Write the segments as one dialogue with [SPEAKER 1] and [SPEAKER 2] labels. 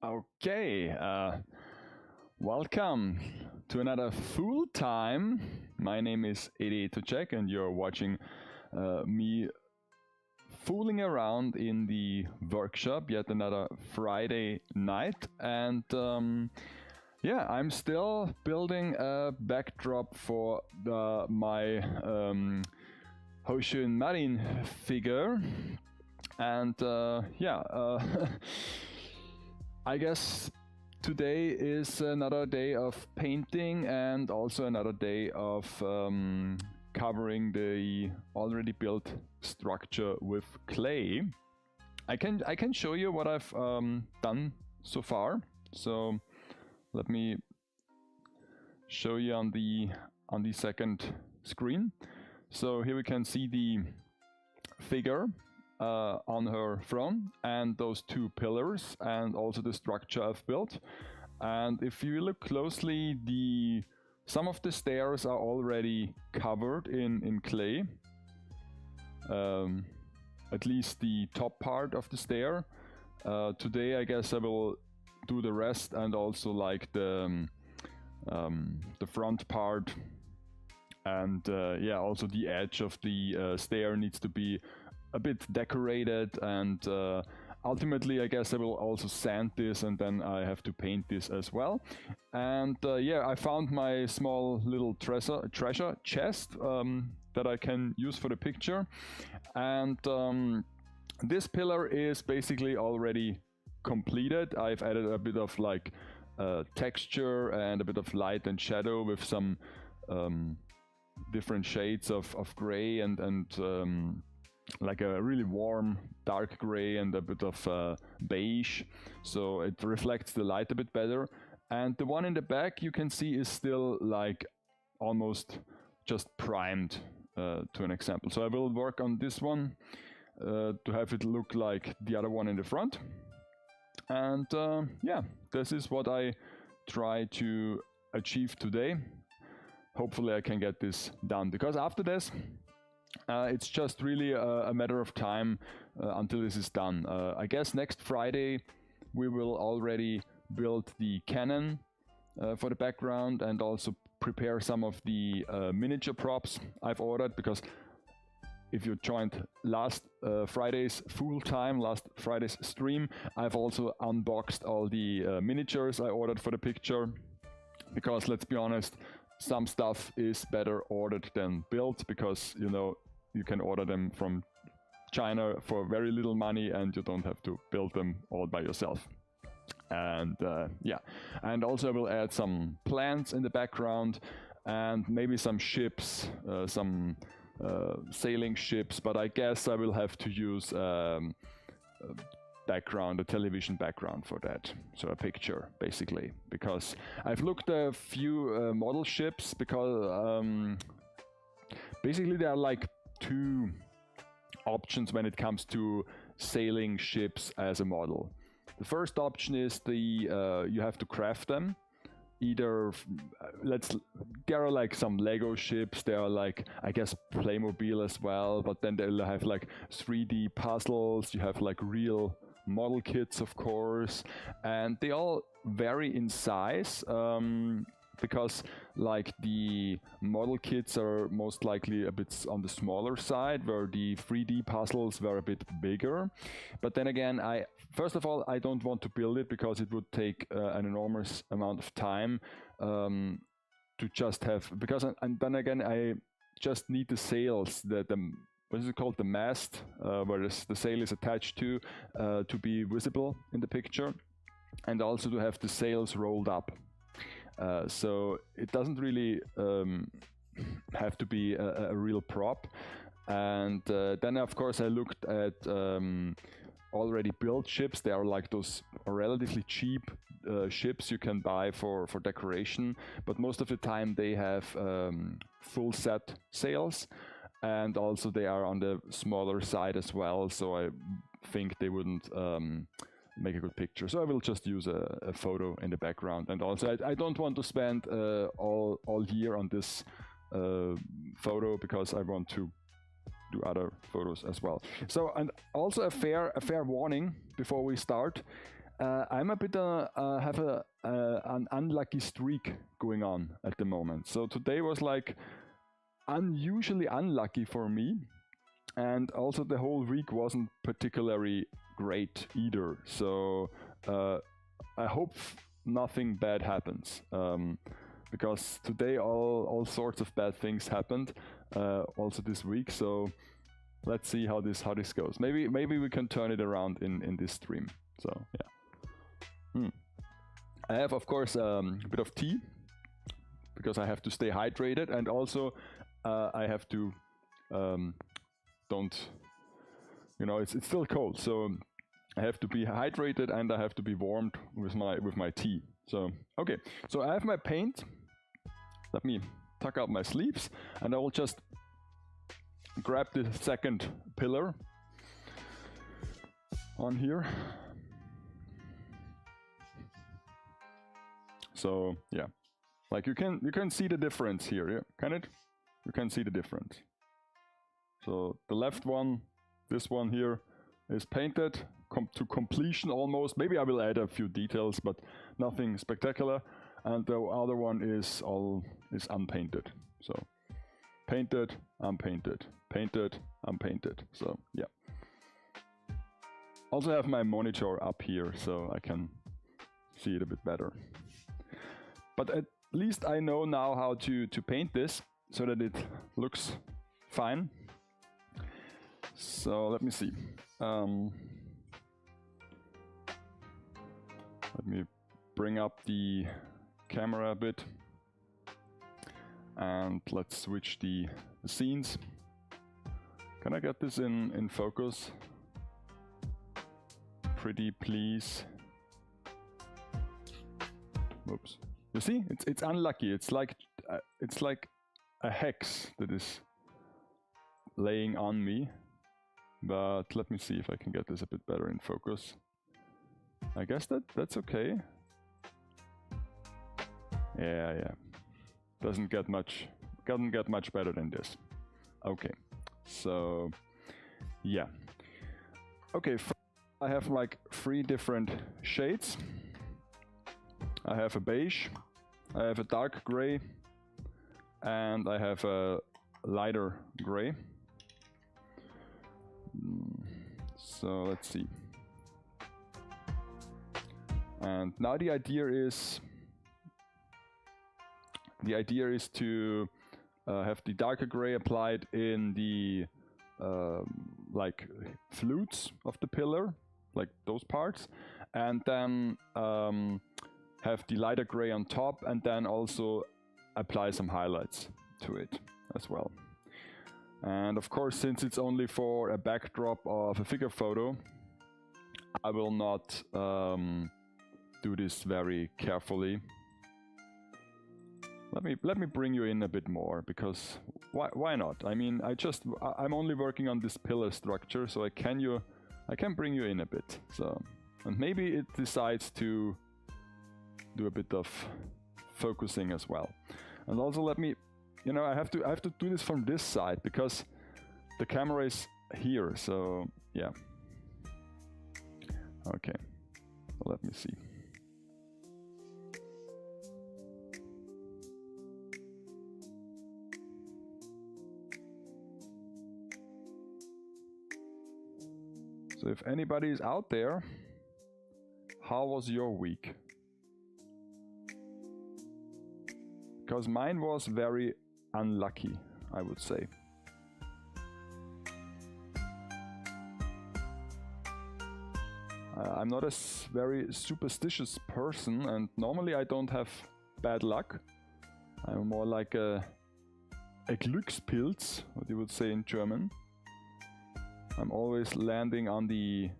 [SPEAKER 1] Okay. Welcome to another full time. My name is Edi Tocek, and you're watching me fooling around in the workshop yet another Friday night. And yeah, I'm still building a backdrop for my Hoshin Marin figure. And I guess today is another day of painting and also another day of covering the already built structure with clay. I can show you what I've done so far. So let me show you on the second screen. So here we can see the figure on her throne and those two pillars and also the structure I've built. And if you look closely, some of the stairs are already covered in clay. At least the top part of the stair. Today I guess I will do the rest and also like the front part. And yeah, also the edge of the stair needs to be a bit decorated, and ultimately I guess I will also sand this and then I have to paint this as well. And yeah, I found my small little treasure chest that I can use for the picture. And this pillar is basically already completed. I've added a bit of like texture and a bit of light and shadow with some different shades of gray and like a really warm dark gray and a bit of beige, so it reflects the light a bit better. And the one in the back you can see is still like almost just primed to an example. So I will work on this one to have it look like the other one in the front. And yeah, this is what I try to achieve today. Hopefully I can get this done, because after this it's just really a matter of time until this is done. I guess next Friday we will already build the cannon for the background and also prepare some of the miniature props I've ordered, because if you joined last Friday's last Friday's stream, I've also unboxed all the miniatures I ordered for the picture, because let's be honest, some stuff is better ordered than built, because you know you can order them from China for very little money and you don't have to build them all by yourself. And yeah, and also I will add some plants in the background and maybe some ships, some sailing ships, but I guess I will have to use a television background for that, so a picture basically, because I've looked at a few model ships, because basically there are like two options when it comes to sailing ships as a model. The first option is you have to craft them. Either there are like some Lego ships, there are like I guess Playmobil as well, but then they'll have like 3D puzzles, you have like real model kits of course, and they all vary in size, because like the model kits are most likely a bit on the smaller side, where the 3D puzzles were a bit bigger. But then again, first of all I don't want to build it because it would take an enormous amount of time to just have, because and then again I just need the sails, what is it called, the mast, where the sail is attached to be visible in the picture, and also to have the sails rolled up. So it doesn't really have to be a real prop. And then of course I looked at already built ships. They are like those relatively cheap ships you can buy for decoration, but most of the time they have full set sails, and also they are on the smaller side as well, so I think they wouldn't make a good picture. So I will just use a photo in the background, and also I don't want to spend all year on this photo, because I want to do other photos as well. So, and also a fair warning before we start. I'm a bit have an unlucky streak going on at the moment. So today was like unusually unlucky for me, and also the whole week wasn't particularly great either. So I hope nothing bad happens, because today all sorts of bad things happened, also this week. So let's see how this goes. Maybe we can turn it around in this stream. So yeah. I have, of course, a bit of tea because I have to stay hydrated, and also I have to don't, you know, it's still cold, so I have to be hydrated and I have to be warmed with my tea. So okay, so I have my paint. Let me tuck out my sleeves, and I will just grab the second pillar on here. So yeah, like you can see the difference here, yeah? Can it? You can see the difference. So the left one, this one here, is painted to completion almost. Maybe I will add a few details, but nothing spectacular. And the other one is unpainted. So painted, unpainted, painted, unpainted. So yeah. Also have my monitor up here so I can see it a bit better. But at least I know now how to paint this so that it looks fine. So let me see. Let me bring up the camera a bit, and let's switch the scenes. Can I get this in focus? Pretty please. Whoops. You see, it's unlucky. It's like a hex that is laying on me. But let me see if I can get this a bit better in focus. I guess that's okay. Yeah. Doesn't get much better than this. Okay. So yeah. Okay, I have like 3 different shades. I have a beige, I have a dark gray, and I have a lighter gray. So let's see. And now the idea is to have the darker gray applied in the like flutes of the pillar, like those parts, and then have the lighter gray on top, and then also apply some highlights to it as well. And of course, since it's only for a backdrop of a figure photo, I will not do this very carefully. Let me bring you in a bit more, because why not? I mean, I'm only working on this pillar structure, so I can bring you in a bit. So, and maybe it decides to do a bit of focusing as well. And also let me, you know, I have to do this from this side because the camera is here. So yeah. Okay. Well, let me see. So if anybody is out there, how was your week? Because mine was very unlucky, I would say. I'm not a very superstitious person, and normally I don't have bad luck. I'm more like a Glückspilz, what you would say in German. I'm always landing on the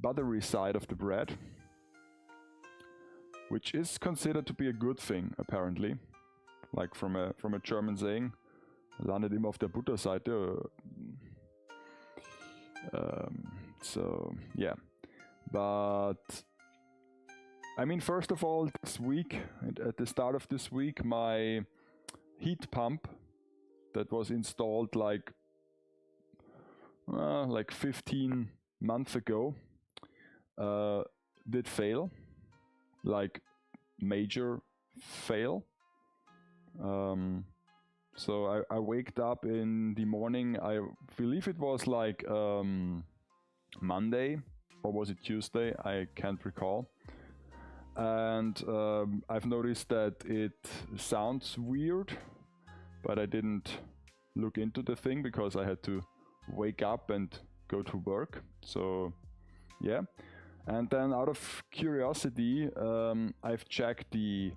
[SPEAKER 1] buttery side of the bread, which is considered to be a good thing, apparently. Like from a German saying, landet immer auf der Butterseite. So yeah, but I mean, first of all, this week, at the start of this week, my heat pump that was installed like 15 months ago did fail, like major fail. So I waked up in the morning, I believe it was like Monday, or was it Tuesday? I can't recall. And I've noticed that it sounds weird, but I didn't look into the thing because I had to wake up and go to work. So yeah, and then out of curiosity, I've checked the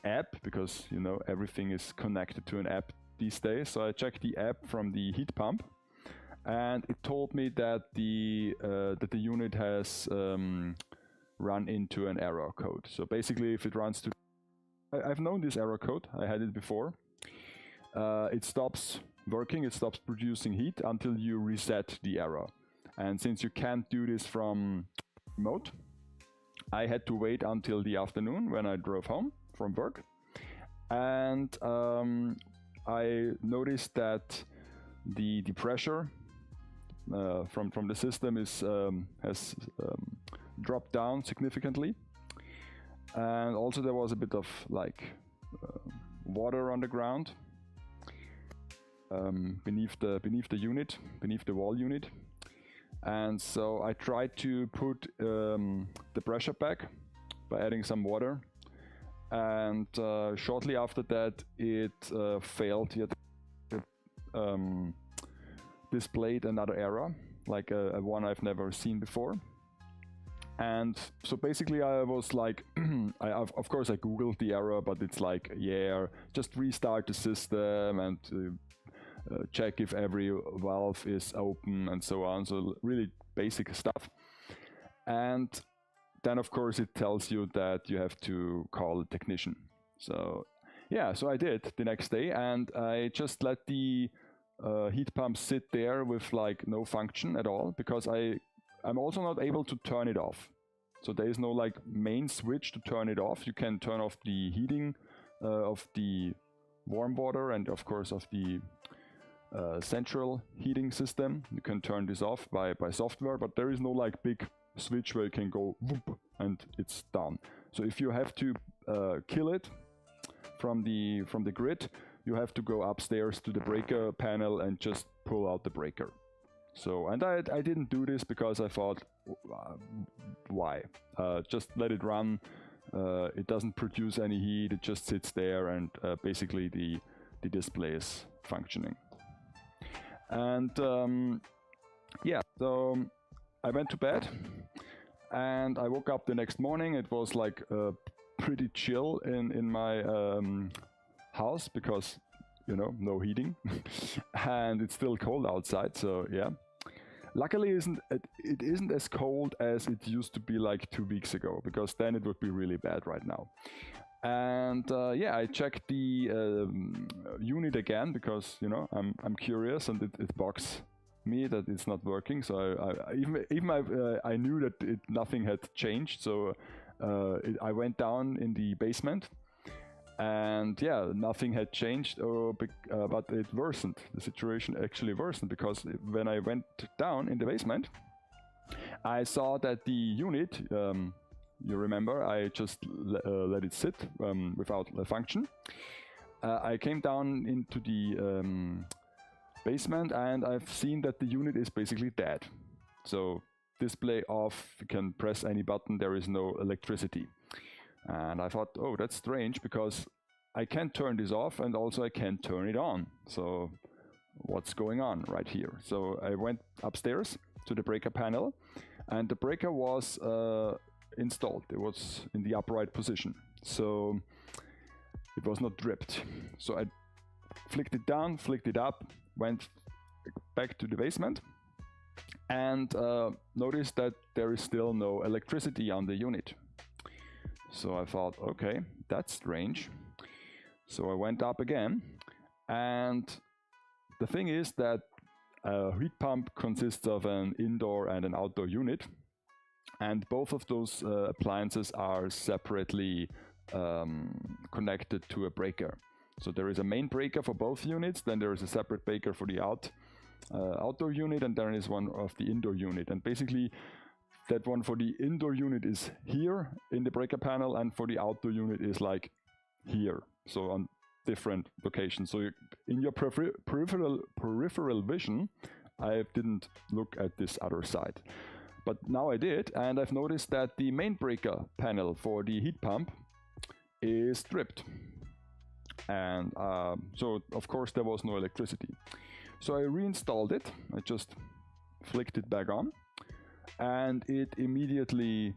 [SPEAKER 1] app, because you know everything is connected to an app these days. So I checked the app from the heat pump, and it told me that the unit has run into an error code. So basically, if it runs to, I've known this error code, I had it before. It stops working, it stops producing heat until you reset the error. And since you can't do this from remote, I had to wait until the afternoon when I drove home from work. And I noticed that the pressure from the system has dropped down significantly, and also there was a bit of like water on the ground beneath the unit, beneath the wall unit. And so I tried to put the pressure back by adding some water, and shortly after that it failed. Yet displayed another error, like a one I've never seen before. And so basically I was like, of course I googled the error, but it's like, yeah, just restart the system and check if every valve is open and so on. So really basic stuff. And then of course it tells you that you have to call a technician. So yeah, so I did the next day, and I just let the heat pump sit there with like no function at all, because I'm also not able to turn it off. So there is no like main switch to turn it off. You can turn off the heating of the warm water and of course of the central heating system. You can turn this off by software, but there is no like big switch where you can go whoop and it's done. So if you have to kill it from the grid, you have to go upstairs to the breaker panel and just pull out the breaker. So, and I didn't do this because I thought, why? Just let it run. It doesn't produce any heat. It just sits there, and basically the display is functioning. And yeah, so I went to bed, and I woke up the next morning. It was like pretty chill in my house, because you know, no heating and it's still cold outside. So yeah, luckily it isn't as cold as it used to be like 2 weeks ago, because then it would be really bad right now. And yeah, I checked the unit again, because you know I'm curious, and it bugs me that it's not working. So I knew that nothing had changed. So I went down in the basement, and yeah, nothing had changed, but it worsened. The situation actually worsened, because when I went down in the basement, I saw that the unit, you remember, I just let it sit without a function. I came down into the basement, and I've seen that the unit is basically dead. So display off, you can press any button, there is no electricity. And I thought, oh, that's strange, because I can't turn this off, and also I can't turn it on. So what's going on right here? So I went upstairs to the breaker panel, and the breaker was installed. It was in the upright position, so it was not dripped. So I flicked it down, flicked it up, went back to the basement, and noticed that there is still no electricity on the unit. So I thought, okay, that's strange. So I went up again, and the thing is that a heat pump consists of an indoor and an outdoor unit, and both of those appliances are separately connected to a breaker. So there is a main breaker for both units, then there is a separate breaker for the outdoor unit, and there is one of the indoor unit. And basically, that one for the indoor unit is here in the breaker panel, and for the outdoor unit is like here, so on different locations. So in your peripheral vision, I didn't look at this other side. But now I did, and I've noticed that the main breaker panel for the heat pump is stripped. And so, of course, there was no electricity. So I reinstalled it. I just flicked it back on, and it immediately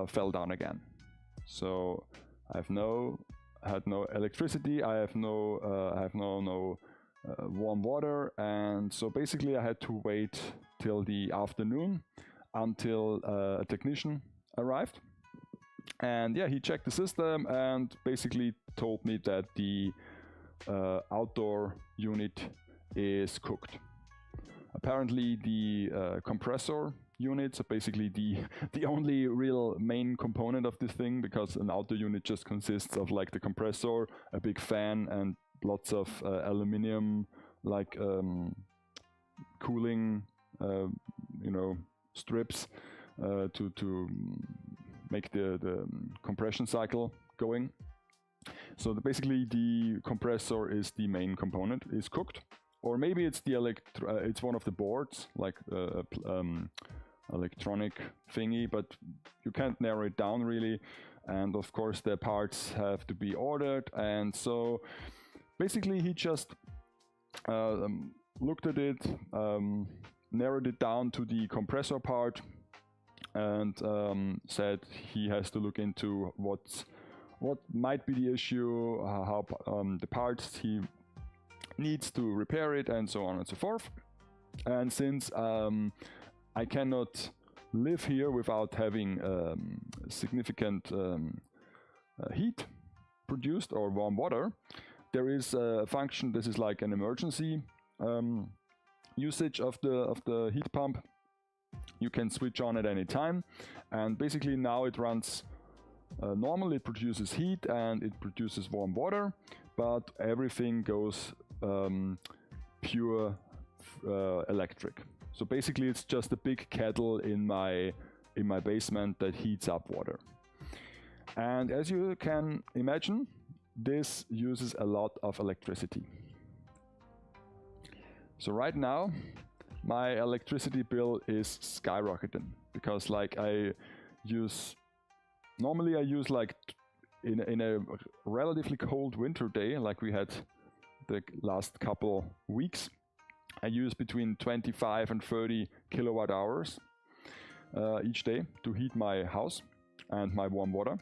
[SPEAKER 1] fell down again. So I've had no electricity. I have no warm water, and so basically I had to wait till the afternoon until a technician arrived. And yeah, he checked the system and basically told me that the outdoor unit is cooked. Apparently the compressor units are basically the only real main component of this thing, because an outdoor unit just consists of like the compressor, a big fan, and lots of aluminum like cooling strips to make the compression cycle going. So basically the compressor is the main component, is cooked, or maybe it's it's one of the boards, like electronic thingy, but you can't narrow it down really. And of course the parts have to be ordered, and so basically he just looked at it, narrowed it down to the compressor part, and said he has to look into what might be the issue, how the parts he needs to repair it, and so on and so forth. And since I cannot live here without having significant heat produced or warm water, there is a function. This is like an emergency usage of the heat pump. You can switch on at any time, and basically now it runs normally. It produces heat and it produces warm water, but everything goes pure electric. So basically it's just a big kettle in my basement that heats up water. And as you can imagine, this uses a lot of electricity. So right now my electricity bill is skyrocketing, because like normally I use like in a relatively cold winter day, like we had the last couple weeks, I use between 25 and 30 kilowatt hours each day to heat my house and my warm water.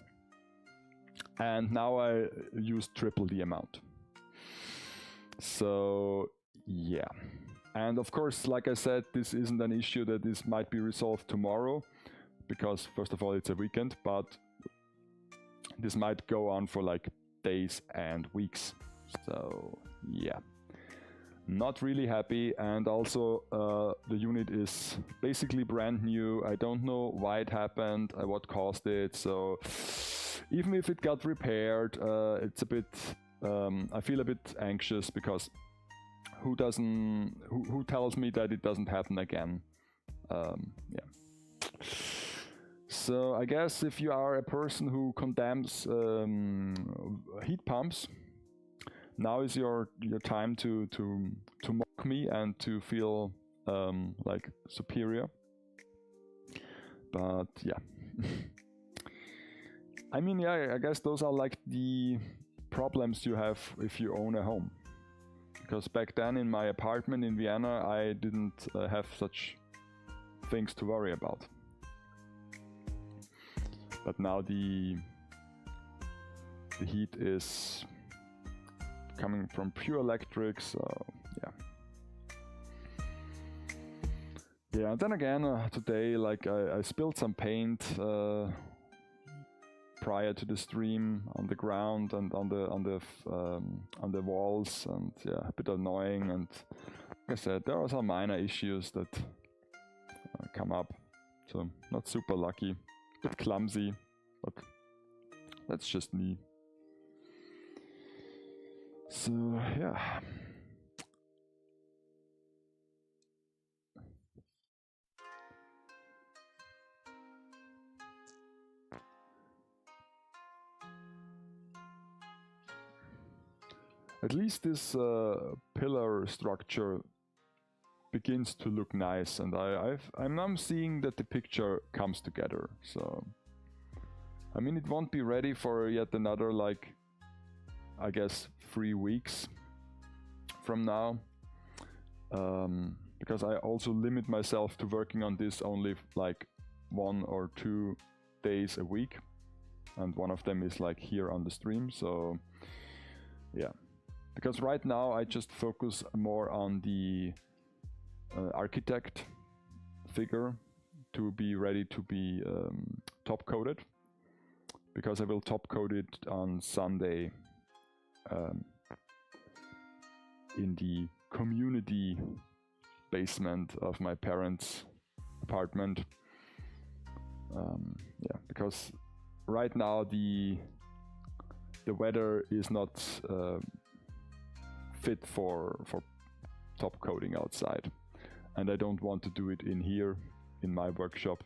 [SPEAKER 1] And now I use triple the amount. So yeah. And of course, like I said, this isn't an issue that this might be resolved tomorrow, because first of all, it's a weekend, but this might go on for like days and weeks. So yeah, not really happy. And also the unit is basically brand new. I don't know why it happened, what caused it. So even if it got repaired, it's a bit I feel a bit anxious, because who tells me that it doesn't happen again? Yeah. So I guess if you are a person who condemns heat pumps, now is your time to mock me and to feel like superior. But yeah. I mean, yeah, I guess those are like the problems you have if you own a home. Because back then in my apartment in Vienna, I didn't have such things to worry about. But now the heat is coming from pure electric, so yeah. Yeah, and then again, today, like I spilled some paint prior to the stream on the ground and on the walls, and yeah, a bit annoying. And like I said, there are some minor issues that come up, so not super lucky, a bit clumsy, but that's just me. So yeah. at least this pillar structure begins to look nice, and I'm now seeing that the picture comes together. So I mean, it won't be ready for yet another, like, I guess 3 weeks from now, because I also limit myself to working on this only like 1 or 2 days a week, and one of them is like here on the stream. So yeah, because right now I just focus more on the architect figure to be ready to be top coated, because I will top coat it on Sunday in the community basement of my parents' apartment. Yeah, because right now the weather is not fit for top coating outside, and I don't want to do it in here in my workshop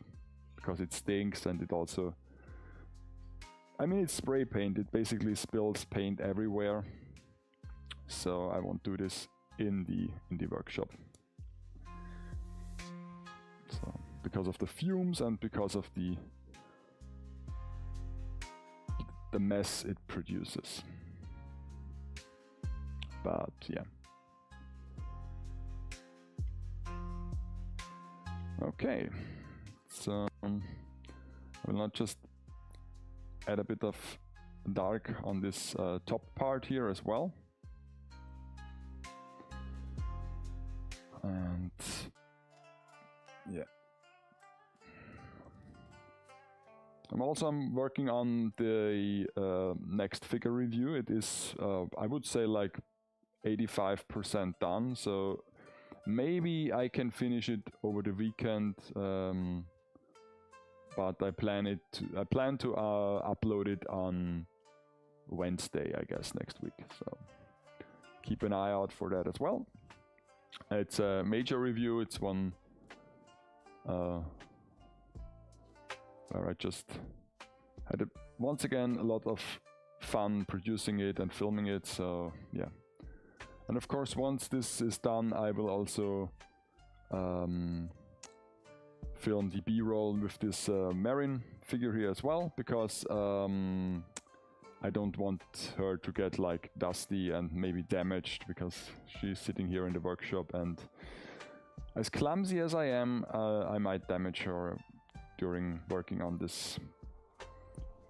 [SPEAKER 1] because it stinks, and it also, I mean, it's spray paint, it basically spills paint everywhere, so I won't do this in the workshop. So because of the fumes and because of the mess it produces. But yeah. Okay, so I will not just add a bit of dark on this top part here as well. And yeah, I'm also working on the next figure review. It is, I would say, like 85% done, so maybe I can finish it over the weekend, but I plan to upload it on Wednesday, I guess, next week. So keep an eye out for that as well. It's a major review. It's one where I just had once again a lot of fun producing it and filming it. So yeah. And of course, once this is done, I will also film the B-roll with this Marin figure here as well, because I don't want her to get like dusty and maybe damaged, because she's sitting here in the workshop, and as clumsy as I am, I might damage her during working on this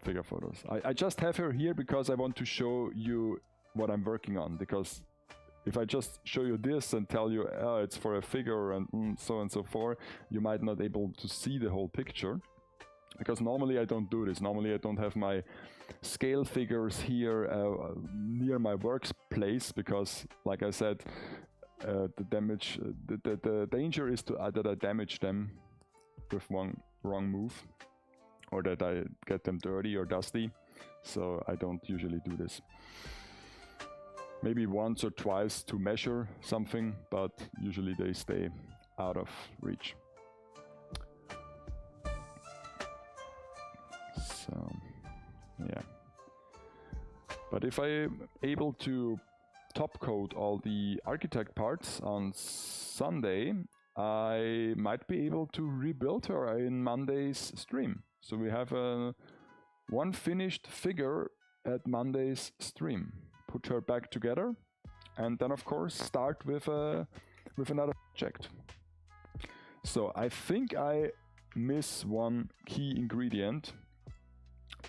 [SPEAKER 1] figure photos. I just have her here because I want to show you what I'm working on, because if I just show you this and tell you, oh, it's for a figure and so on and so forth, you might not able to see the whole picture. Because normally I don't do this. Normally I don't have my scale figures here near my workplace, because, like I said, the danger is that I damage them with one wrong move, or that I get them dirty or dusty. So I don't usually do this. Maybe once or twice to measure something, but usually they stay out of reach. So, yeah. But if I'm able to top coat all the architect parts on Sunday, I might be able to rebuild her in Monday's stream. So we have one finished figure at Monday's stream. Put her back together, and then of course start with another project. So I think I miss one key ingredient.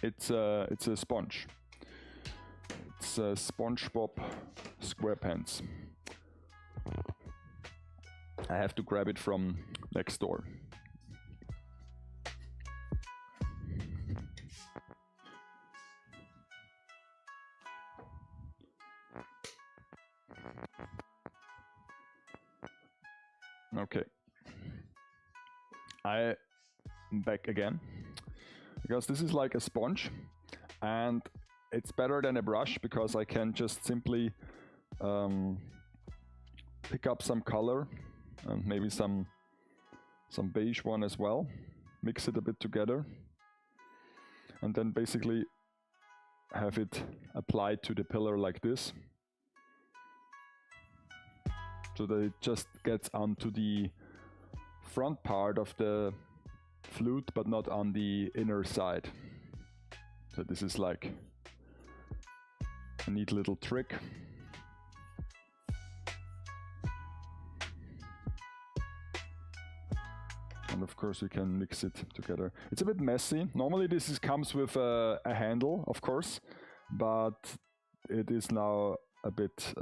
[SPEAKER 1] It's a sponge. It's a SpongeBob SquarePants. I have to grab it from next door. Okay, I'm back again, because this is like a sponge, and it's better than a brush, because I can just simply pick up some color and maybe some beige one as well, mix it a bit together, and then basically have it applied to the pillar like this. so that it just gets onto the front part of the flute, but not on the inner side. So this is like a neat little trick. And of course we can mix it together. It's a bit messy. Normally this comes with a handle, of course, but it is now a bit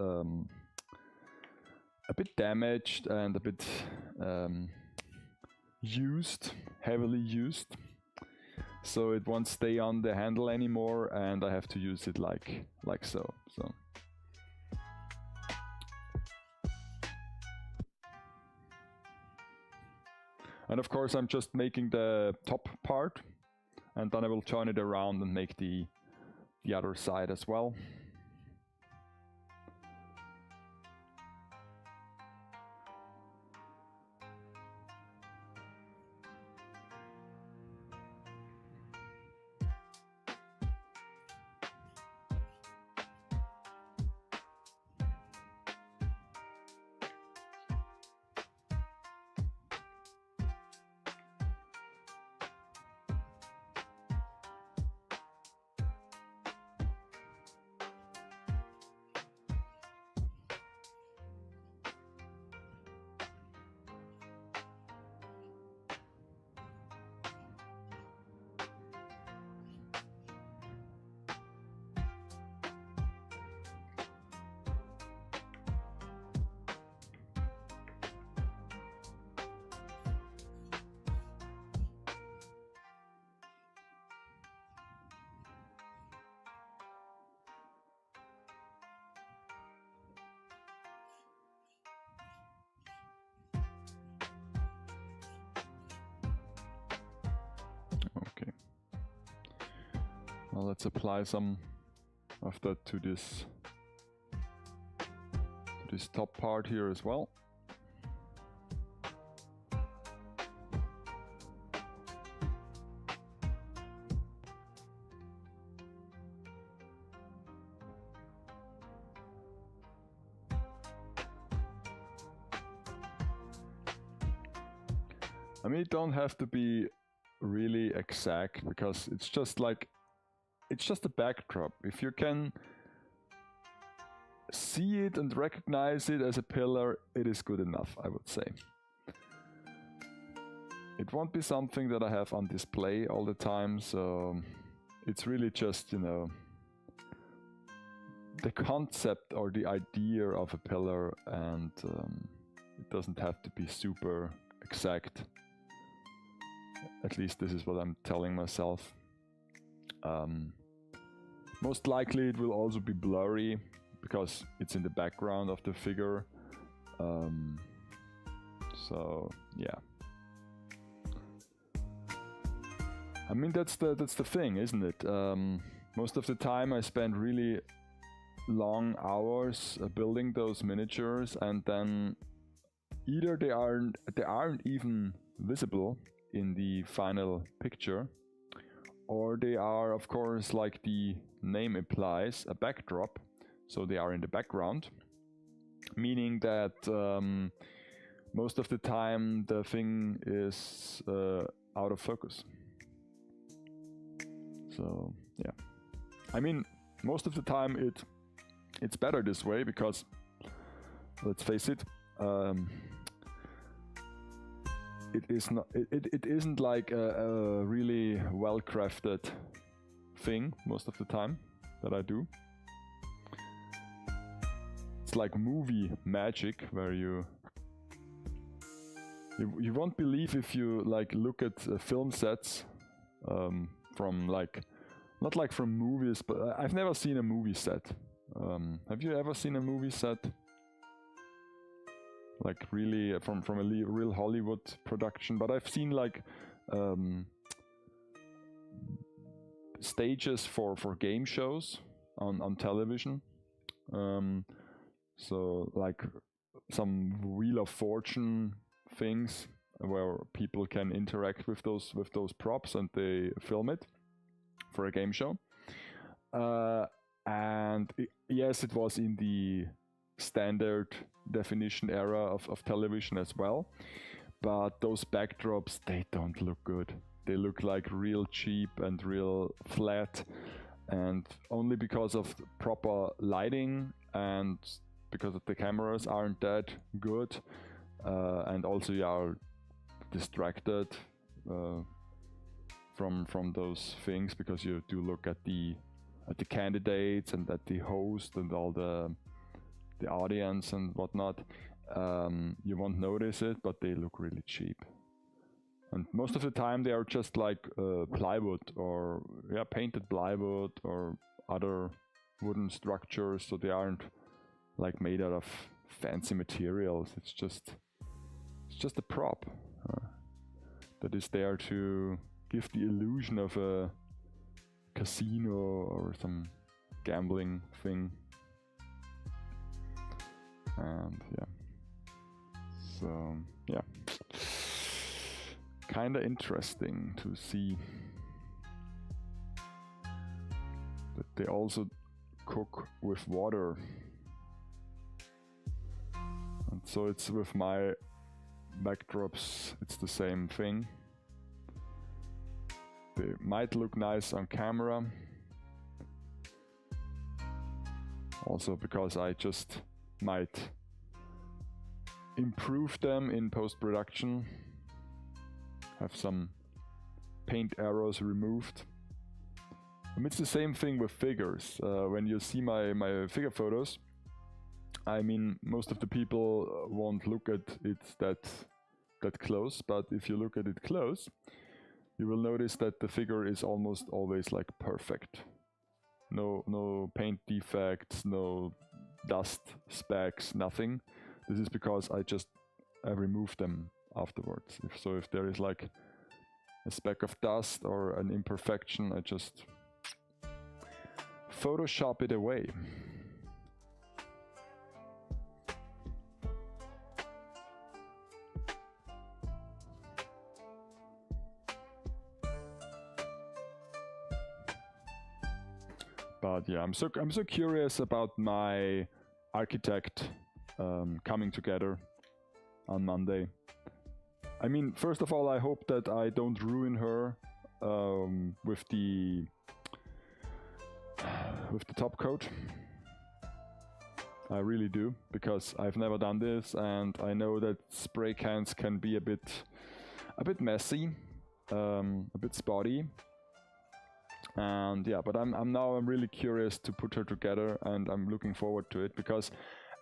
[SPEAKER 1] damaged and a bit used, heavily used. So it won't stay on the handle anymore, and I have to use it like so. And of course I'm just making the top part, and then I will turn it around and make the other side as well. Okay. Now let's apply some of that to this top part here as well. I mean, it don't have to be really exact, because it's just like, it's just a backdrop. If you can see it and recognize it as a pillar, it is good enough, I would say. It won't be something that I have on display all the time, so it's really just, you know, the concept or the idea of a pillar, and it doesn't have to be super exact. At least this is what I'm telling myself. Most likely it will also be blurry, because it's in the background of the figure. So yeah. I mean, that's the thing, isn't it? Most of the time I spend really long hours building those miniatures, and then either they aren't even visible in the final picture, or they are, of course, like the name implies, a backdrop, so they are in the background, meaning that most of the time the thing is out of focus. So yeah, I mean, most of the time it's better this way, because let's face it, it isn't like a really well crafted thing most of the time that I do. It's like movie magic, where you won't believe if you like look at film sets from like, not like from movies, but I've never seen a movie set. Have you ever seen a movie set? Like really from a real Hollywood production, but I've seen like stages for game shows on television. So like some Wheel of Fortune things where people can interact with those props, and they film it for a game show. And yes, it was in the standard definition era of television as well. But those backdrops, they don't look good. They look like real cheap and real flat, and only because of proper lighting and because of the cameras aren't that good, and also you are distracted from those things because you do look at the candidates and at the host and all the audience and whatnot. You won't notice it, but they look really cheap. And most of the time they are just like plywood or painted plywood or other wooden structures, so they aren't like made out of fancy materials. It's just a prop that is there to give the illusion of a casino or some gambling thing. And so kinda interesting to see that they also cook with water. And so it's with my backdrops, it's the same thing. They might look nice on camera, also because I just might improve them in post-production, have some paint arrows removed. It's the same thing with figures. When you see my figure photos, I mean, most of the people won't look at it that close, but if you look at it close, you will notice that the figure is almost always like perfect. No paint defects, no dust specks, nothing. This is because I removed them afterwards. If there is like a speck of dust or an imperfection, I just Photoshop it away. But yeah, I'm so curious about my architect coming together on Monday. I mean, first of all, I hope that I don't ruin her with the top coat. I really do, because I've never done this, and I know that spray cans can be a bit messy, a bit spotty. And yeah, but I'm really curious to put her together, and I'm looking forward to it because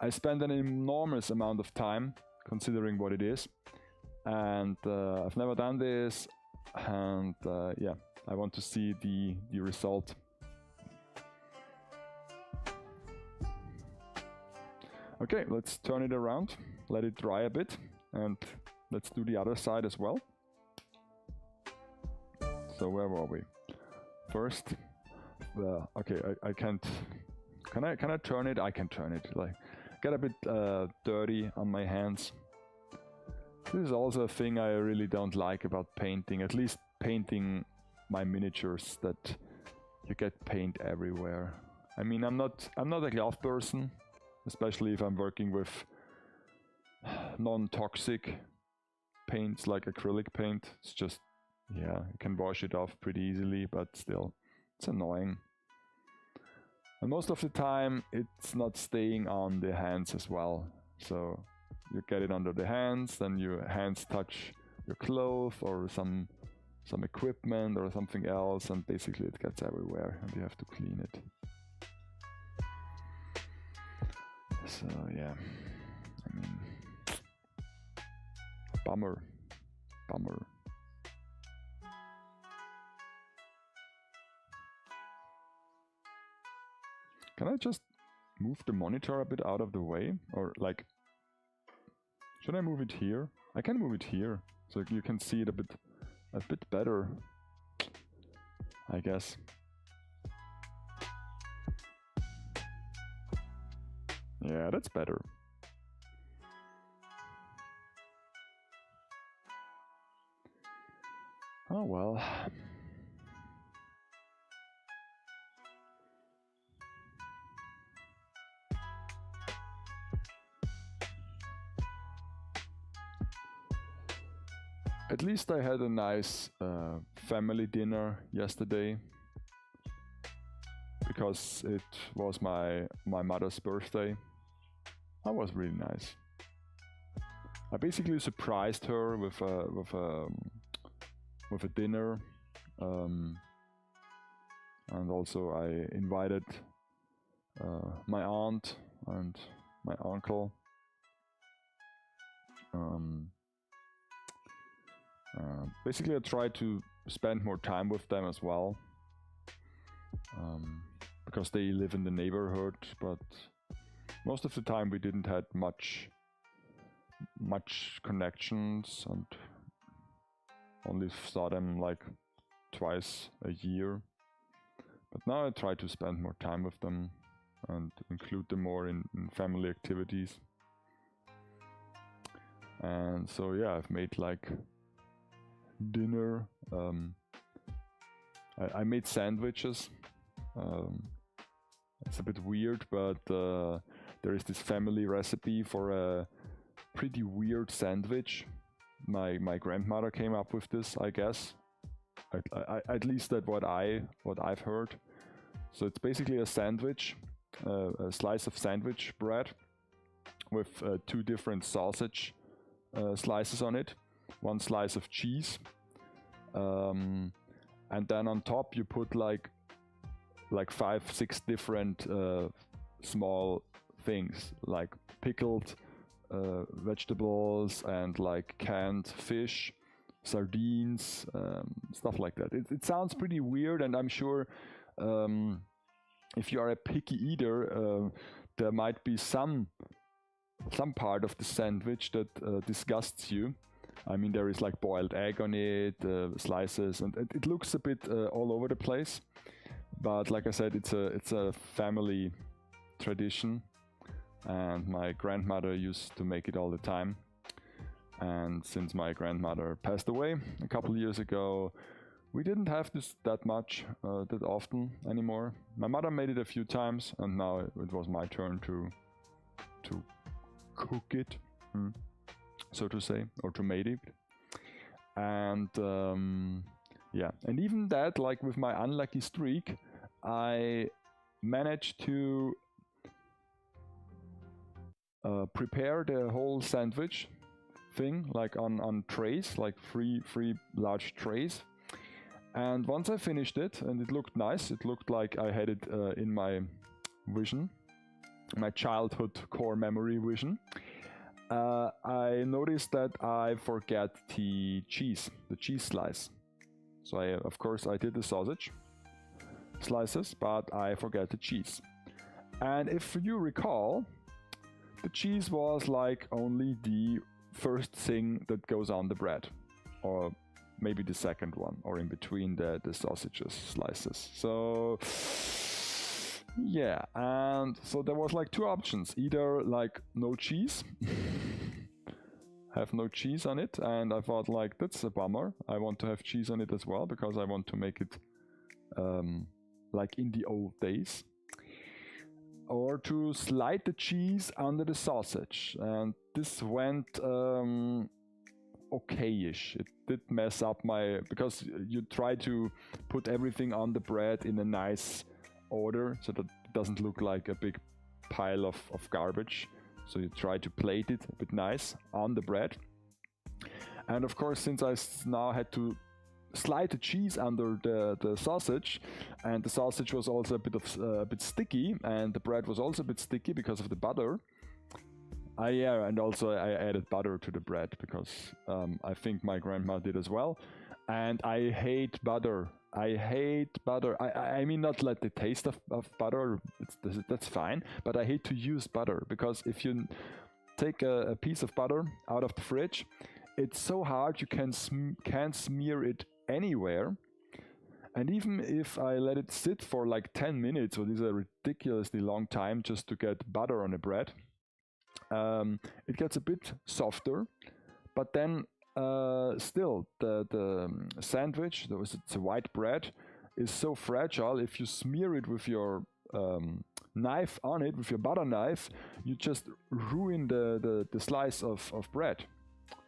[SPEAKER 1] I spend an enormous amount of time considering what it is, and I've never done this, and yeah, I want to see the result. Okay, let's turn it around, let it dry a bit, and let's do the other side as well. So where were we? First, okay, I can't. Can I turn it? I can turn it. Like, get a bit dirty on my hands. This is also a thing I really don't like about painting. At least painting my miniatures, that you get paint everywhere. I mean, I'm not a glove person, especially if I'm working with non-toxic paints like acrylic paint. It's just, yeah, you can wash it off pretty easily, but still, it's annoying. And most of the time, it's not staying on the hands as well. So you get it under the hands, then your hands touch your clothes or some equipment or something else, and basically it gets everywhere, and you have to clean it. So yeah, I mean, bummer. Can I just move the monitor a bit out of the way? Or like, should I move it here? I can move it here, so you can see it a bit better, I guess. Yeah, that's better. Oh well. At least I had a nice family dinner yesterday, because it was my mother's birthday. That was really nice. I basically surprised her with a dinner, and also I invited my aunt and my uncle. Basically, I tried to spend more time with them as well, because they live in the neighborhood, but most of the time we didn't have much connections, and only saw them like twice a year. But now I try to spend more time with them and include them more in family activities. And so yeah, I've made like dinner. I made sandwiches. It's a bit weird, but there is this family recipe for a pretty weird sandwich. My grandmother came up with this, I guess. At least that's what I've heard. So it's basically a sandwich, a slice of sandwich bread with 2 different sausage slices on it, 1 slice of cheese, and then on top you put like 5-6 different small things, like pickled vegetables and like canned fish, sardines, stuff like that. It sounds pretty weird, and I'm sure if you are a picky eater, there might be some part of the sandwich that disgusts you. I mean, there is like boiled egg on it, slices, and it looks a bit all over the place. But like I said, it's a family tradition, and my grandmother used to make it all the time. And since my grandmother passed away a couple of years ago, we didn't have this that much, that often anymore. My mother made it a few times, and now it was my turn to cook it, so to say, or to make it. And yeah, and even that, like with my unlucky streak, I managed to prepare the whole sandwich thing, like on trays, like three large trays. And once I finished it, and it looked nice, it looked like I had it in my vision, my childhood core memory vision, I noticed that I forget the cheese slice. So of course I did the sausage slices, but I forget the cheese. And if you recall, the cheese was like only the first thing that goes on the bread, or maybe the second one, or in between the sausages slices. So yeah, and so there was like 2 options: either like no cheese, have no cheese on it, and I thought like that's a bummer. I want to have cheese on it as well, because I want to make it like in the old days. Or to slide the cheese under the sausage, and this went okayish. It did mess up because you try to put everything on the bread in a nice order so that it doesn't look like a big pile of garbage. So you try to plate it a bit nice on the bread. And of course, since I now had to slide the cheese under the sausage, and the sausage was also a bit sticky, and the bread was also a bit sticky because of the butter. And also I added butter to the bread, because I think my grandma did as well. And I hate butter. I mean, not like the taste of butter, that's fine, but I hate to use butter, because if you take a piece of butter out of the fridge, it's so hard, you can't smear it anywhere. And even if I let it sit for like 10 minutes, or this is a ridiculously long time just to get butter on a bread, it gets a bit softer, but then still the sandwich, it's a white bread, is so fragile. If you smear it with your knife on it, with your butter knife, you just ruin the slice of bread.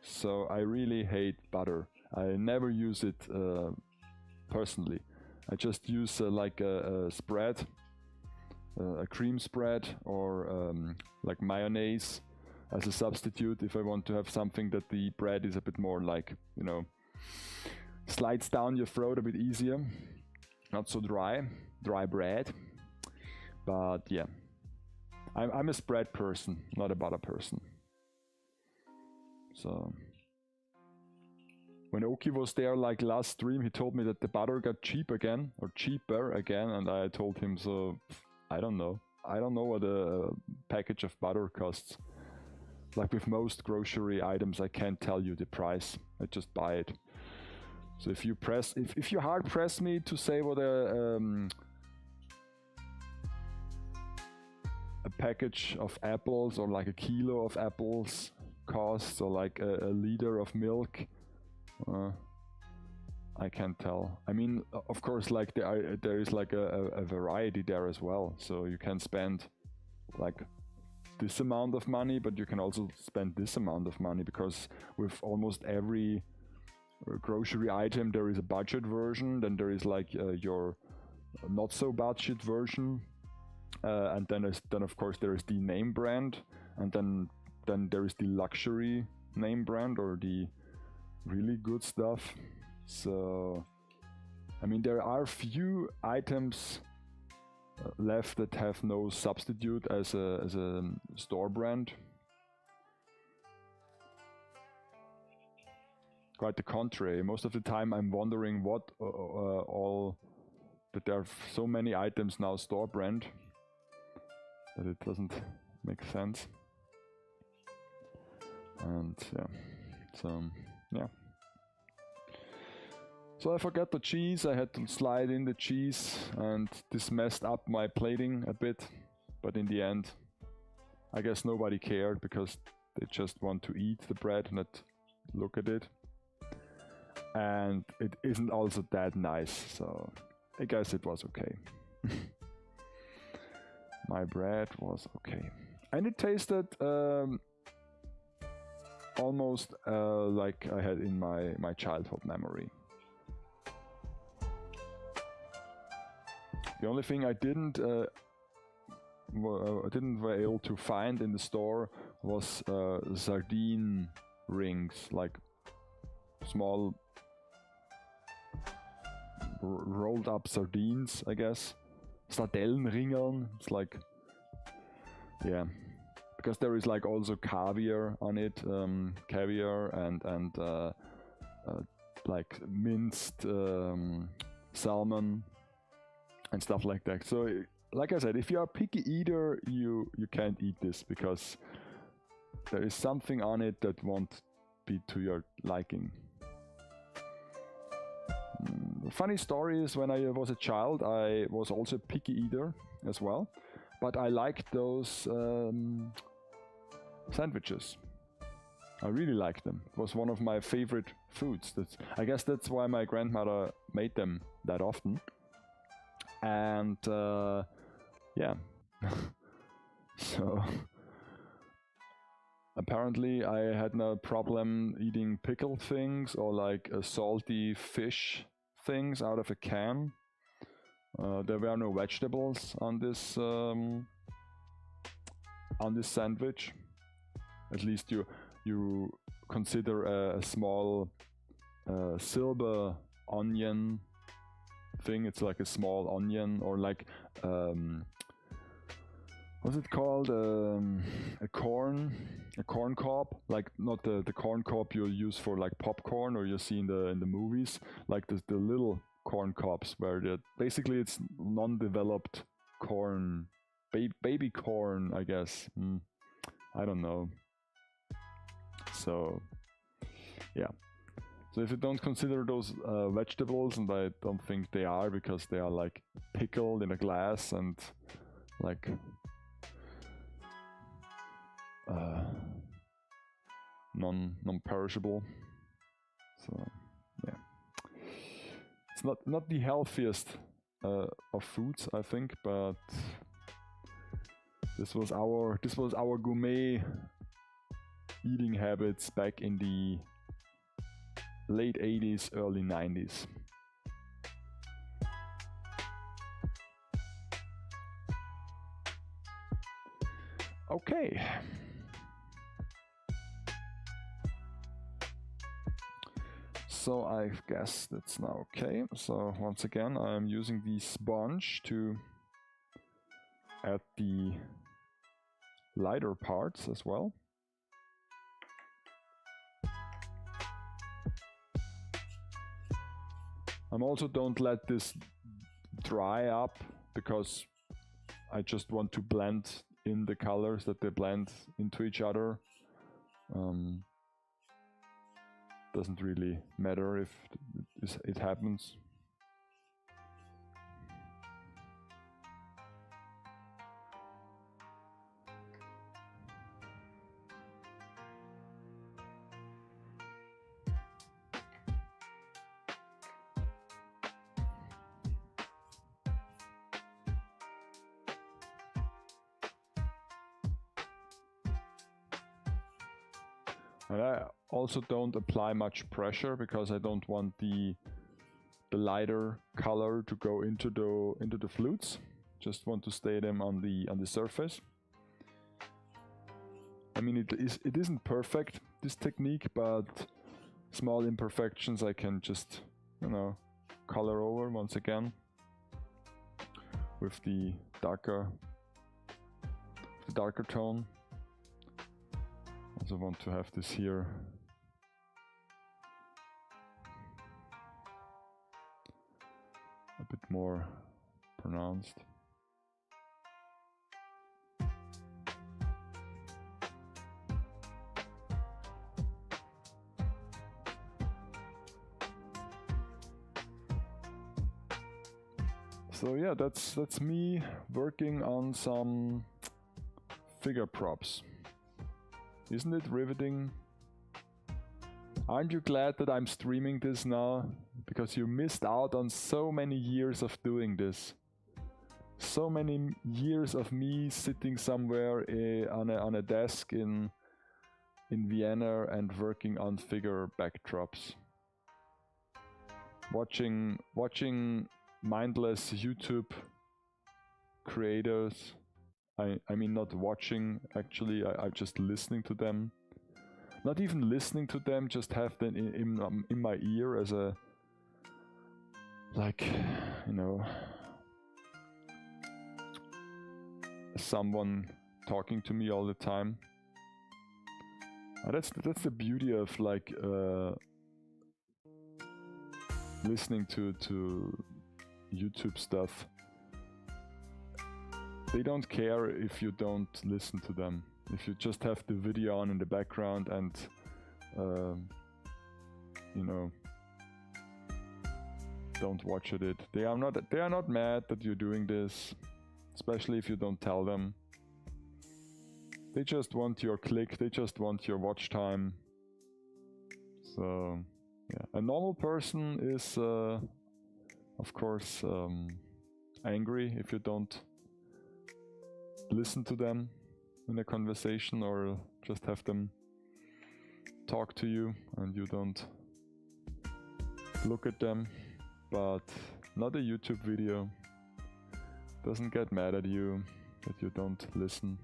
[SPEAKER 1] So I really hate butter. I never use it personally. I just use like a spread, a cream spread, or like mayonnaise as a substitute if I want to have something that the bread is a bit more like, you know, slides down your throat a bit easier. Not so dry bread. But yeah, I'm a spread person, not a butter person. So when Oki was there like last stream, he told me that the butter got cheaper again, and I told him, so I don't know what a package of butter costs. Like with most grocery items, I can't tell you the price, I just buy it. So if you hard press me to say what a package of apples or like a kilo of apples costs, or like a liter of milk, I can't tell. I mean, of course, like there is like a variety there as well, so you can spend like this amount of money, but you can also spend this amount of money, because with almost every grocery item there is a budget version, then there is like your not so budget version, and then of course there is the name brand, and then there is the luxury name brand, or the really good stuff. So I mean, there are few items left that have no substitute as a store brand. Quite the contrary. Most of the time I'm wondering what that there are so many items now store brand that it doesn't make sense. And yeah, so yeah. So I forgot the cheese, I had to slide in the cheese, and this messed up my plating a bit, but in the end I guess nobody cared, because they just want to eat the bread, not look at it. And it isn't also that nice, so I guess it was okay. My bread was okay. And it tasted almost like I had in my childhood memory. The only thing I didn't were able to find in the store was sardine rings, like small rolled up sardines, I guess. Sardellenringeln. It's like, yeah, because there is like also caviar on it, caviar and like minced salmon and stuff like that. So, like I said, if you are a picky eater, you can't eat this, because there is something on it that won't be to your liking. Funny story is, when I was a child, I was also a picky eater as well, but I liked those sandwiches. I really liked them. It was one of my favorite foods. I guess that's why my grandmother made them that often. And yeah, so apparently I had no problem eating pickled things, or like salty fish things out of a can. There were no vegetables on this sandwich. At least you consider a small silver onion thing. It's like a small onion, or like what's it called? A corn cob, like not the corn cob you use for like popcorn, or you see in the movies, like the little corn cobs, where basically it's non-developed corn, baby corn, I guess. I don't know. So yeah. So if you don't consider those vegetables, and I don't think they are, because they are like pickled in a glass and like non-perishable. So yeah, it's not the healthiest of foods, I think, but this was our gourmet eating habits back in the late 80s, early 90s. Okay. So I guess that's now okay. So once again, I'm using the sponge to add the lighter parts as well. Also don't let this dry up, because I just want to blend in the colors, that they blend into each other. Doesn't really matter if it happens. And I also don't apply much pressure, because I don't want the lighter color to go into the flutes. Just want to stay them on the surface. I mean, it isn't perfect, this technique, but small imperfections I can just, you know, color over once again with the darker tone. Also want to have this here a bit more pronounced. So yeah, that's me working on some figure props. Isn't it riveting? Aren't you glad that I'm streaming this now? Because you missed out on so many years of doing this. So many years of me sitting somewhere on a desk in Vienna and working on figure backdrops. Watching mindless YouTube creators. I mean, not watching, actually, I'm just listening to them. Not even listening to them, just have them in my ear as a, like, you know, someone talking to me all the time. And that's the beauty of, like, listening to YouTube stuff. They don't care if you don't listen to them. If you just have the video on in the background and, you know, don't watch it. They are not mad that you're doing this, especially if you don't tell them. They just want your click. They just want your watch time. So yeah, a normal person is, of course, angry if you don't listen to them in a conversation, or just have them talk to you and you don't look at them. But not a YouTube video doesn't get mad at you that you don't listen.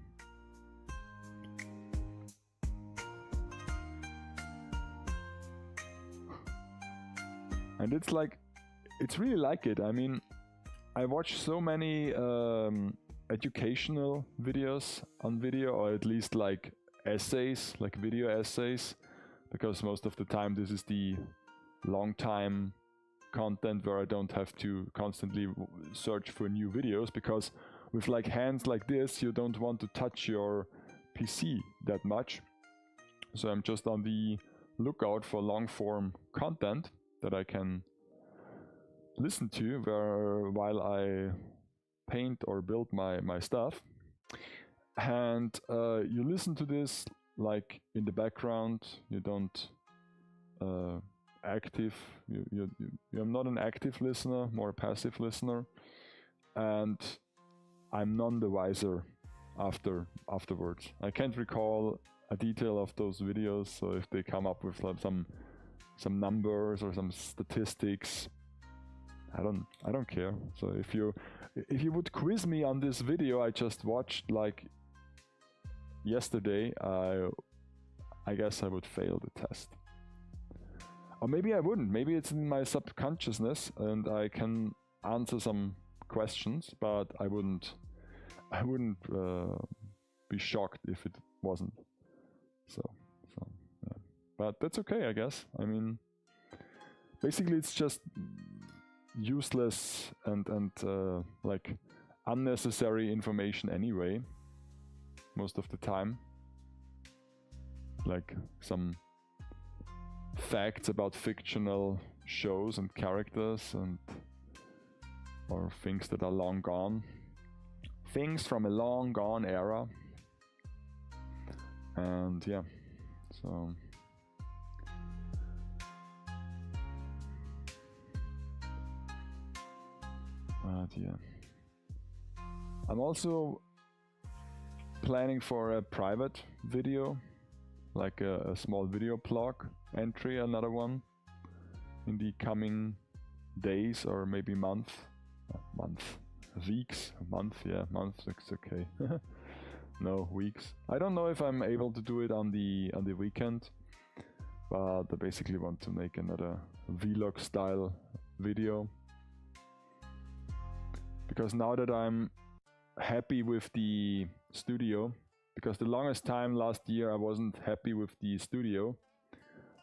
[SPEAKER 1] And it's like, it's really like it. I mean, I watch so many educational videos on video, or at least like essays, like video essays, because most of the time this is the long time content where I don't have to constantly search for new videos, because with like hands like this you don't want to touch your PC that much. So I'm just on the lookout for long form content that I can listen to while I paint or build my stuff. And you listen to this like in the background. You don't you're not an active listener, more a passive listener, and I'm none the wiser afterwards. I can't recall a detail of those videos. So if they come up with like some numbers or some statistics, I don't care. So if you would quiz me on this video I just watched like yesterday, I guess I would fail the test. Or maybe I wouldn't. Maybe it's in my subconsciousness and I can answer some questions, but I wouldn't be shocked if it wasn't. So yeah. But that's okay, I guess. I mean, basically it's just useless and like unnecessary information anyway, most of the time. Like some facts about fictional shows and characters and or things that are long gone. Things from a long gone era. And yeah, so yeah. I'm also planning for a private video, like a small video blog entry, another one, in the coming days or maybe weeks, yeah, month, it's okay. No, weeks. I don't know if I'm able to do it on the weekend, but I basically want to make another vlog style video. Because now that I'm happy with the studio, because the longest time last year I wasn't happy with the studio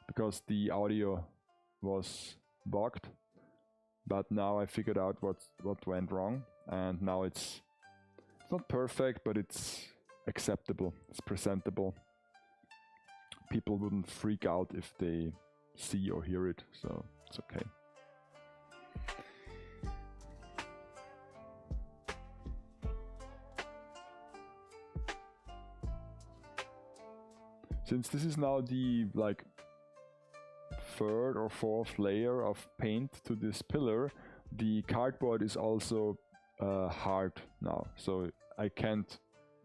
[SPEAKER 1] because the audio was bugged, but now I figured out what went wrong, and now it's not perfect, but it's acceptable, it's presentable. People wouldn't freak out if they see or hear it, so it's okay. Since this is now the like third or fourth layer of paint to this pillar, the cardboard is also hard now, so I can't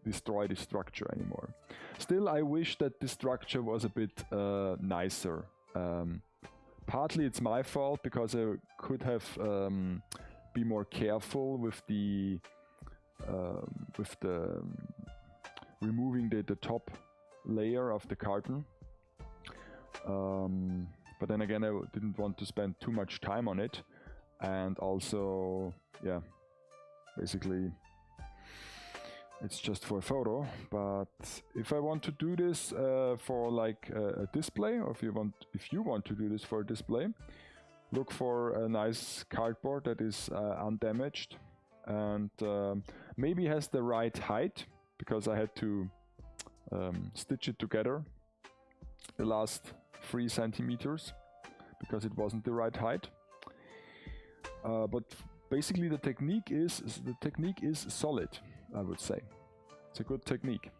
[SPEAKER 1] destroy the structure anymore. Still, I wish that the structure was a bit nicer. Partly it's my fault because I could have be more careful with the removing the top layer of the carton, but then again I didn't want to spend too much time on it, and also yeah, basically it's just for a photo. But if I want to do this for like a display, or if you want to do this for a display, look for a nice cardboard that is undamaged and maybe has the right height, because I had to stitch it together the last 3 centimeters because it wasn't the right height. But basically the technique is solid, I would say. It's a good technique.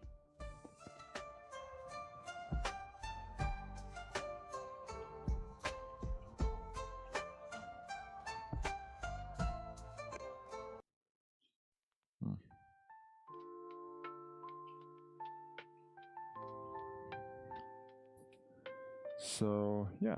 [SPEAKER 1] So yeah.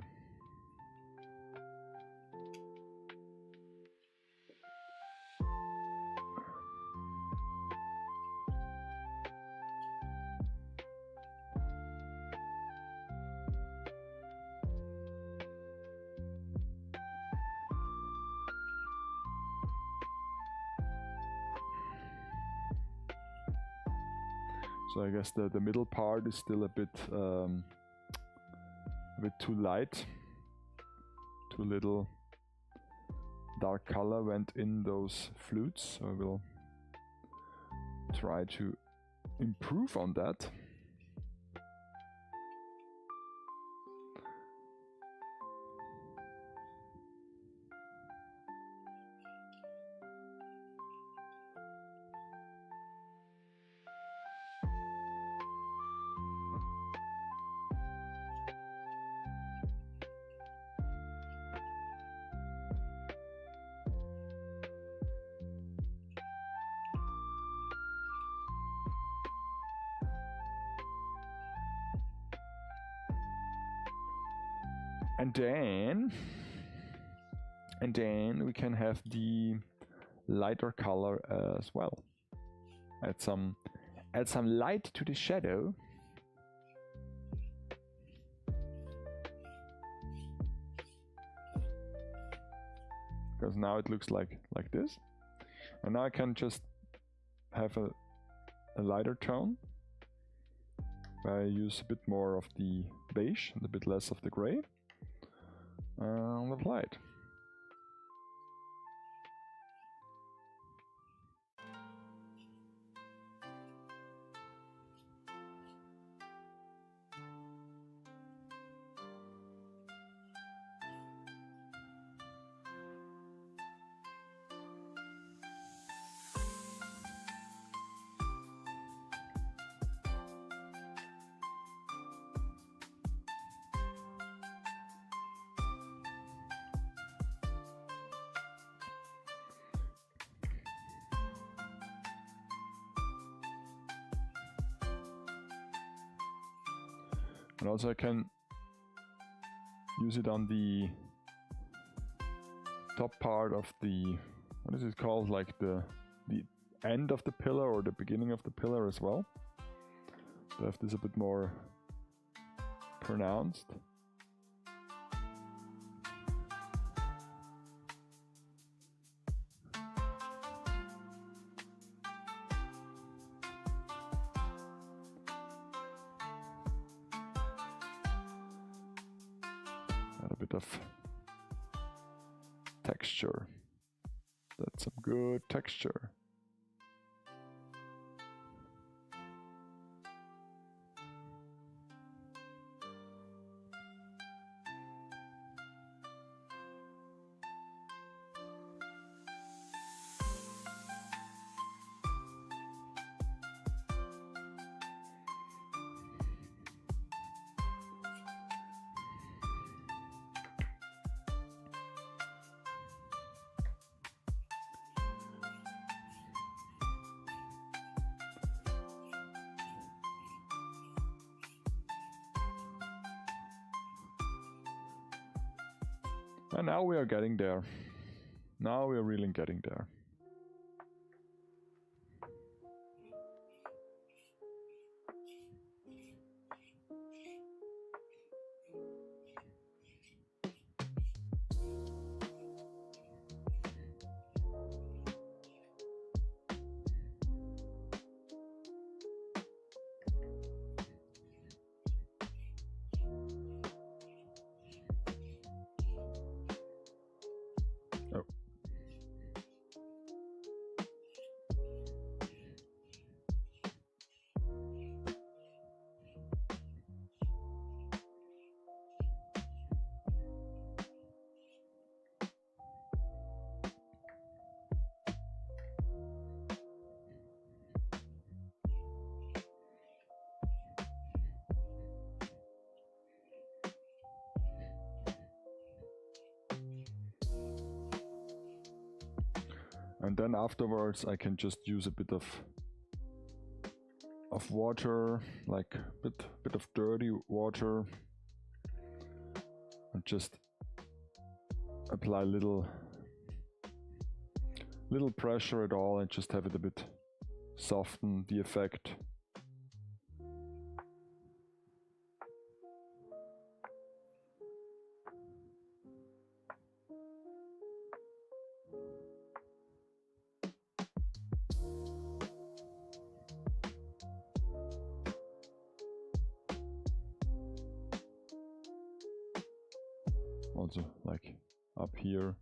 [SPEAKER 1] So I guess the middle part is still a bit too light. Too little dark color went in those flutes, so I will try to improve on that. And then we can have the lighter color as well. Add some light to the shadow. Because now it looks like this. And now I can just have a lighter tone. I use a bit more of the beige and a bit less of the gray. And apply it. And also I can use it on the top part of the, what is it called, like the end of the pillar or the beginning of the pillar as well. To have this a bit more pronounced. Add a bit of texture. That's some good texture. And now we are getting there. Now we are really getting there. Oh. And then afterwards I can just use a bit of water, like a bit of dirty water, and just apply little pressure at all and just have it a bit soften the effect. Also like up here.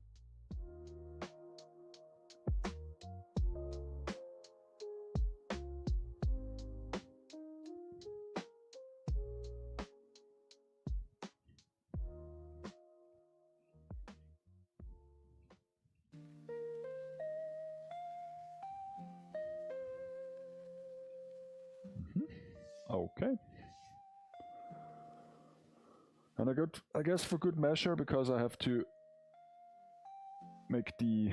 [SPEAKER 1] Okay. And I guess for good measure, because I have to make the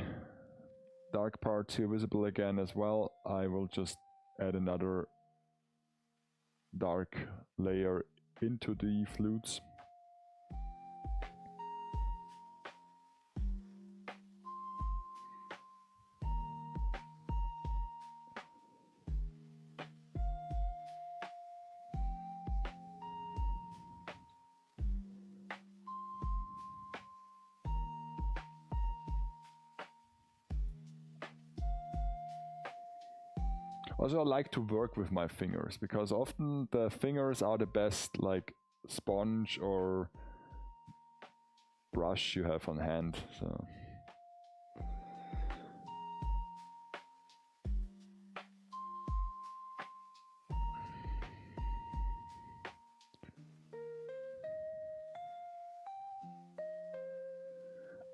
[SPEAKER 1] dark parts here visible again as well, I will just add another dark layer into the flutes. Also, I like to work with my fingers because often the fingers are the best, like sponge or brush you have on hand. So.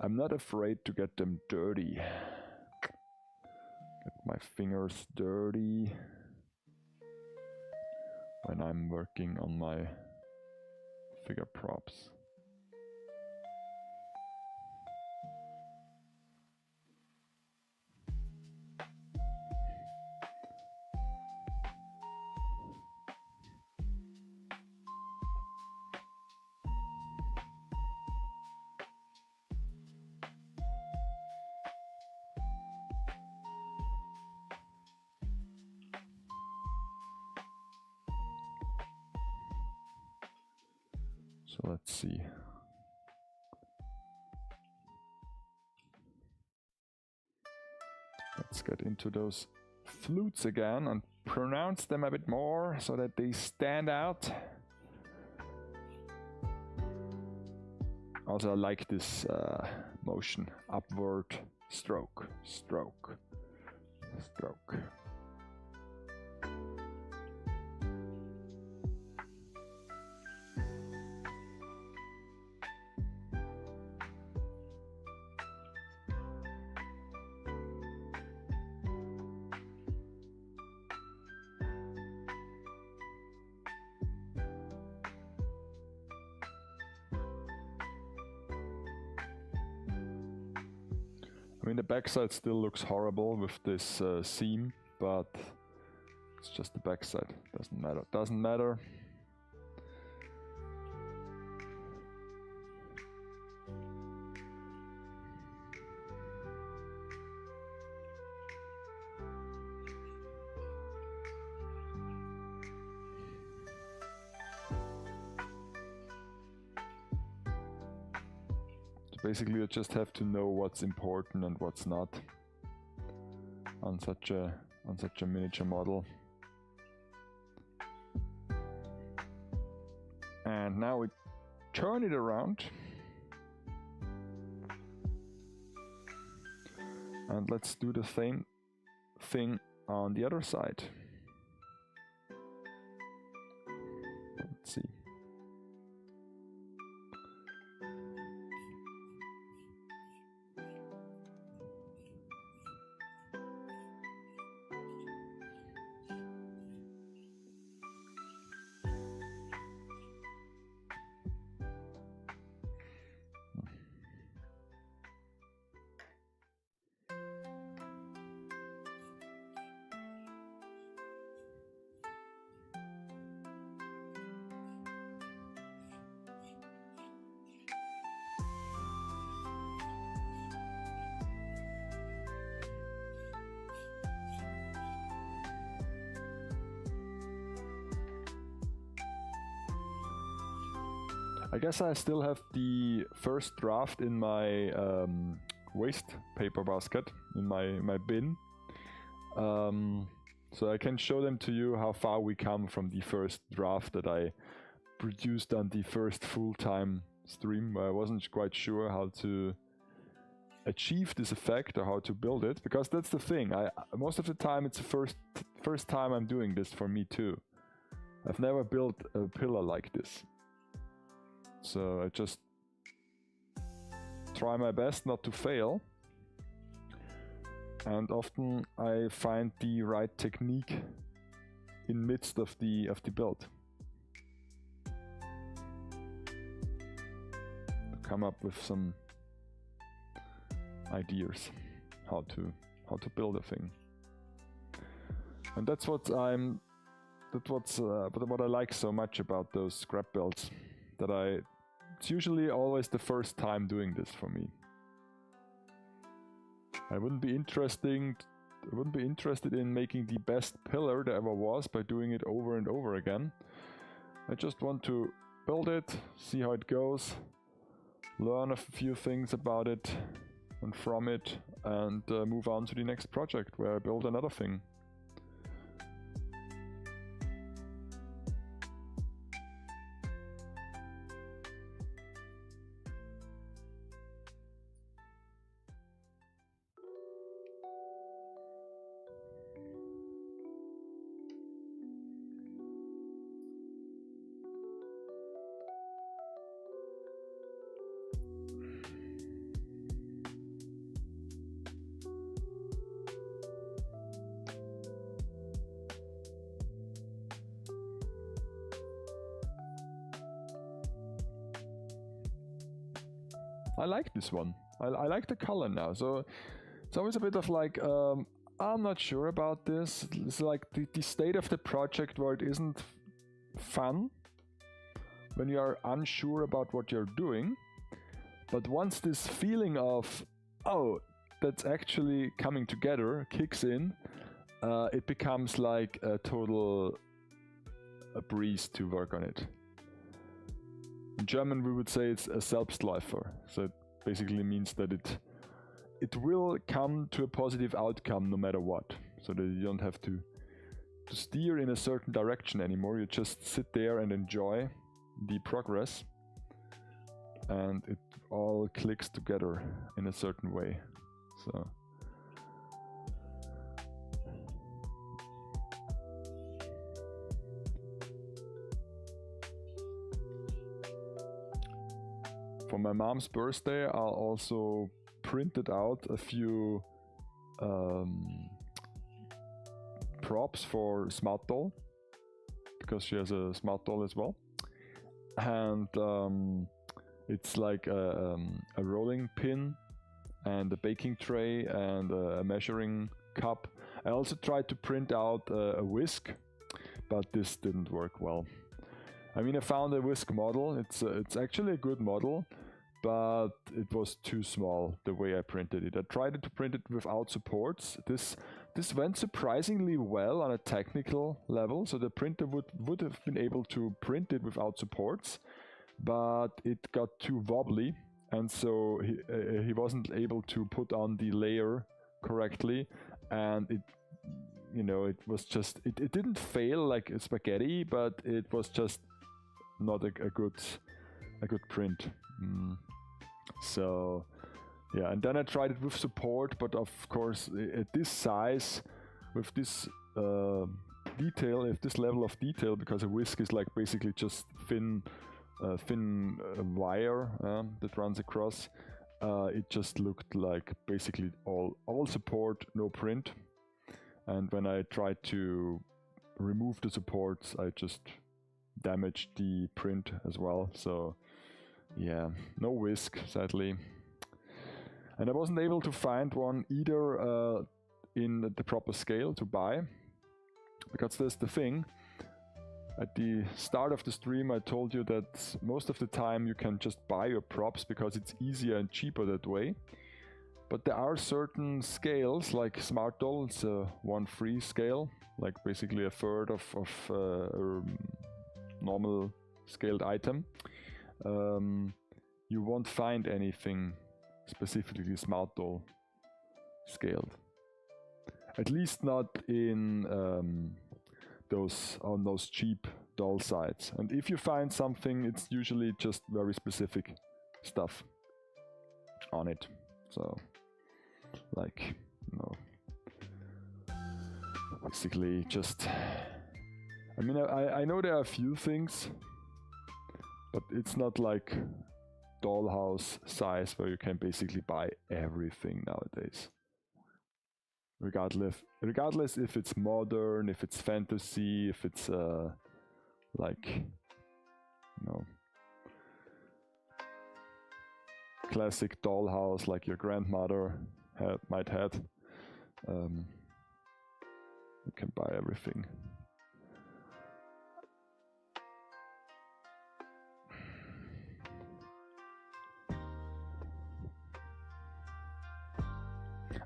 [SPEAKER 1] I'm not afraid to get them dirty. Get my fingers dirty when I'm working on my figure props. So let's see. Let's get into those flutes again and pronounce them a bit more so that they stand out. Also, I like this motion, upward, stroke, stroke, stroke. I mean, the backside still looks horrible with this seam, but it's just the backside. Doesn't matter. Doesn't matter. Basically, you just have to know what's important and what's not on such a miniature model. And now we turn it around, and let's do the same thing on the other side. Let's see. I guess I still have the first draft in my waste paper basket, in my bin. So I can show them to you how far we come from the first draft that I produced on the first full-time stream, where I wasn't quite sure how to achieve this effect or how to build it, because that's the thing. Most of the time it's the first time I'm doing this for me too. I've never built a pillar like this. So I just try my best not to fail, and often I find the right technique in midst of the build to come up with some ideas how to build a thing. And that's what what I like so much about those scrap builds. It's usually always the first time doing this for me. I wouldn't be interested in making the best pillar there ever was by doing it over and over again. I just want to build it, see how it goes, learn a few things about it and from it, and move on to the next project where I build another thing. I like this one. I like the color now. So it's always a bit of like, I'm not sure about this. It's like the state of the project where it isn't fun, when you are unsure about what you're doing. But once this feeling of, oh, that's actually coming together kicks in, it becomes like a total breeze to work on it. In German we would say it's a Selbstläufer, so it basically means that it will come to a positive outcome no matter what, so that you don't have to steer in a certain direction anymore. You just sit there and enjoy the progress, and it all clicks together in a certain way. So for my mom's birthday, I also printed out a few props for Smart Doll, because she has a Smart Doll as well. And it's like a rolling pin and a baking tray and a measuring cup. I also tried to print out a whisk, but this didn't work well. I mean, I found a whisk model. It's actually a good model, but it was too small the way I printed it. I tried to print it without supports. This went surprisingly well on a technical level, so the printer would have been able to print it without supports, but it got too wobbly, and so he wasn't able to put on the layer correctly, and it was just, it didn't fail like spaghetti, but it was just not a good print. So yeah, and then I tried it with support, but of course at this size, with this detail, at this level of detail, because a whisk is like basically just thin wire that runs across, it just looked like basically all support, no print. And when I tried to remove the supports, I just damaged the print as well. So yeah, no whisk, sadly. And I wasn't able to find one either in the proper scale to buy, because there's the thing. At the start of the stream I told you that most of the time you can just buy your props because it's easier and cheaper that way. But there are certain scales, like Smart Doll, it's a 1/3 scale, like basically a third of a normal scaled item. You won't find anything specifically Smart Doll scaled. At least not in on those cheap doll sites. And if you find something, it's usually just very specific stuff on it. So, like, basically just, I mean, I know there are a few things, but it's not like dollhouse size where you can basically buy everything nowadays. Regardless if it's modern, if it's fantasy, if it's like, classic dollhouse like your grandmother might have, you can buy everything.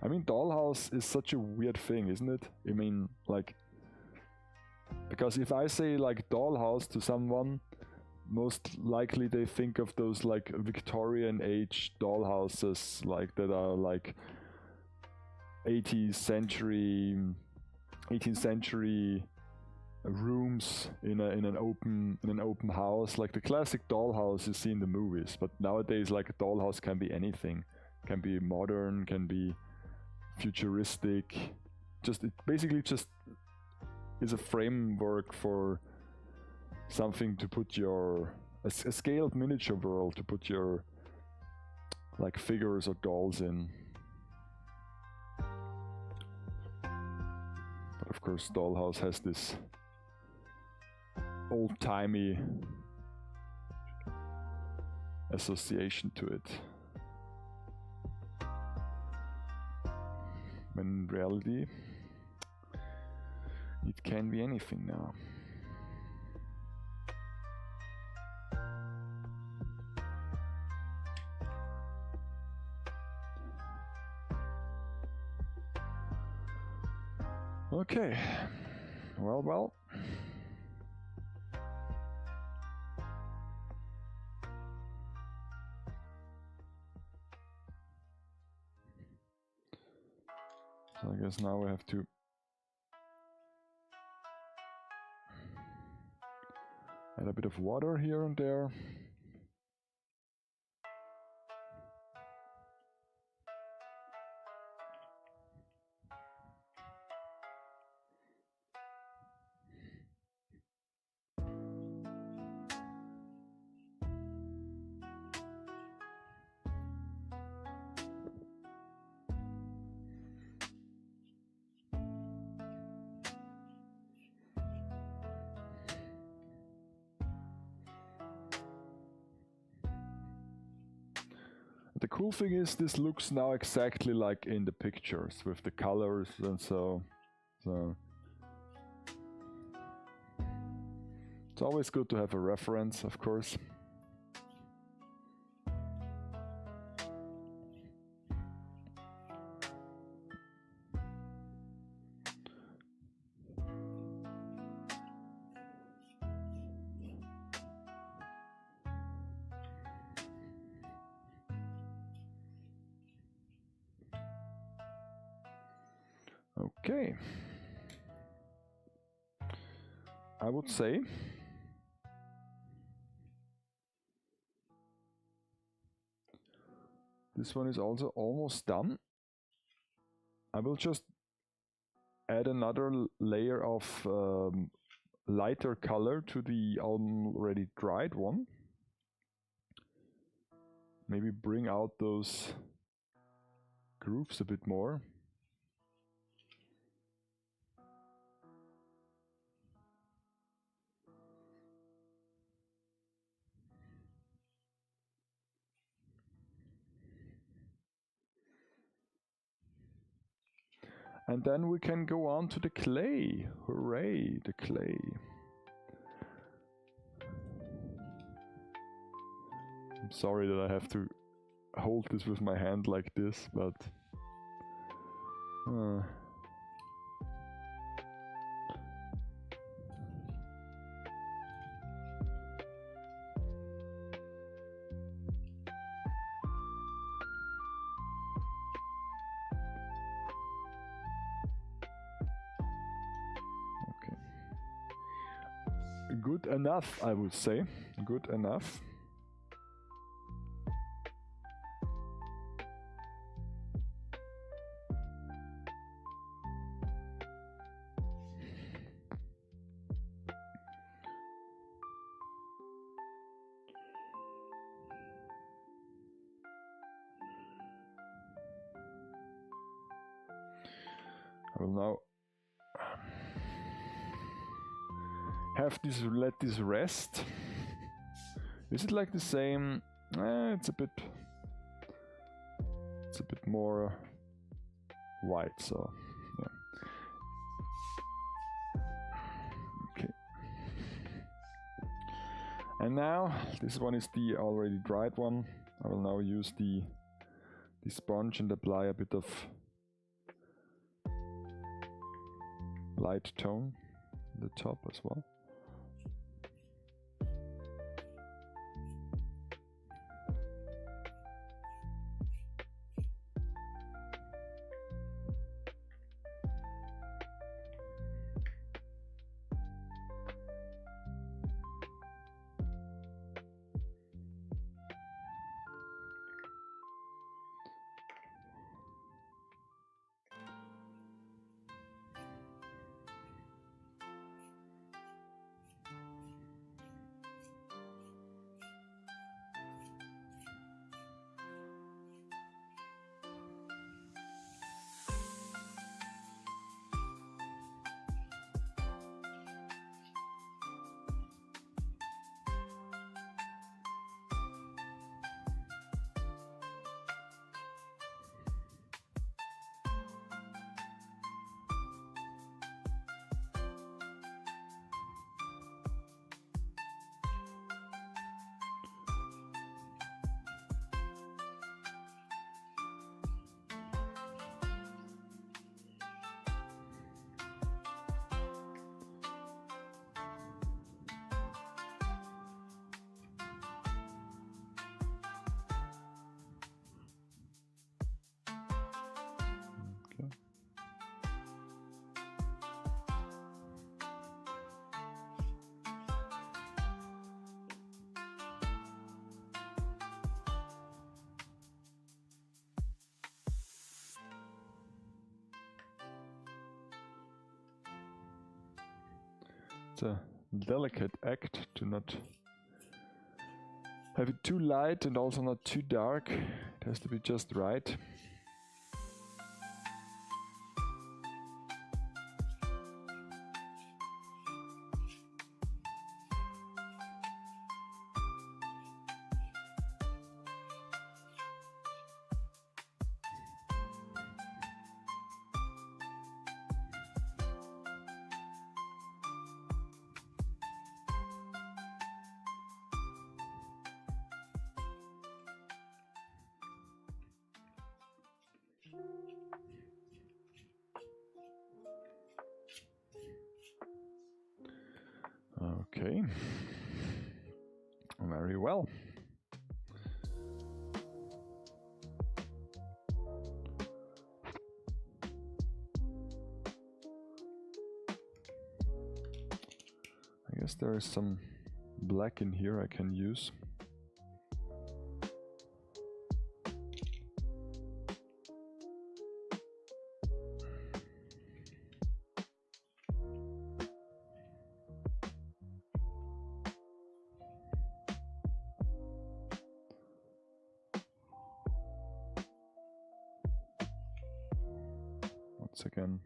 [SPEAKER 1] I mean, dollhouse is such a weird thing, isn't it? I mean, like, because if I say like dollhouse to someone, most likely they think of those like Victorian age dollhouses, like that are like 18th century rooms in an open house, like the classic dollhouse you see in the movies. But nowadays, like a dollhouse can be anything, can be modern, can be futuristic. It basically just is a framework for something to put a scaled miniature world to put your like figures or dolls in. But of course, dollhouse has this old-timey association to it. when in reality it can be anything now. Okay, well. So I guess now we have to add a bit of water here and there. The cool thing is this looks now exactly like in the pictures with the colors and so it's always good to have a reference, of course. Okay, I would say this one is also almost done. I will just add another layer of lighter color to the already dried one. Maybe bring out those grooves a bit more. And then we can go on to the clay. Hooray, the clay. I'm sorry that I have to hold this with my hand like this, but okay. Good enough, I would say. Good enough. I will now have this, let this rest. Is it like the same? It's a bit more white, so yeah. Okay. And now this one is the already dried one. I will now use the sponge and apply a bit of light tone on the top as well. a delicate act to not have it too light and also not too dark. It has to be just right. Okay, very well. I guess there is some black in here I can use. Once again.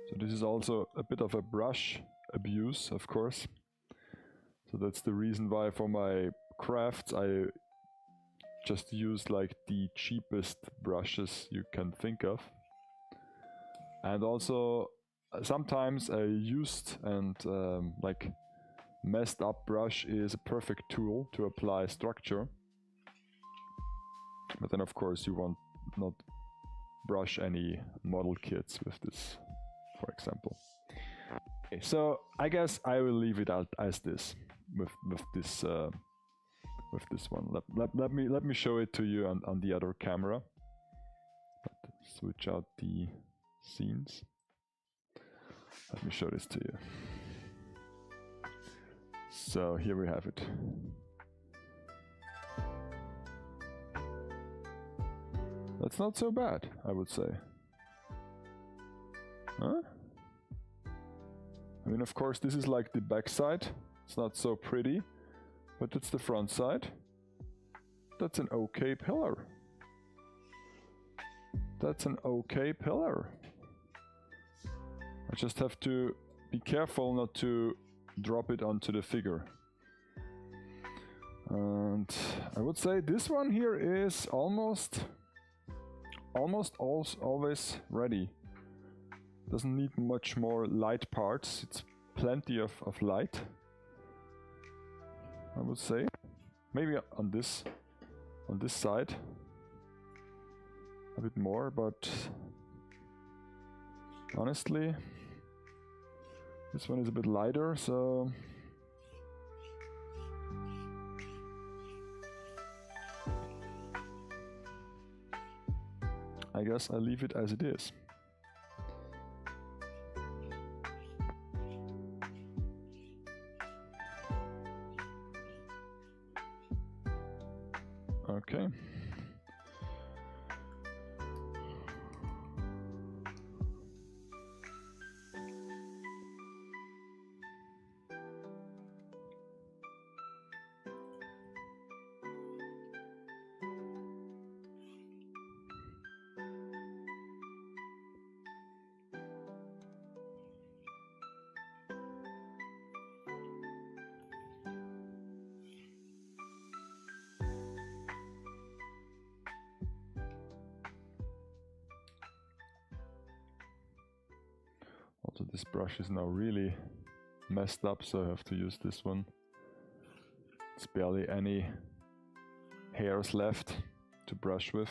[SPEAKER 1] So this is also a bit of a brush abuse, of course. So that's the reason why for my crafts I just use like the cheapest brushes you can think of. And also sometimes a used and like messed up brush is a perfect tool to apply structure. But then of course you want not brush any model kits with this, for example. Okay, so I guess I will leave it out as this with this one. Let me show it to you on the other camera. Let's switch out the scenes. Let me show this to you. So here we have it. That's not so bad, I would say. Huh? I mean, of course, this is like the back side. It's not so pretty, but it's the front side. That's an okay pillar. That's an okay pillar. I just have to be careful not to drop it onto the figure. And I would say this one here is almost always ready. Doesn't need much more light parts. It's plenty of light, I would say. Maybe on this side a bit more, but honestly this one is a bit lighter, so I guess I'll leave it as it is. Okay. Also, this brush is now really messed up, so I have to use this one. There's barely any hairs left to brush with.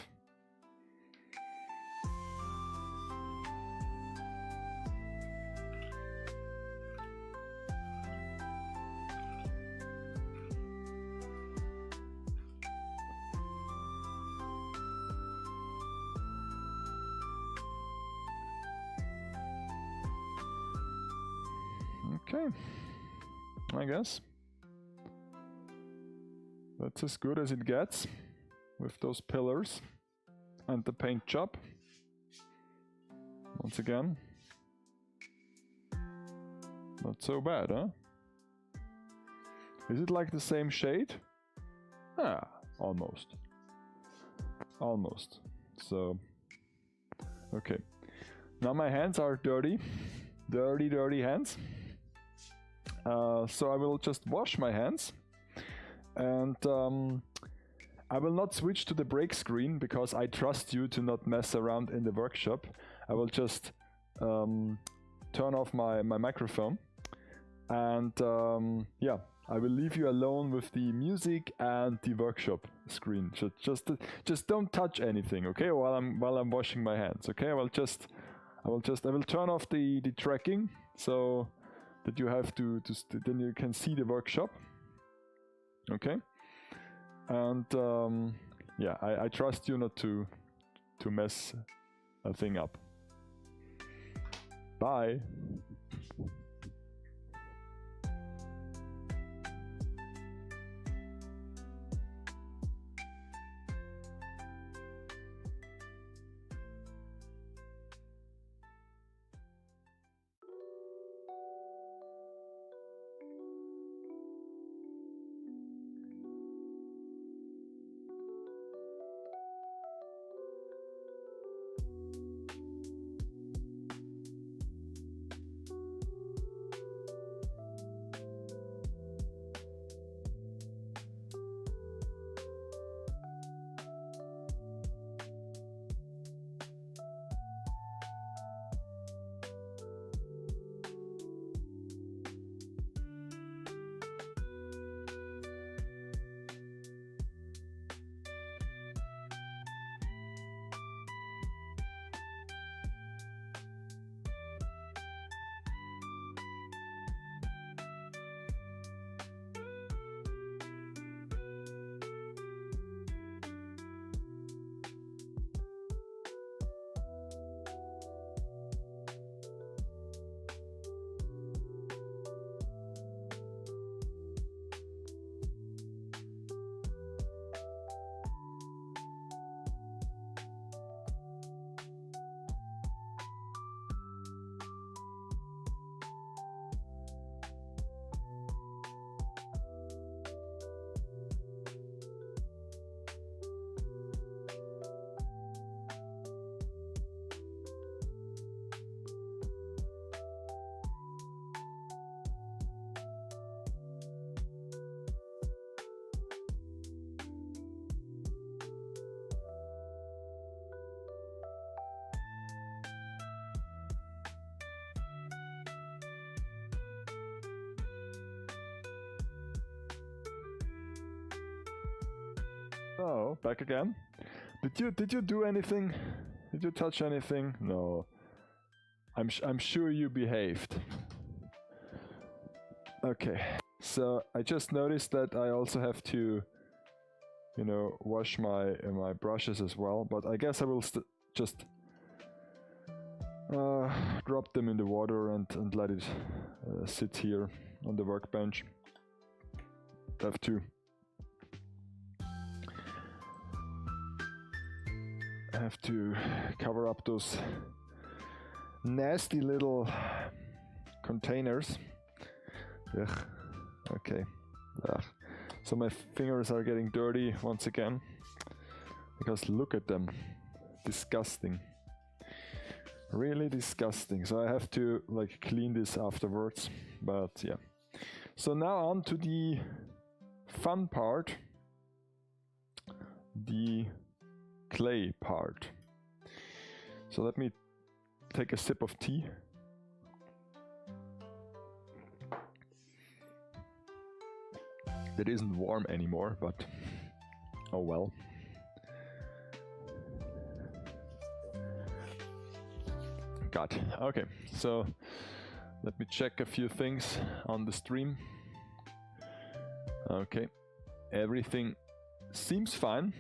[SPEAKER 1] Okay, I guess that's as good as it gets with those pillars and the paint job. Once again, not so bad, huh? Is it like the same shade? Ah, almost. Almost. So, okay. Now my hands are dirty. Dirty hands. So I will just wash my hands, and I will not switch to the break screen because I trust you to not mess around in the workshop. I will just turn off my microphone, and yeah, I will leave you alone with the music and the workshop screen. Just don't touch anything, okay? While I'm washing my hands, okay? I will turn off the tracking, so that you have to then you can see the workshop, okay? And yeah, I trust you not to mess a thing up. Bye. Oh, back again. Did you do anything? Did you touch anything? No. I'm sure you behaved. Okay. So I just noticed that I also have to, you know, wash my brushes as well. But I guess I will just drop them in the water and let it sit here on the workbench. Have to cover up those nasty little containers. Ugh. Okay. Ugh. So my fingers are getting dirty once again, because look at them. Disgusting. Really disgusting. So I have to like clean this afterwards. But yeah. So now on to the fun part. The clay part. So let me take a sip of tea. It isn't warm anymore, but oh well. God. Okay, so let me check a few things on the stream. Okay, everything seems fine.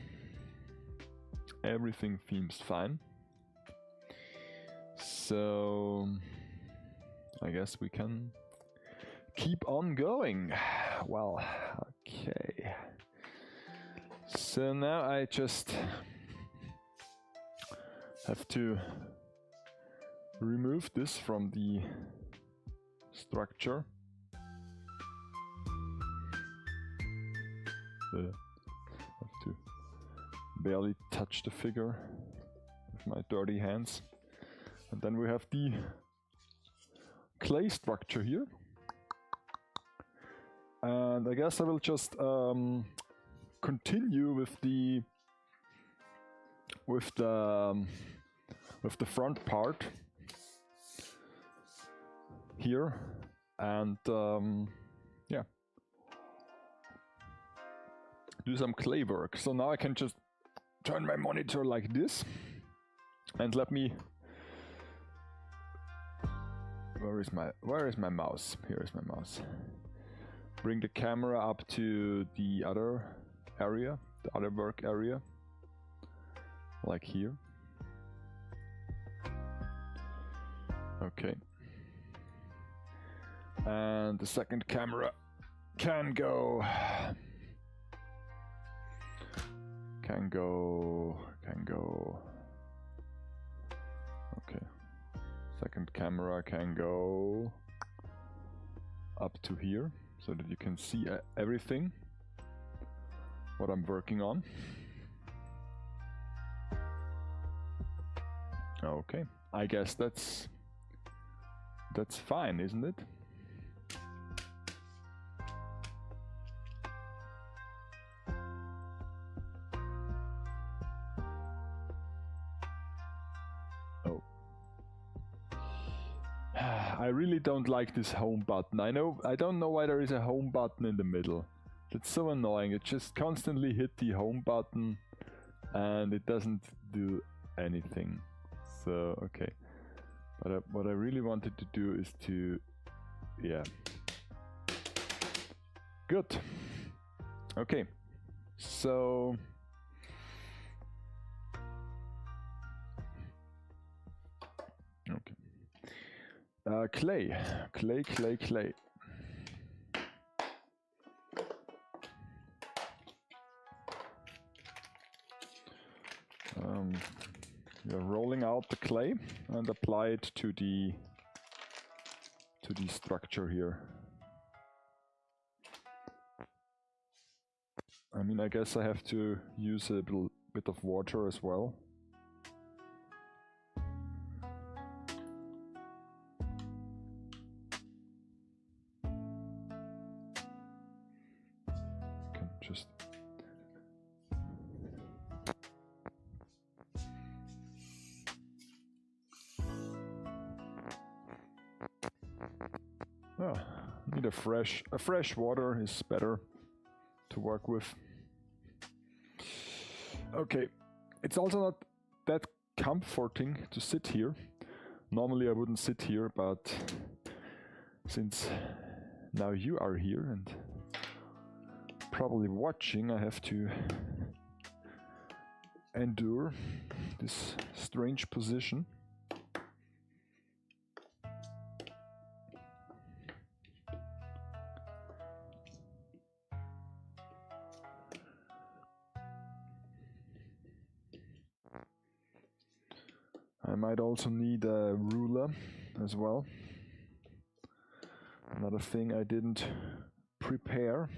[SPEAKER 1] Everything seems fine. So I guess we can keep on going. Well, okay. So now I just have to remove this from the structure. Have to barely touch the figure with my dirty hands. And then we have the clay structure here. And I guess I will just continue with the front part here, and yeah, do some clay work. So now I can just turn my monitor like this, and let me. Where is my mouse? Here is my mouse. Bring the camera up to the other area, the other work area, like here. Okay. And the second camera can go. Okay. Second camera can go up to here, so that you can see everything what I'm working on. Okay, I guess that's fine, isn't it? Oh. I really don't like this home button. I don't know why there is a home button in the middle. That's so annoying. It just constantly hit the home button and it doesn't do anything. So, okay. But what I really wanted to do is to, yeah. Good. Okay. So, okay. Clay. We're rolling out the clay and apply it to the structure here. I mean, I guess I have to use a bit of water as well. Can just need a fresh water is better to work with. Okay, it's also not that comforting to sit here. Normally I wouldn't sit here, but since now you are here and probably watching, I have to endure this strange position. I might also need a ruler as well. Another thing I didn't prepare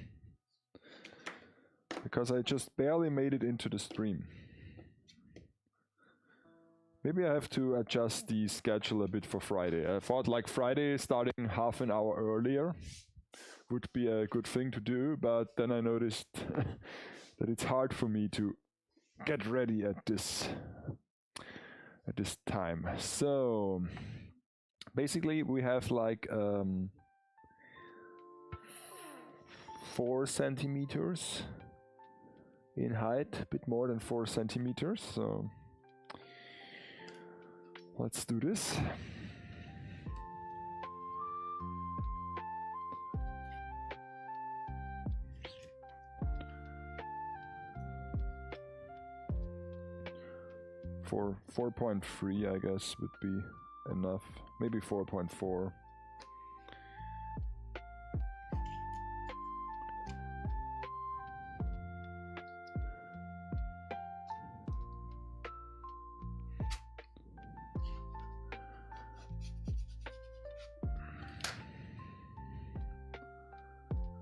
[SPEAKER 1] because I just barely made it into the stream. Maybe I have to adjust the schedule a bit for Friday. I thought like Friday starting half an hour earlier would be a good thing to do, but then I noticed that it's hard for me to get ready at this time. So basically we have like 4 centimeters in height, a bit more than 4 centimeters. So let's do this. For 4.3, I guess, would be enough. Maybe 4.4.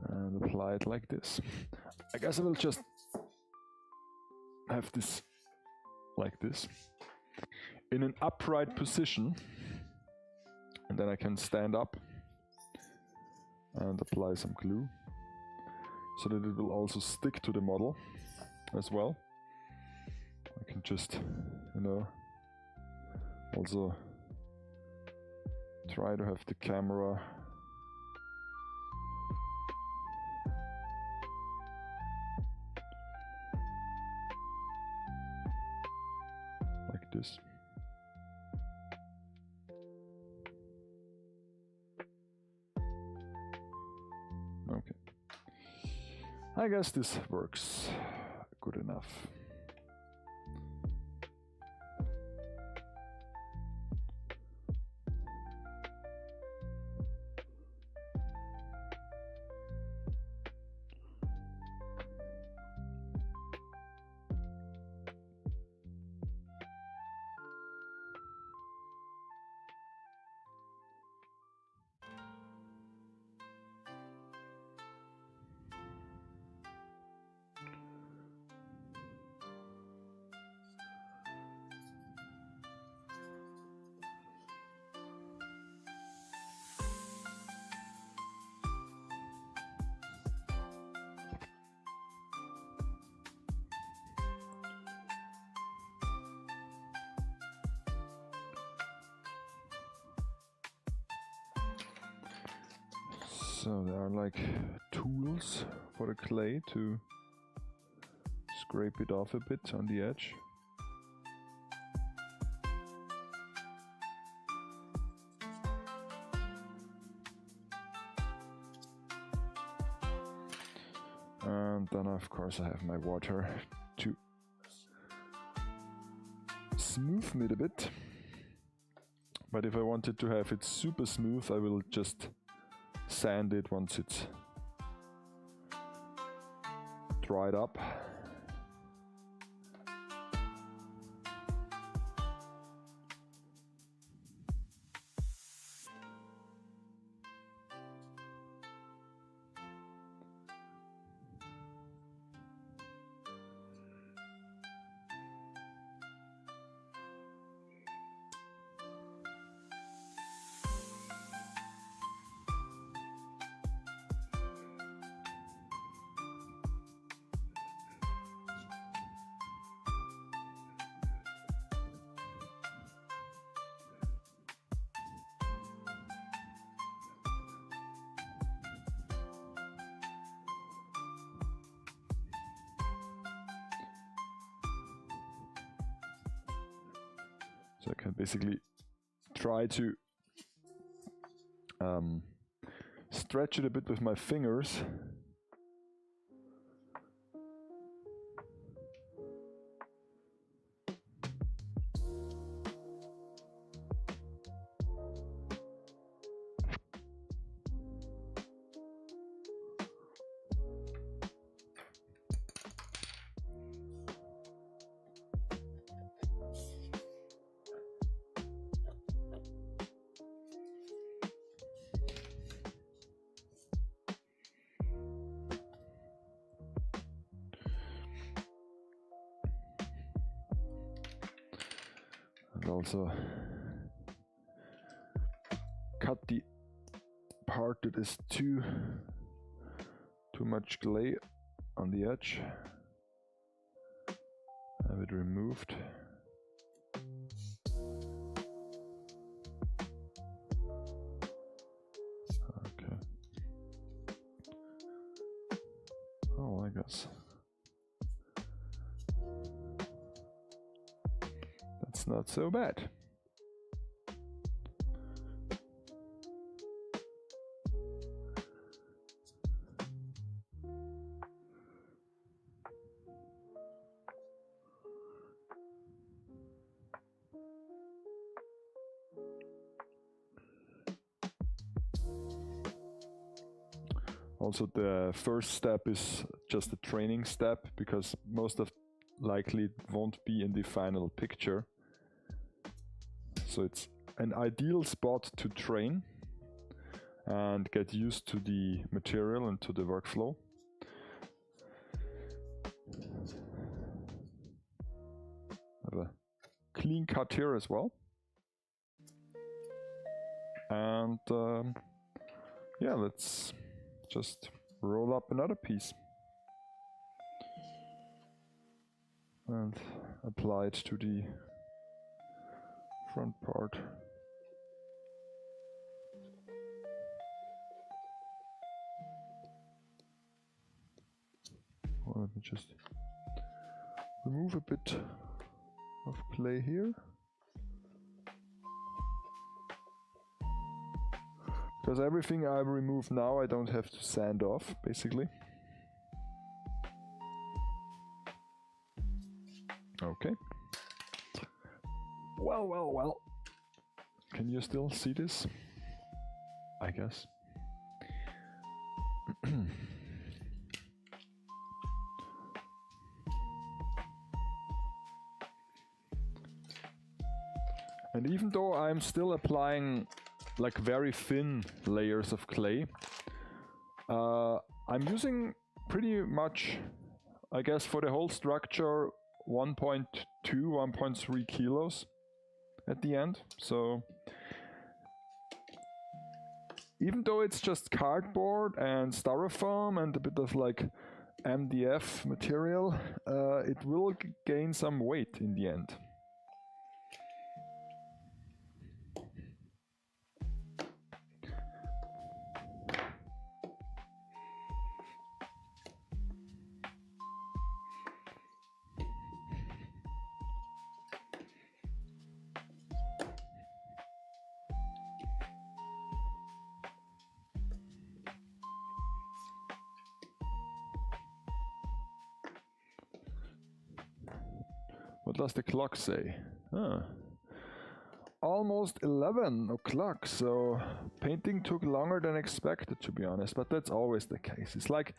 [SPEAKER 1] And apply it like this. I guess I will just have this like this in an upright position, and then I can stand up and apply some glue so that it will also stick to the model as well. I can just, you know, also try to have the camera like this. Okay. I guess this works good enough. So there are like tools for the clay to scrape it off a bit on the edge. And then of course I have my water to smooth it a bit. But if I wanted to have it super smooth, I will just sand it once it's dried up. So I can basically try to stretch it a bit with my fingers. Also cut the part that is too much clay on the edge. Have it removed. Okay. Oh, I guess that's not so bad. Also, the first step is just a training step, because most of likely it won't be in the final picture. So it's an ideal spot to train and get used to the material and to the workflow. Have a clean cut here as well. And yeah, let's just roll up another piece and apply it to the front part. Well, let me just remove a bit of clay here. Because everything I remove now I don't have to sand off, basically. Okay. Well, well, well. Can you still see this? I guess. And even though I'm still applying like very thin layers of clay, I'm using pretty much, I guess, for the whole structure 1.2, 1.3 kilos at the end. So even though it's just cardboard and styrofoam and a bit of like MDF material, it will gain some weight in the end. What does the clock say? Almost 11 o'clock, so painting took longer than expected, to be honest, but that's always the case. It's like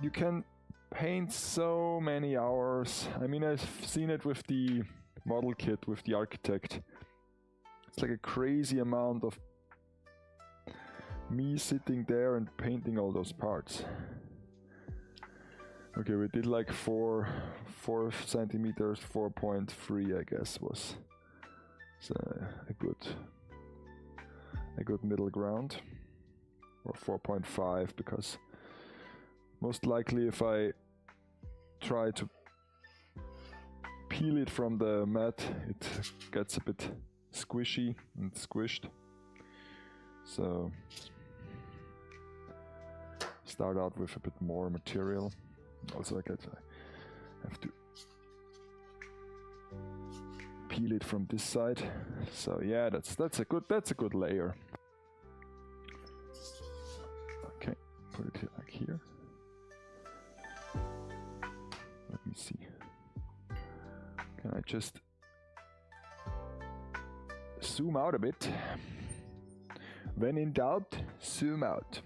[SPEAKER 1] you can paint so many hours. I mean, I've seen it with the model kit, with the architect. It's like a crazy amount of me sitting there and painting all those parts. Okay, we did like 4 centimeters, 4.3 I guess was a good middle ground, or 4.5, because most likely if I try to peel it from the mat, it gets a bit squishy and squished. So start out with a bit more material. Also I have to peel it from this side. So yeah, that's a good layer. Okay, put it here, like here. Let me see. Can I just zoom out a bit? When in doubt, zoom out.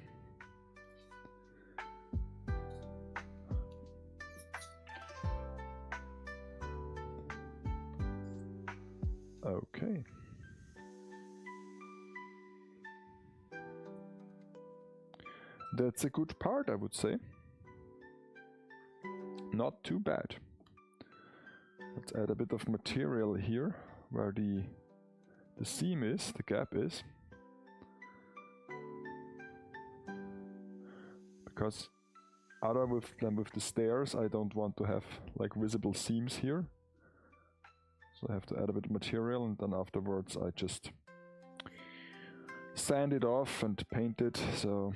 [SPEAKER 1] Okay. That's a good part, I would say. Not too bad. Let's add a bit of material here where the seam is, the gap is. Because other than with the stairs, I don't want to have like visible seams here. So I have to add a bit of material, and then afterwards I just sand it off and paint it, so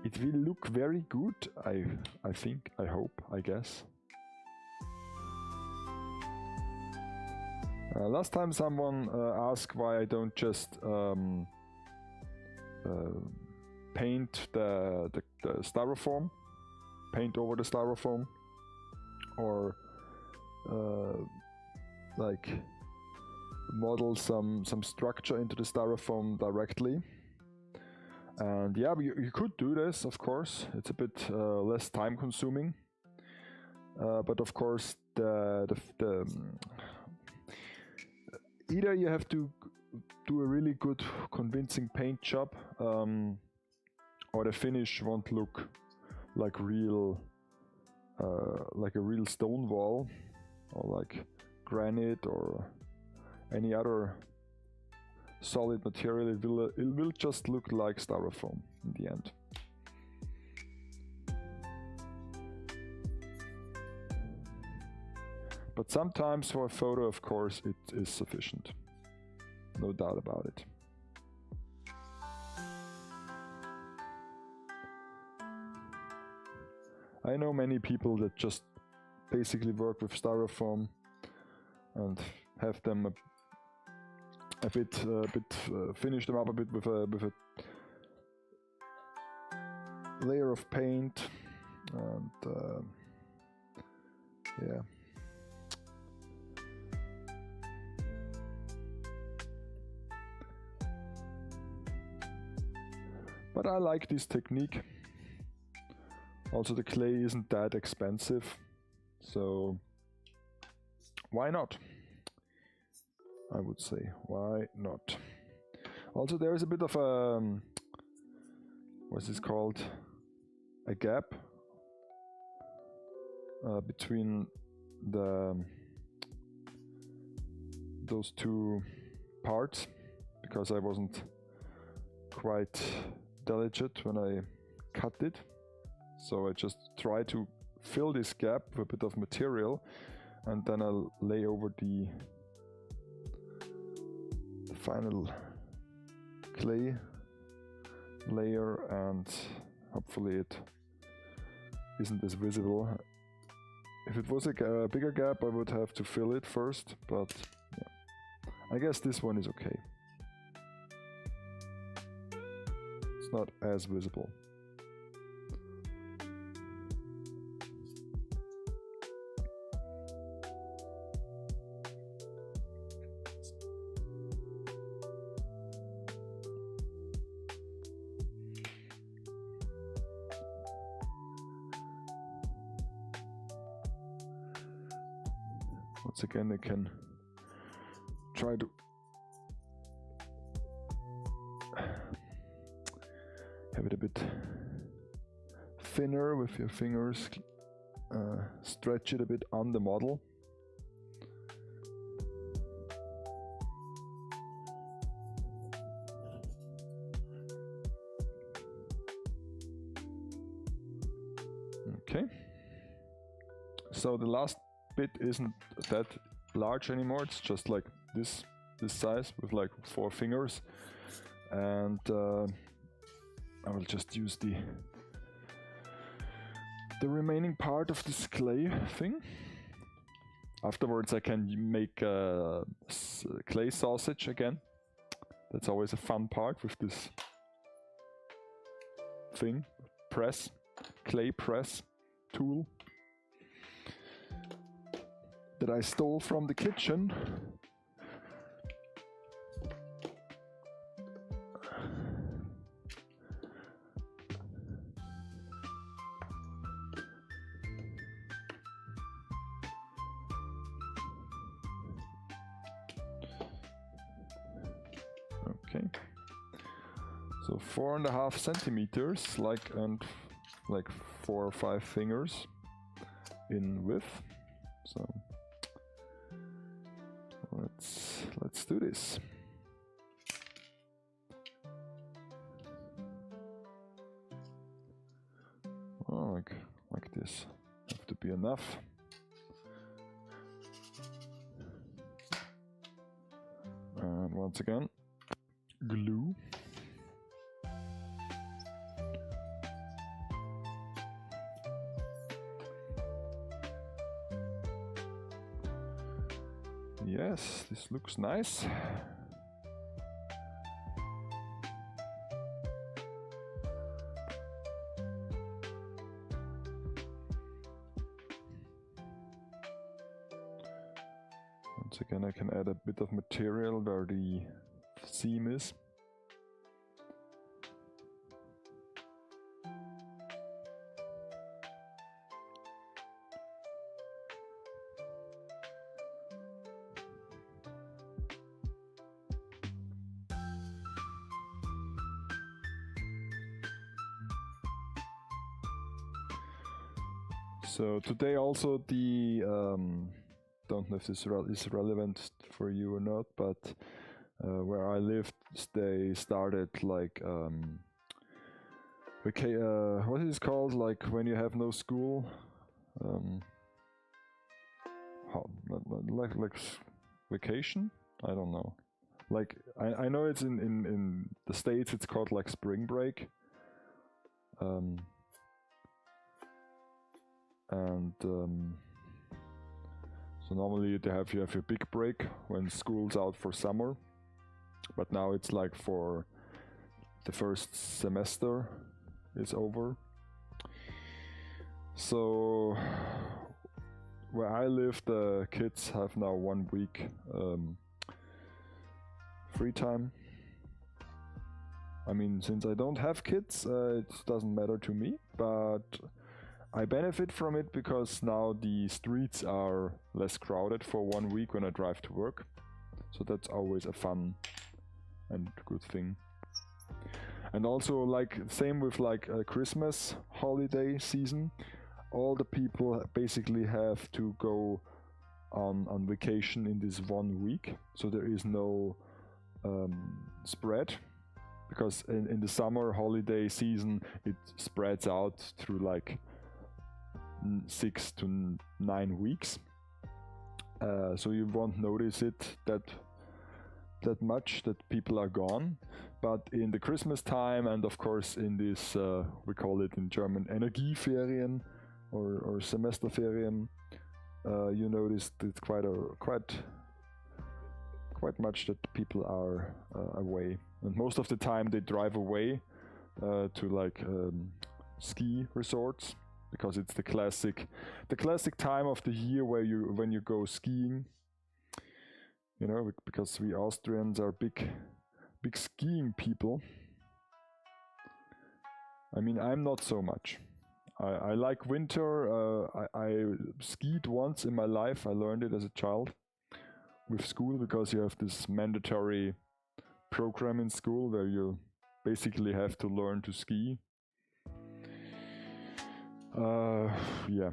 [SPEAKER 1] it will look very good, I think, I hope, I guess. Last time someone asked why I don't just paint the styrofoam, paint over the styrofoam, or like model some structure into the styrofoam directly. And yeah, you could do this, of course. It's a bit less time consuming, but of course either you have to do a really good convincing paint job, or the finish won't look like real like a real stone wall, or like granite or any other solid material. It will just look like styrofoam in the end. But sometimes for a photo, of course, it is sufficient. No doubt about it. I know many people that just basically work with styrofoam and have them finish them up a bit with a layer of paint, and yeah. But I like this technique. Also, the clay isn't that expensive, so why not? I would say, why not? Also, there is a bit of a, what's this called? A gap between those two parts, because I wasn't quite delicate when I cut it. So I just try to fill this gap with a bit of material, and then I'll lay over the final clay layer, and hopefully it isn't as visible. If it was a bigger gap, I would have to fill it first, but yeah, I guess this one is okay. It's not as visible. Once again, I can try to have it a bit thinner with your fingers, stretch it a bit on the model. Okay, so the last bit isn't that large anymore, it's just like this size with like 4 fingers, and I will just use the remaining part of this clay thing. Afterwards I can make clay sausage again. That's always a fun part with this thing. Press. Clay press tool. That I stole from the kitchen. Okay. So 4.5 centimeters, like 4 or 5 fingers in width. So let's do this. Oh, like this. Have to be enough. And once again, glue. Yes, this looks nice. Once again, I can add a bit of material where the seam is. So today also the don't know if this is relevant for you or not, but where I lived, they started like what is it called? Like when you have no school, like vacation? I don't know. Like I know it's in the States it's called like spring break. So normally you have your big break when school's out for summer, but now it's like for the first semester is over. So where I live, the kids have now 1 week free time. I mean, since I don't have kids, it doesn't matter to me, but I benefit from it because now the streets are less crowded for 1 week when I drive to work. So that's always a fun and good thing. And also like same with like a Christmas holiday season, all the people basically have to go on vacation in this 1 week. So there is no spread, because in the summer holiday season it spreads out through like 6 to 9 weeks, so you won't notice it that much that people are gone. But in the Christmas time, and of course in this we call it in German Energieferien or Semesterferien, you notice it's quite much that people are away, and most of the time they drive away to like ski resorts, because it's the classic time of the year when you go skiing, you know, because we Austrians are big skiing people. I mean, I'm not so much. I like winter. I skied once in my life. I learned it as a child with school, because you have this mandatory program in school where you basically have to learn to ski. Yeah,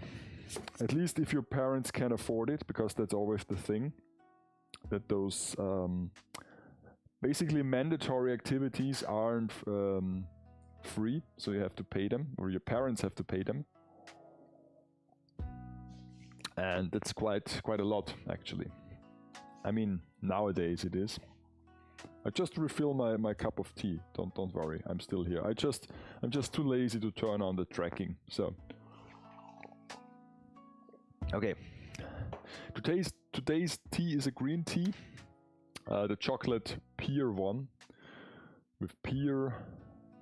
[SPEAKER 1] at least if your parents can afford it, because that's always the thing, that those basically mandatory activities aren't free, so you have to pay them, or your parents have to pay them, and that's quite a lot actually. I mean, nowadays it is. I just refill my cup of tea. Don't worry, I'm still here. I'm just too lazy to turn on the tracking. So okay. Today's tea is a green tea, the chocolate pear one, with pear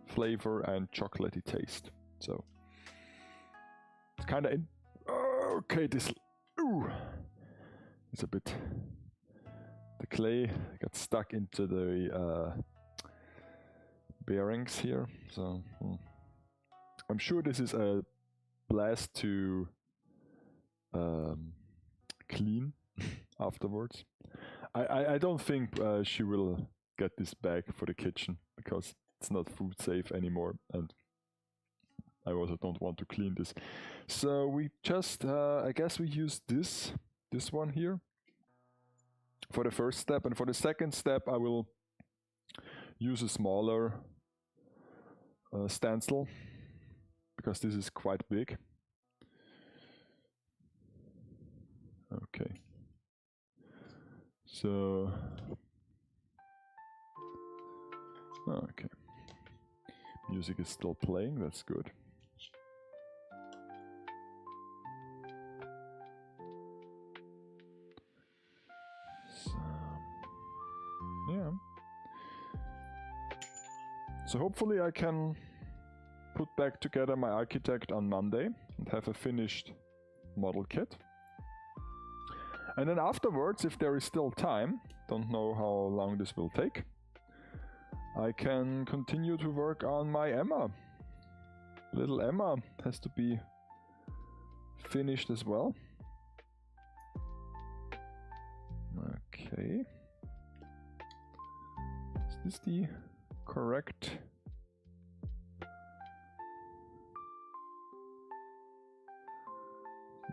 [SPEAKER 1] flavor and chocolatey taste. So it's kind of okay. This it's a bit. The clay got stuck into the bearings here, so I'm sure this is a blast to clean afterwards. I don't think she will get this bag for the kitchen because it's not food safe anymore, and I also don't want to clean this. So we just I guess we use this one here for the first step, and for the second step I will use a smaller stencil because this is quite big. Okay, so okay, music is still playing, that's good. So, yeah. So hopefully I can put back together my architect on Monday and have a finished model kit. And then afterwards, if there is still time, don't know how long this will take, I can continue to work on my Emma. Little Emma has to be finished as well. Okay. Is this the correct?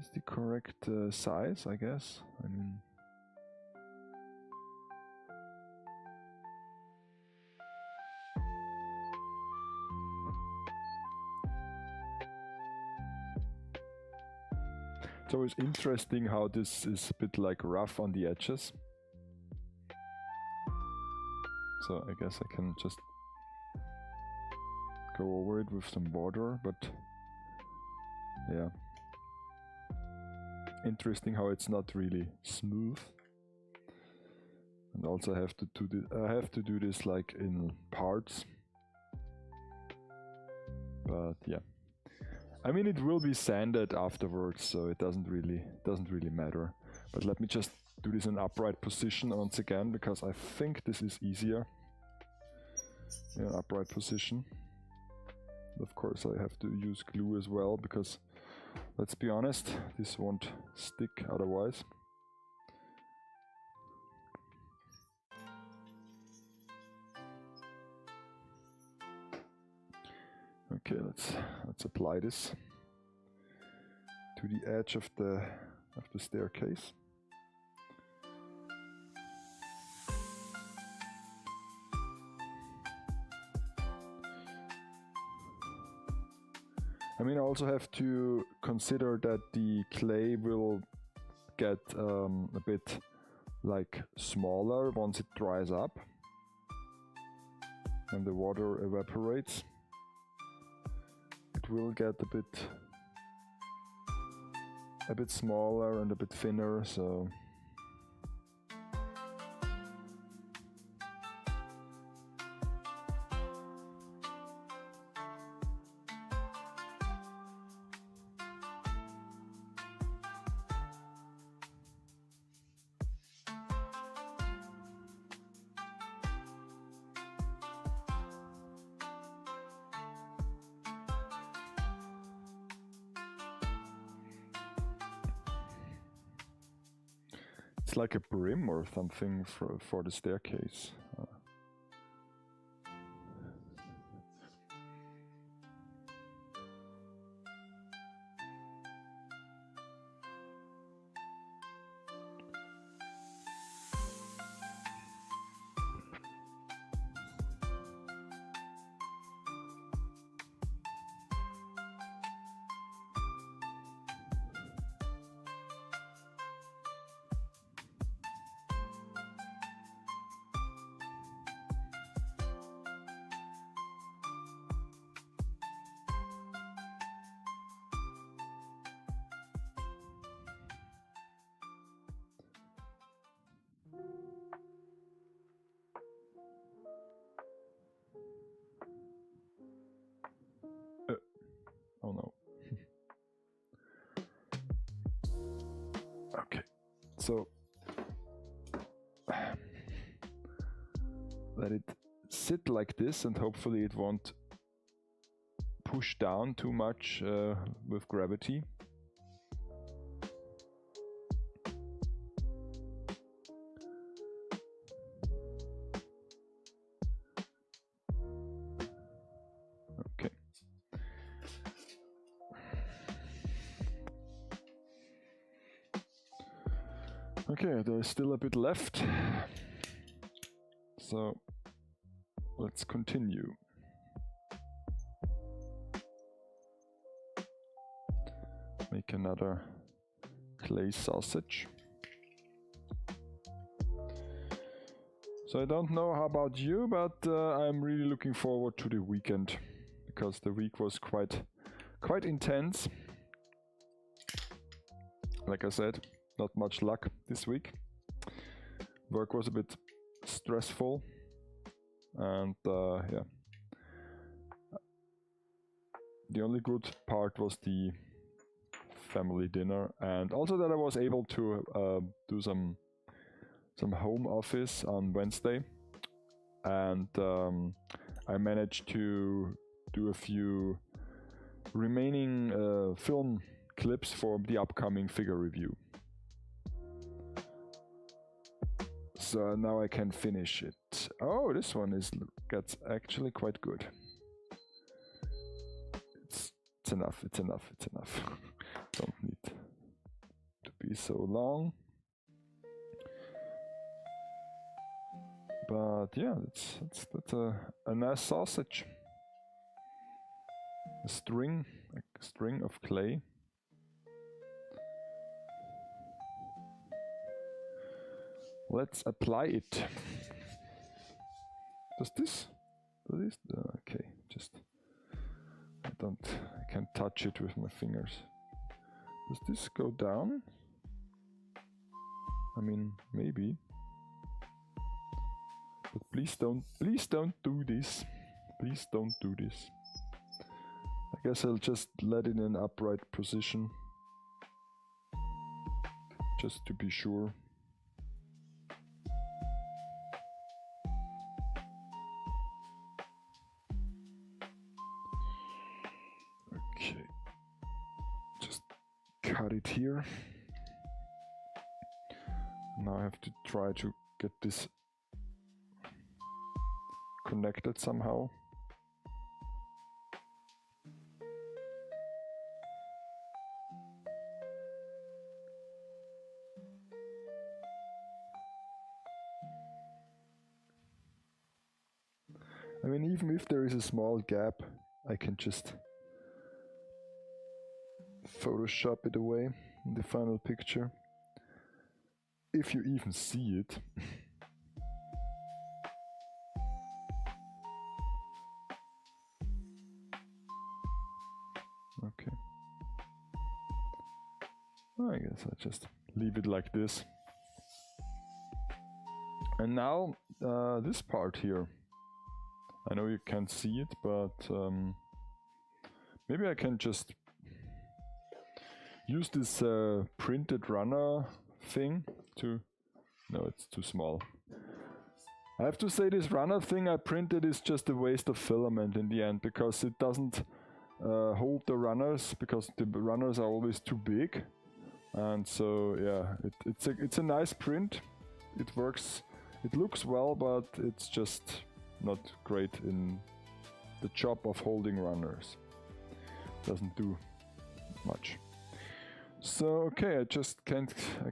[SPEAKER 1] Is the correct size, I guess? I mean, it's always interesting how this is a bit like rough on the edges. So I guess I can just go over it with some water, but yeah. Interesting how it's not really smooth. And also I have to do this like in parts. But yeah. I mean, it will be sanded afterwards, so it doesn't really matter. But let me just do this in upright position once again, because I think this is easier. In upright position. Of course I have to use glue as well, because let's be honest, this won't stick otherwise. Okay, let's apply this to the edge of the staircase. I mean, I also have to consider that the clay will get a bit like smaller once it dries up and the water evaporates. It will get a bit smaller and a bit thinner, so it's like a brim or something for the staircase. Okay, so let it sit like this, and hopefully it won't push down too much with gravity. Okay. Okay, there's still a bit left. So let's continue. Make another clay sausage. So I don't know how about you, but I'm really looking forward to the weekend, because the week was quite intense. Like I said, not much luck this week. Work was a bit stressful, and yeah. The only good part was the family dinner, and also that I was able to do some home office on Wednesday, and I managed to do a few remaining film clips for the upcoming figure review. So now I can finish it. Oh, this one gets actually quite good. It's enough, it's enough, it's enough. Don't need to be so long. But yeah, that's a nice sausage. A string of clay. Let's apply it. Does this? Okay, just I can't touch it with my fingers. Does this go down? I mean, maybe. But please don't do this. Please don't do this. I guess I'll just let it in an upright position, just to be sure. Okay, just cut it here. Now I have to try to get this connected somehow. I mean, even if there is a small gap, I can just Photoshop it away in the final picture, if you even see it. Okay. I guess I just leave it like this. And now this part here. I know you can't see it, but maybe I can just use this printed runner thing to... No, it's too small. I have to say, this runner thing I printed is just a waste of filament in the end, because it doesn't hold the runners, because the runners are always too big. And so yeah, it's a nice print. It works, it looks well, but it's just not great in the job of holding runners. Doesn't do much. So okay, I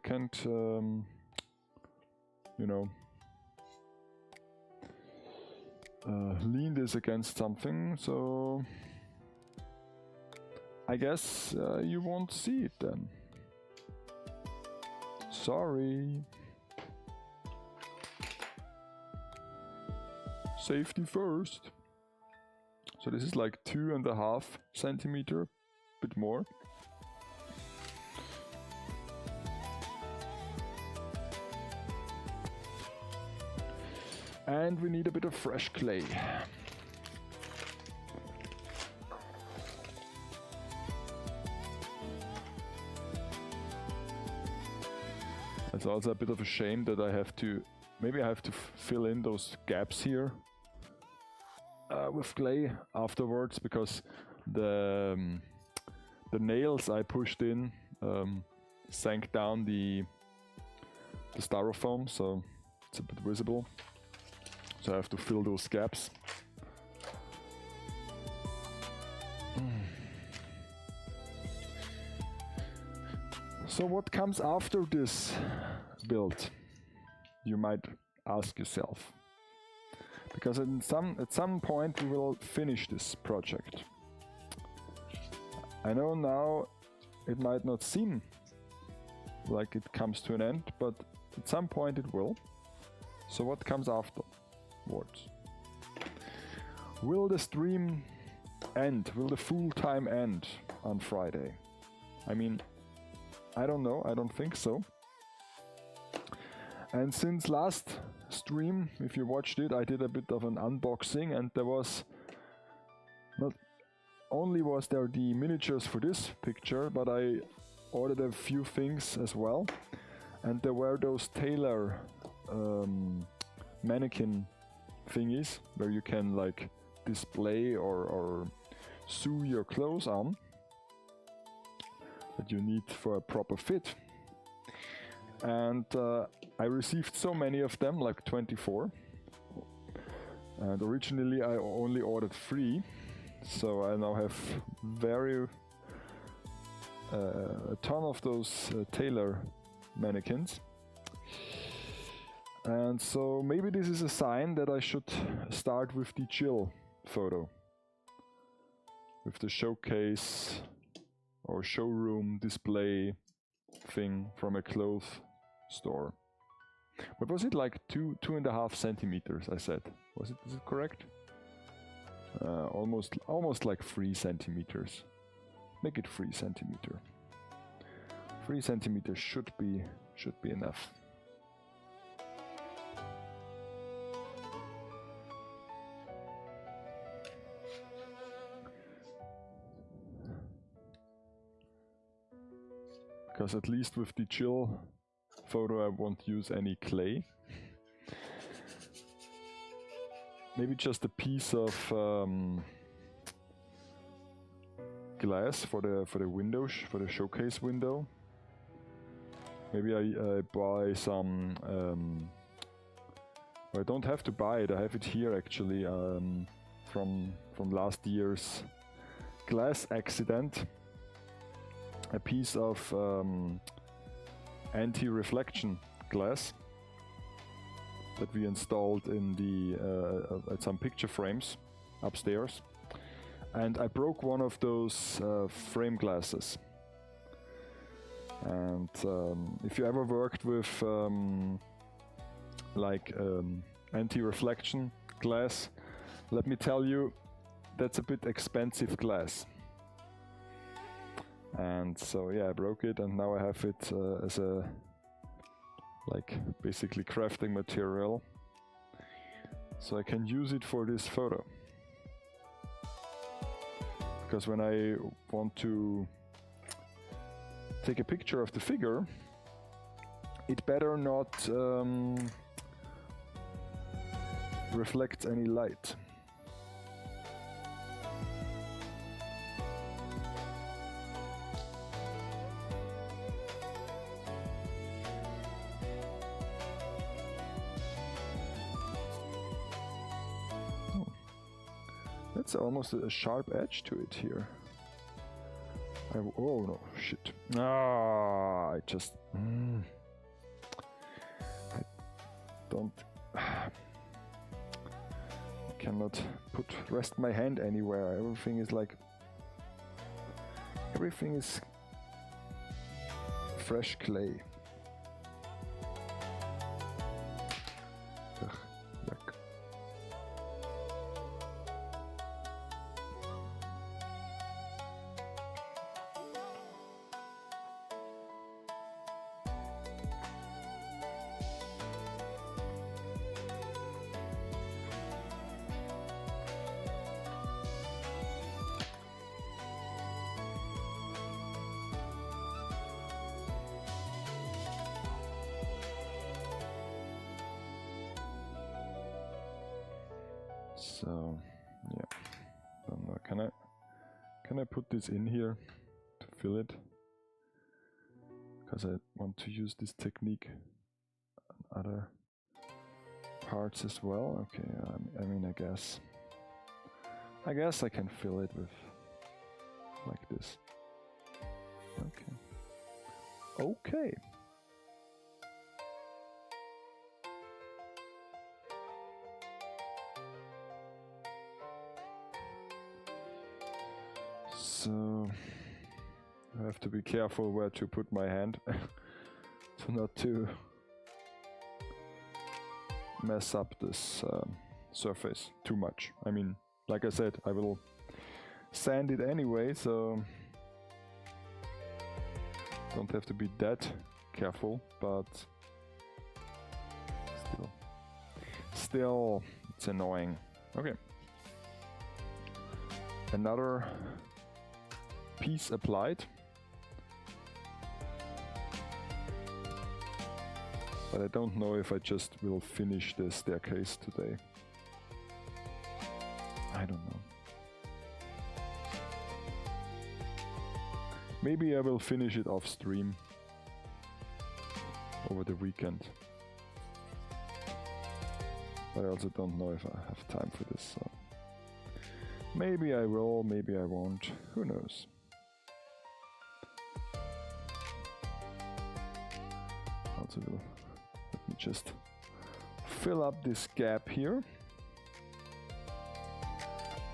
[SPEAKER 1] can't you know, lean this against something, so I guess you won't see it then. Sorry. Safety first. So this is like 2.5 centimeter, bit more. And we need a bit of fresh clay. It's also a bit of a shame that I have to, maybe I have to fill in those gaps here with clay afterwards, because the nails I pushed in sank down the styrofoam, so it's a bit visible. So I have to fill those gaps. So what comes after this build? You might ask yourself. Because at some point we will finish this project. I know now it might not seem like it comes to an end, but at some point it will. So what comes afterwards? Will the stream end? Will the full time end on Friday? I mean, I don't know, I don't think so. And since last stream, if you watched it, I did a bit of an unboxing, and there was not only was there the miniatures for this picture, but I ordered a few things as well. And there were those tailor mannequin thingies where you can like display or sew your clothes on that you need for a proper fit. And I received so many of them, like 24. And originally I only ordered 3, so I now have a ton of those tailor mannequins. And so maybe this is a sign that I should start with the chill photo, with the showcase or showroom display thing from a clothes store. What was it, like 2.5 centimeters? I said. Is it correct? Almost like 3 centimeters. Make it 3 centimeter. 3 centimeters should be enough. Because at least with the chill photo I won't use any clay. Maybe just a piece of glass for the window, for the showcase window. Maybe I buy some. I don't have to buy it. I have it here actually from last year's glass accident. A piece of anti-reflection glass that we installed in the at some picture frames upstairs, and I broke one of those frame glasses. And if you ever worked with anti-reflection glass, let me tell you, that's a bit expensive glass. And so yeah, I broke it, and now I have it as a basically crafting material, so I can use it for this photo. Because when I want to take a picture of the figure, it better not reflect any light. That's almost a sharp edge to it here. Oh no, shit. I just... I don't... I cannot rest my hand anywhere. Everything is like... Everything is fresh clay. Ugh, yuck. So yeah, don't know. Can I put this in here to fill it? Because I want to use this technique on other parts as well. Okay, I mean, I guess I can fill it with like this. Okay. So I have to be careful where to put my hand so not to mess up this surface too much. I mean, like I said, I will sand it anyway, so don't have to be that careful, but still it's annoying. Okay. Another piece applied. But I don't know if I just will finish the staircase today. I don't know. Maybe I will finish it off stream over the weekend. But I also don't know if I have time for this, so maybe I will, maybe I won't, who knows. Also will, let me just fill up this gap here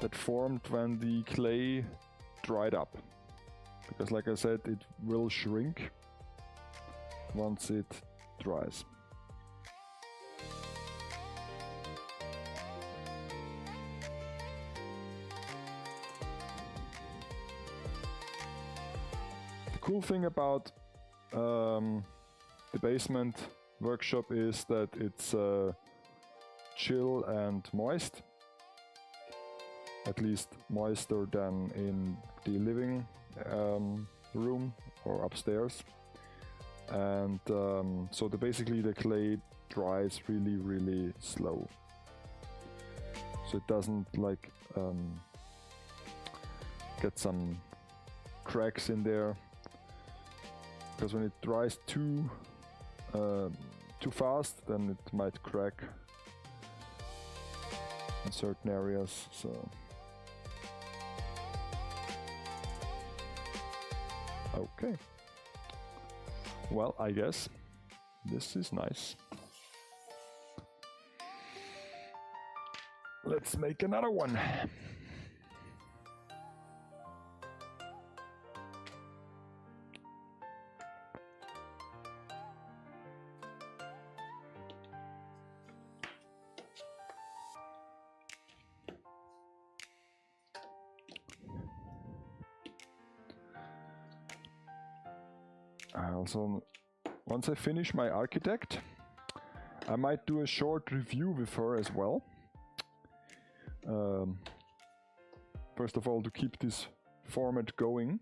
[SPEAKER 1] that formed when the clay dried up. Because like I said, it will shrink once it dries. The cool thing about the basement workshop is that it's chill and moist. At least moister than in the living room or upstairs. And so basically the clay dries really slow. So it doesn't like get some cracks in there. Because when it dries too fast, then it might crack in certain areas. So okay. Well, I guess this is nice. Let's make another one. Also, once I finish my architect, I might do a short review with her as well. First of all, to keep this format going,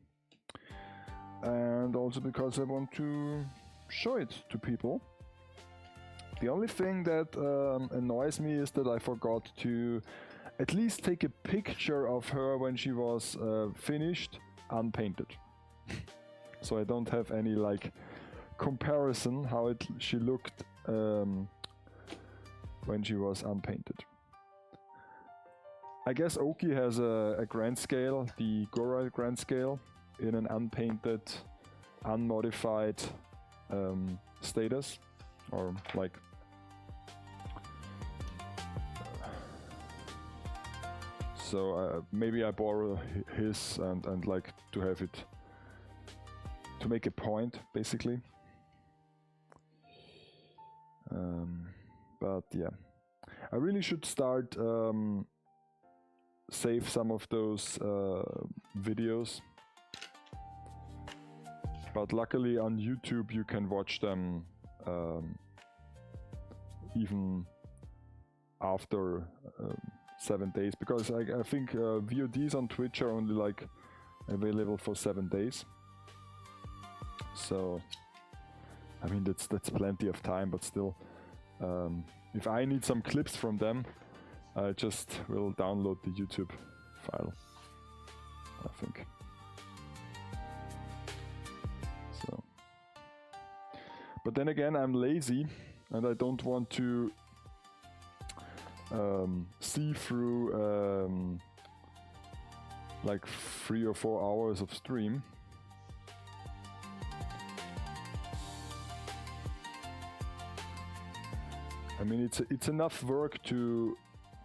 [SPEAKER 1] and also because I want to show it to people. The only thing that annoys me is that I forgot to at least take a picture of her when she was finished, unpainted. So I don't have any like comparison how she looked when she was unpainted. I guess Oki has a grand scale, the Gora grand scale, in an unpainted, unmodified status, or like so maybe I borrow his and like to have it to make a point, basically. But yeah, I really should start save some of those videos. But luckily on YouTube you can watch them even after 7 days, because I think VODs on Twitch are only like available for 7 days. So, I mean, that's plenty of time, but still, if I need some clips from them, I just will download the YouTube file, I think. So, but then again, I'm lazy and I don't want to see through like 3 or 4 hours of stream. I mean, it's enough work to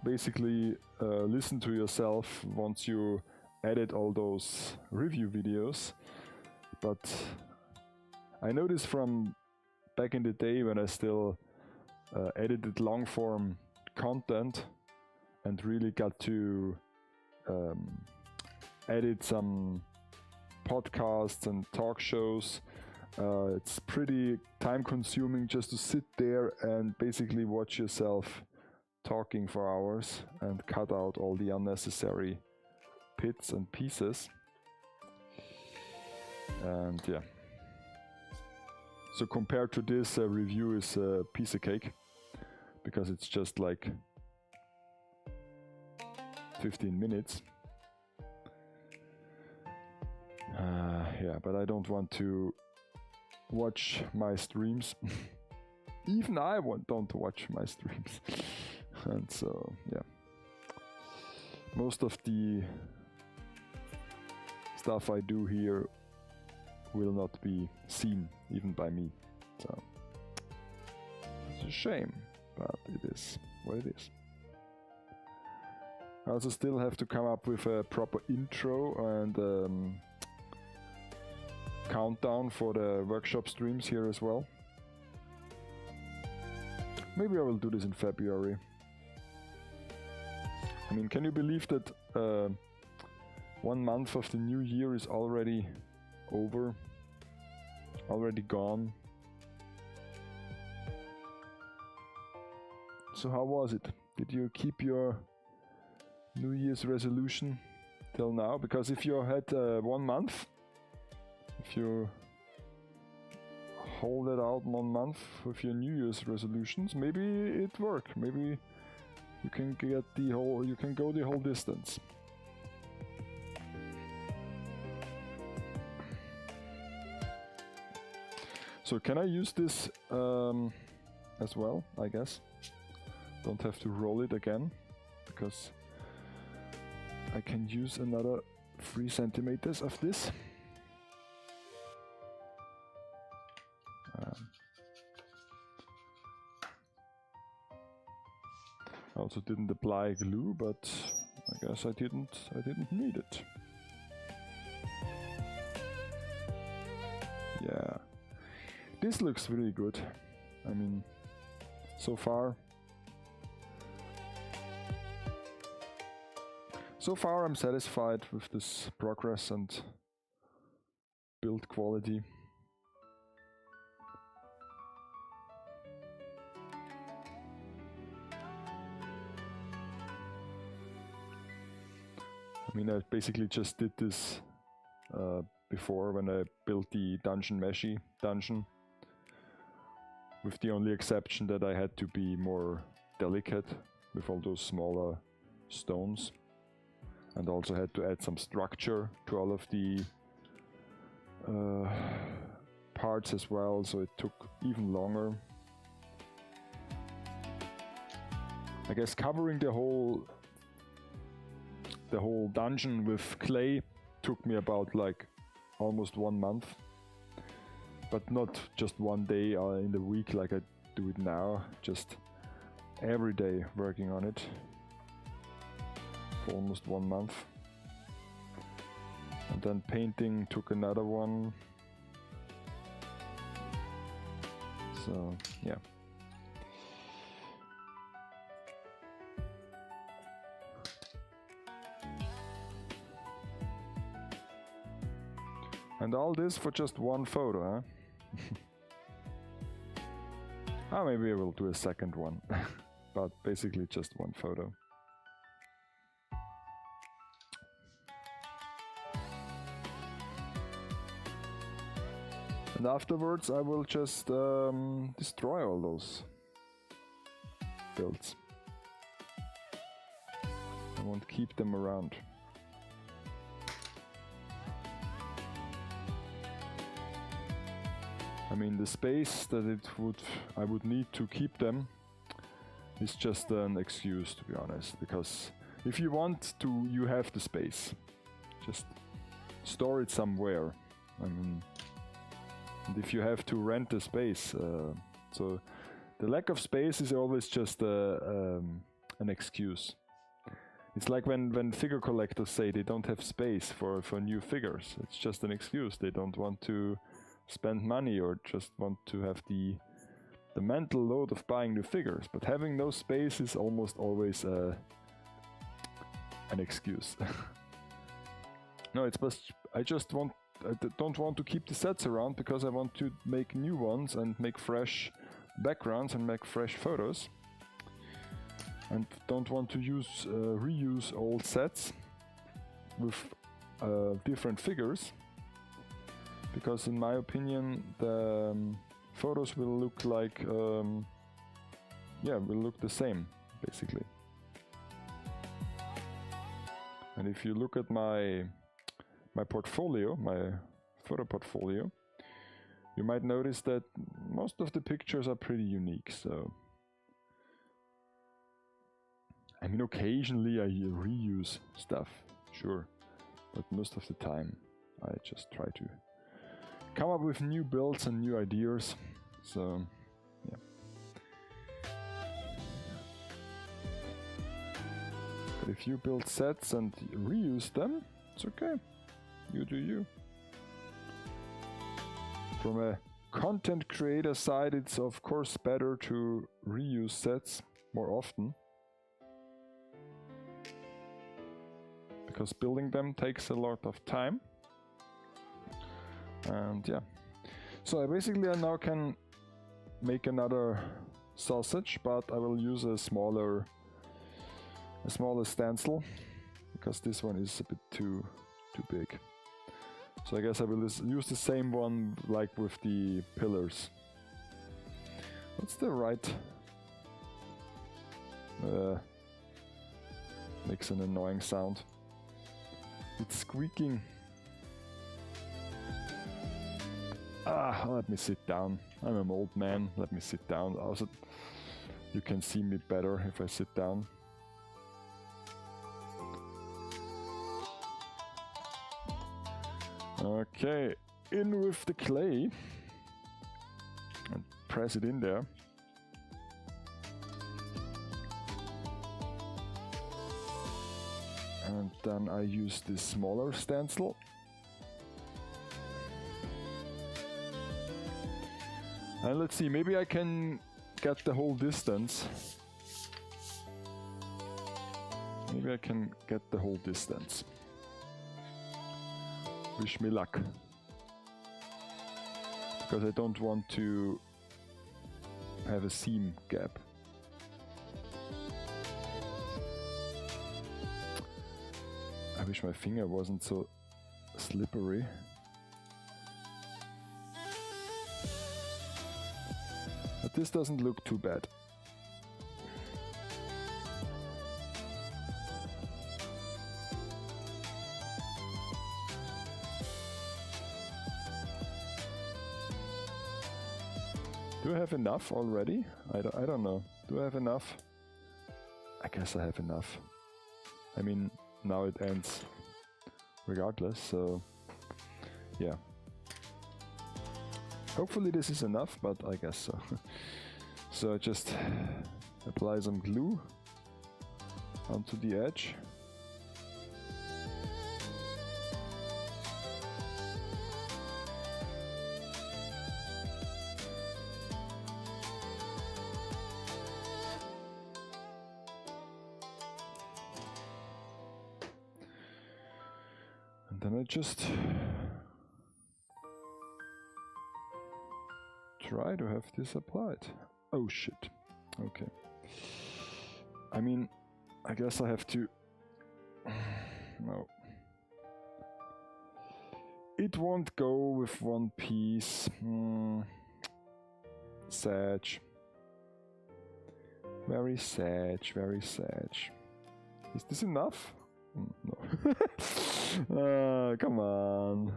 [SPEAKER 1] basically listen to yourself once you edit all those review videos. But I know this from back in the day when I still edited long form content and really got to edit some podcasts and talk shows. It's pretty time consuming just to sit there and basically watch yourself talking for hours and cut out all the unnecessary bits and pieces. And yeah. So compared to this, a review is a piece of cake because it's just like 15 minutes. Yeah, but I don't want to watch my streams. Even I don't watch my streams. And so, yeah. Most of the stuff I do here will not be seen, even by me. So, it's a shame, but it is what it is. I also still have to come up with a proper intro and countdown for the workshop streams here as well. Maybe I will do this in February. I mean, can you believe that 1 month of the new year is already over? Already gone? So how was it? Did you keep your New Year's resolution till now? Because if you had 1 month, if you hold it out 1 month with your New Year's resolutions, maybe it works. Maybe you can get the whole, you can go the whole distance. So can I use this as well, I guess? Don't have to roll it again, because I can use another 3 centimeters of this. I also didn't apply glue, but I guess I didn't need it. Yeah, this looks really good. I mean, so far I'm satisfied with this progress and build quality. I mean, I basically just did this before when I built the Dungeon Meshi dungeon, with the only exception that I had to be more delicate with all those smaller stones, and also had to add some structure to all of the parts as well, so it took even longer. I guess covering the whole dungeon with clay took me about like almost 1 month, but not just 1 day in the week like I do it now, just every day working on it for almost 1 month. And then painting took another one. So yeah. And all this for just 1 photo, huh? Maybe I will do a second one, but basically just 1 photo. And afterwards I will just destroy all those builds. won't keep them around. I mean, the space that I would need to keep them is just an excuse, to be honest, because if you want to, you have the space. Just store it somewhere. I mean, and if you have to rent a space, so the lack of space is always just an excuse. It's like when figure collectors say they don't have space for new figures. It's just an excuse. They don't want to spend money or just want to have the mental load of buying new figures. But having no space is almost always an excuse. No, it's just I don't want to keep the sets around because I want to make new ones and make fresh backgrounds and make fresh photos. And don't want to reuse old sets with different figures, because in my opinion the photos will look like will look the same basically. And if you look at my portfolio, my photo portfolio, you might notice that most of the pictures are pretty unique. So I mean, occasionally I reuse stuff, sure, but most of the time I just try to come up with new builds and new ideas. So yeah. But if you build sets and reuse them, it's okay. You do you. From a content creator side, it's of course better to reuse sets more often, because building them takes a lot of time. And yeah, so I now can make another sausage, but I will use a smaller stencil, because this one is a bit too big. So I guess I will use the same one like with the pillars. What's the right? Makes an annoying sound. It's squeaking. Let me sit down. I'm an old man. Let me sit down. Also, you can see me better if I sit down. Okay, in with the clay and press it in there. And then I use this smaller stencil. And let's see, maybe I can get the whole distance. Maybe I can get the whole distance. Wish me luck. Because I don't want to have a seam gap. I wish my finger wasn't so slippery. But this doesn't look too bad. Do I have enough already? I don't know. Do I have enough? I guess I have enough. I mean, now it ends regardless, so yeah. Hopefully this is enough, but I guess so. So I just apply some glue onto the edge. And then I just try to have this applied. Oh shit. Okay. I mean, I guess I have to... No. It won't go with one piece. Sad. Very sad, very sad. Is this enough? No. Come on.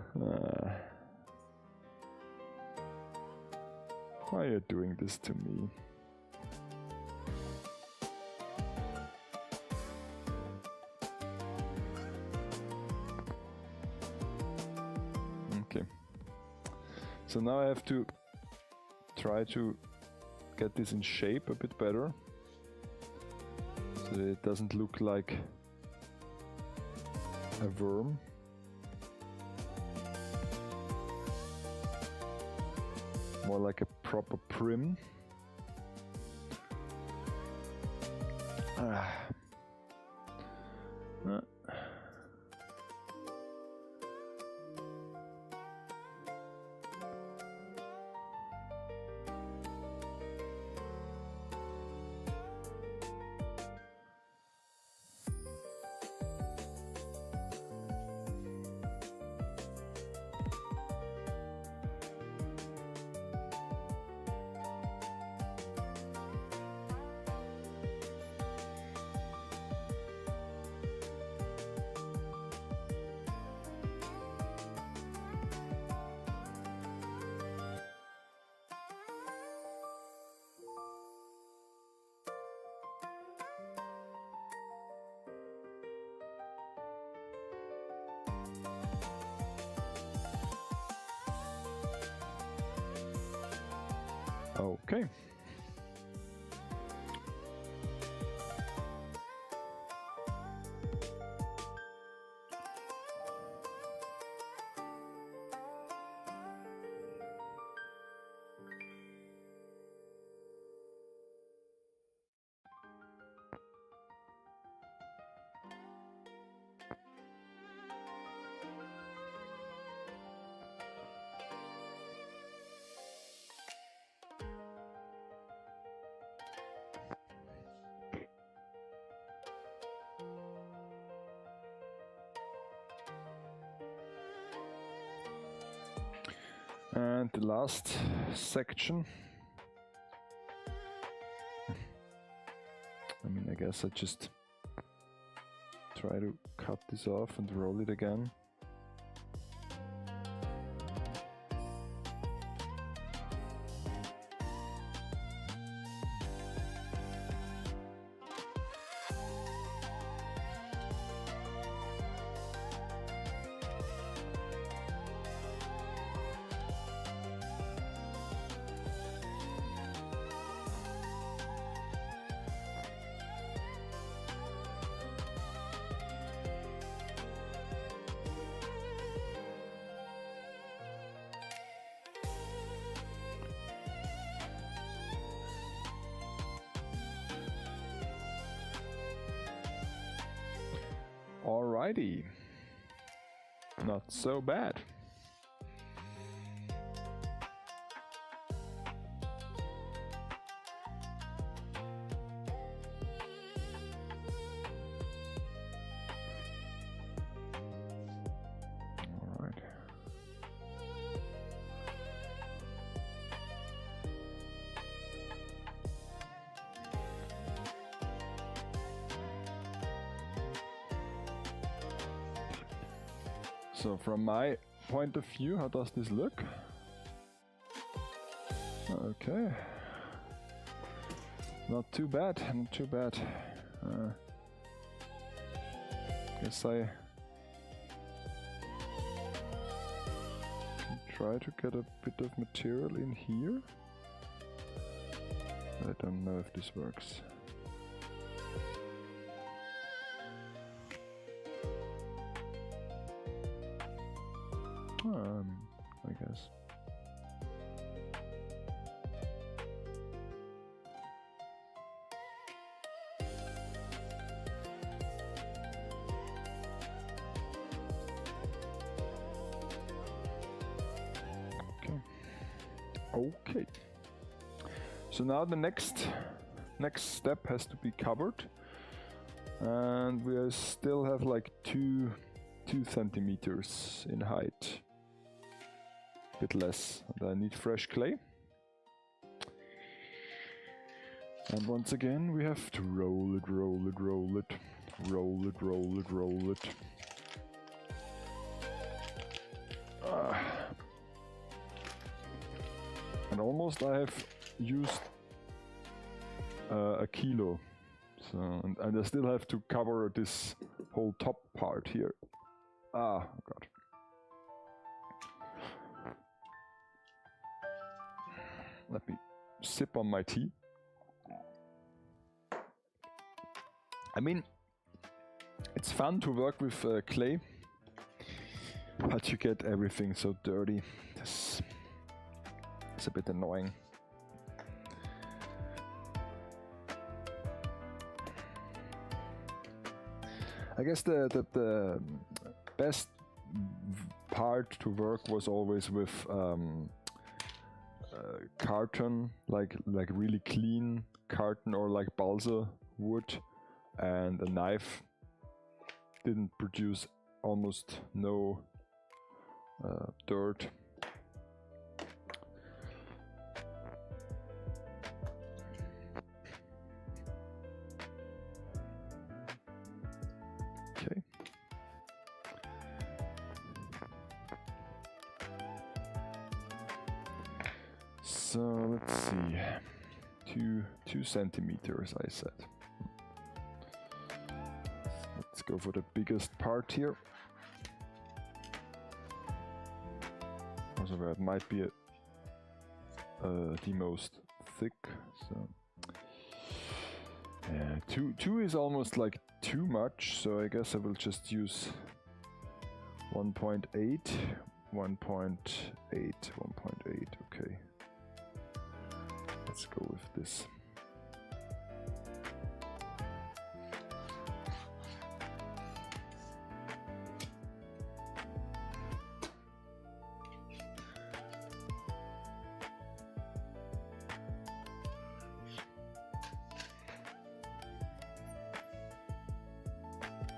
[SPEAKER 1] Why are you doing this to me? Okay. So now I have to try to get this in shape a bit better, so that it doesn't look like a worm. More like a proper prim. Okay. And the last section. I mean, I guess I just try to cut this off and roll it again. Alrighty, not so bad. Alright. So from my point of view, how does this look? Okay. Not too bad, not too bad. Guess I can try to get a bit of material in here. I don't know if this works. I guess. Okay. So now the next step has to be covered, and we still have like 2 centimeters in height. Bit less, and I need fresh clay. And once again we have to roll it Roll it, roll it, roll it. And almost I have used a kilo. So, and I still have to cover this whole top part here. Ah, oh God. Let me sip on my tea. I mean, it's fun to work with clay, but you get everything so dirty. It's a bit annoying. I guess the best part to work was always with carton, like really clean carton or like balsa wood, and a knife. Didn't produce almost no dirt. Okay. So let's see, 2 centimeters I said. Let's go for the biggest part here. Also where it might be the most thick. So yeah, two is almost like too much, so I guess I will just use 1.8, 1.8, 1.8, okay. Let's go with this.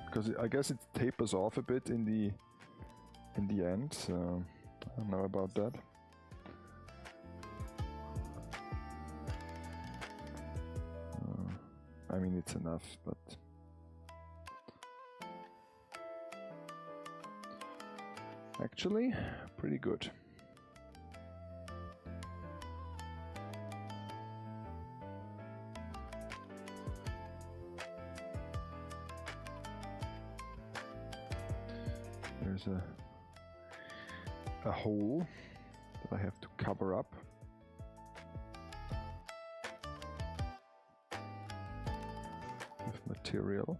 [SPEAKER 1] Because I guess it tapers off a bit in the end, so I don't know about that. I mean, it's enough, but actually pretty good. There's a hole that I have to cover up. With material.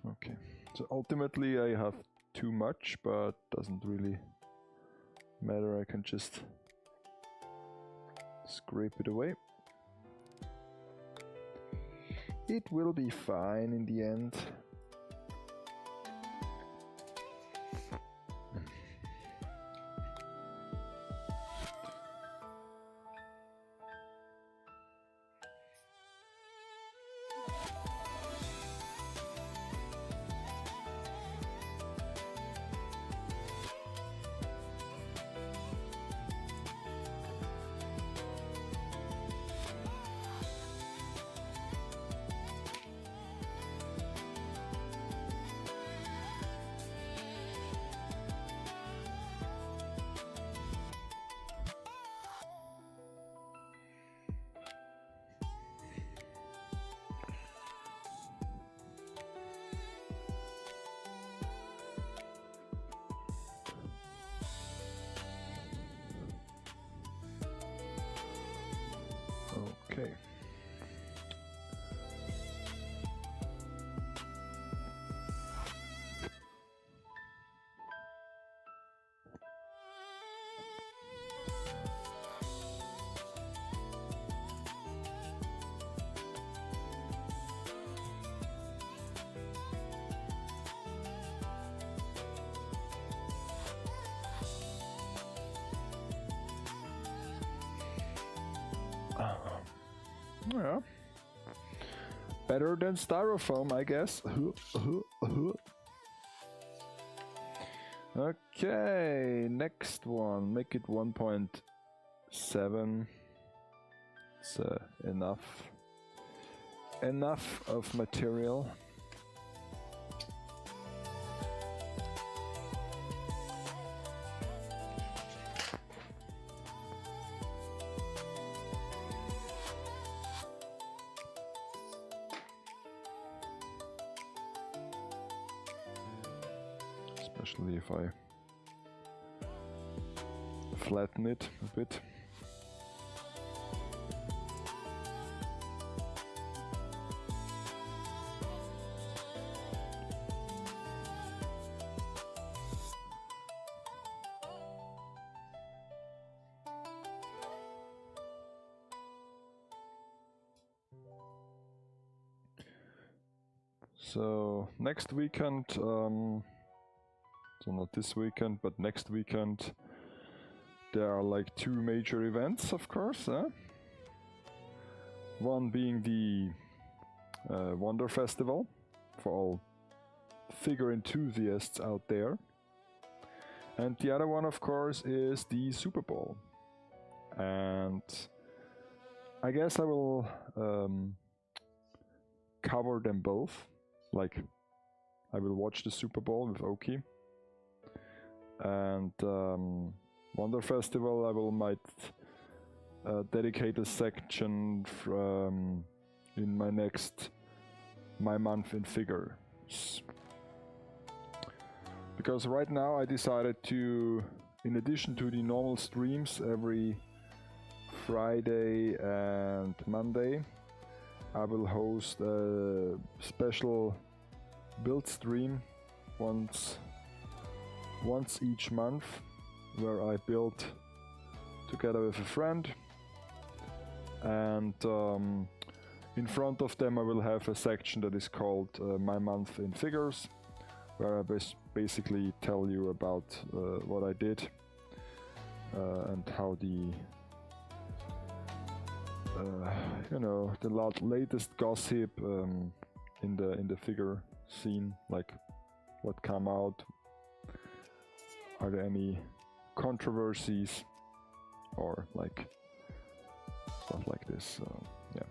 [SPEAKER 1] Okay, so ultimately I have too much, but doesn't really matter. I can just scrape it away. It will be fine in the end. Yeah. Better than styrofoam, I guess. Okay, next one. Make it 1.7. It's enough. Enough of material. Especially if I flatten it a bit. So next weekend, so not this weekend, but next weekend, there are like 2 major events, of course. One being the Wonder Festival for all figure enthusiasts out there. And the other one, of course, is the Super Bowl. And I guess I will cover them both. Like, I will watch the Super Bowl with Oki. And Wonder Festival, I might dedicate a section from in my next My Month in Figures. Because right now I decided to, in addition to the normal streams every Friday and Monday, I will host a special build stream once each month, where I build together with a friend, and in front of them I will have a section that is called My Month in Figures, where I basically tell you about what I did and how the you know, the latest gossip in the figure scene, like what come out, are there any controversies or like stuff like this. Yeah.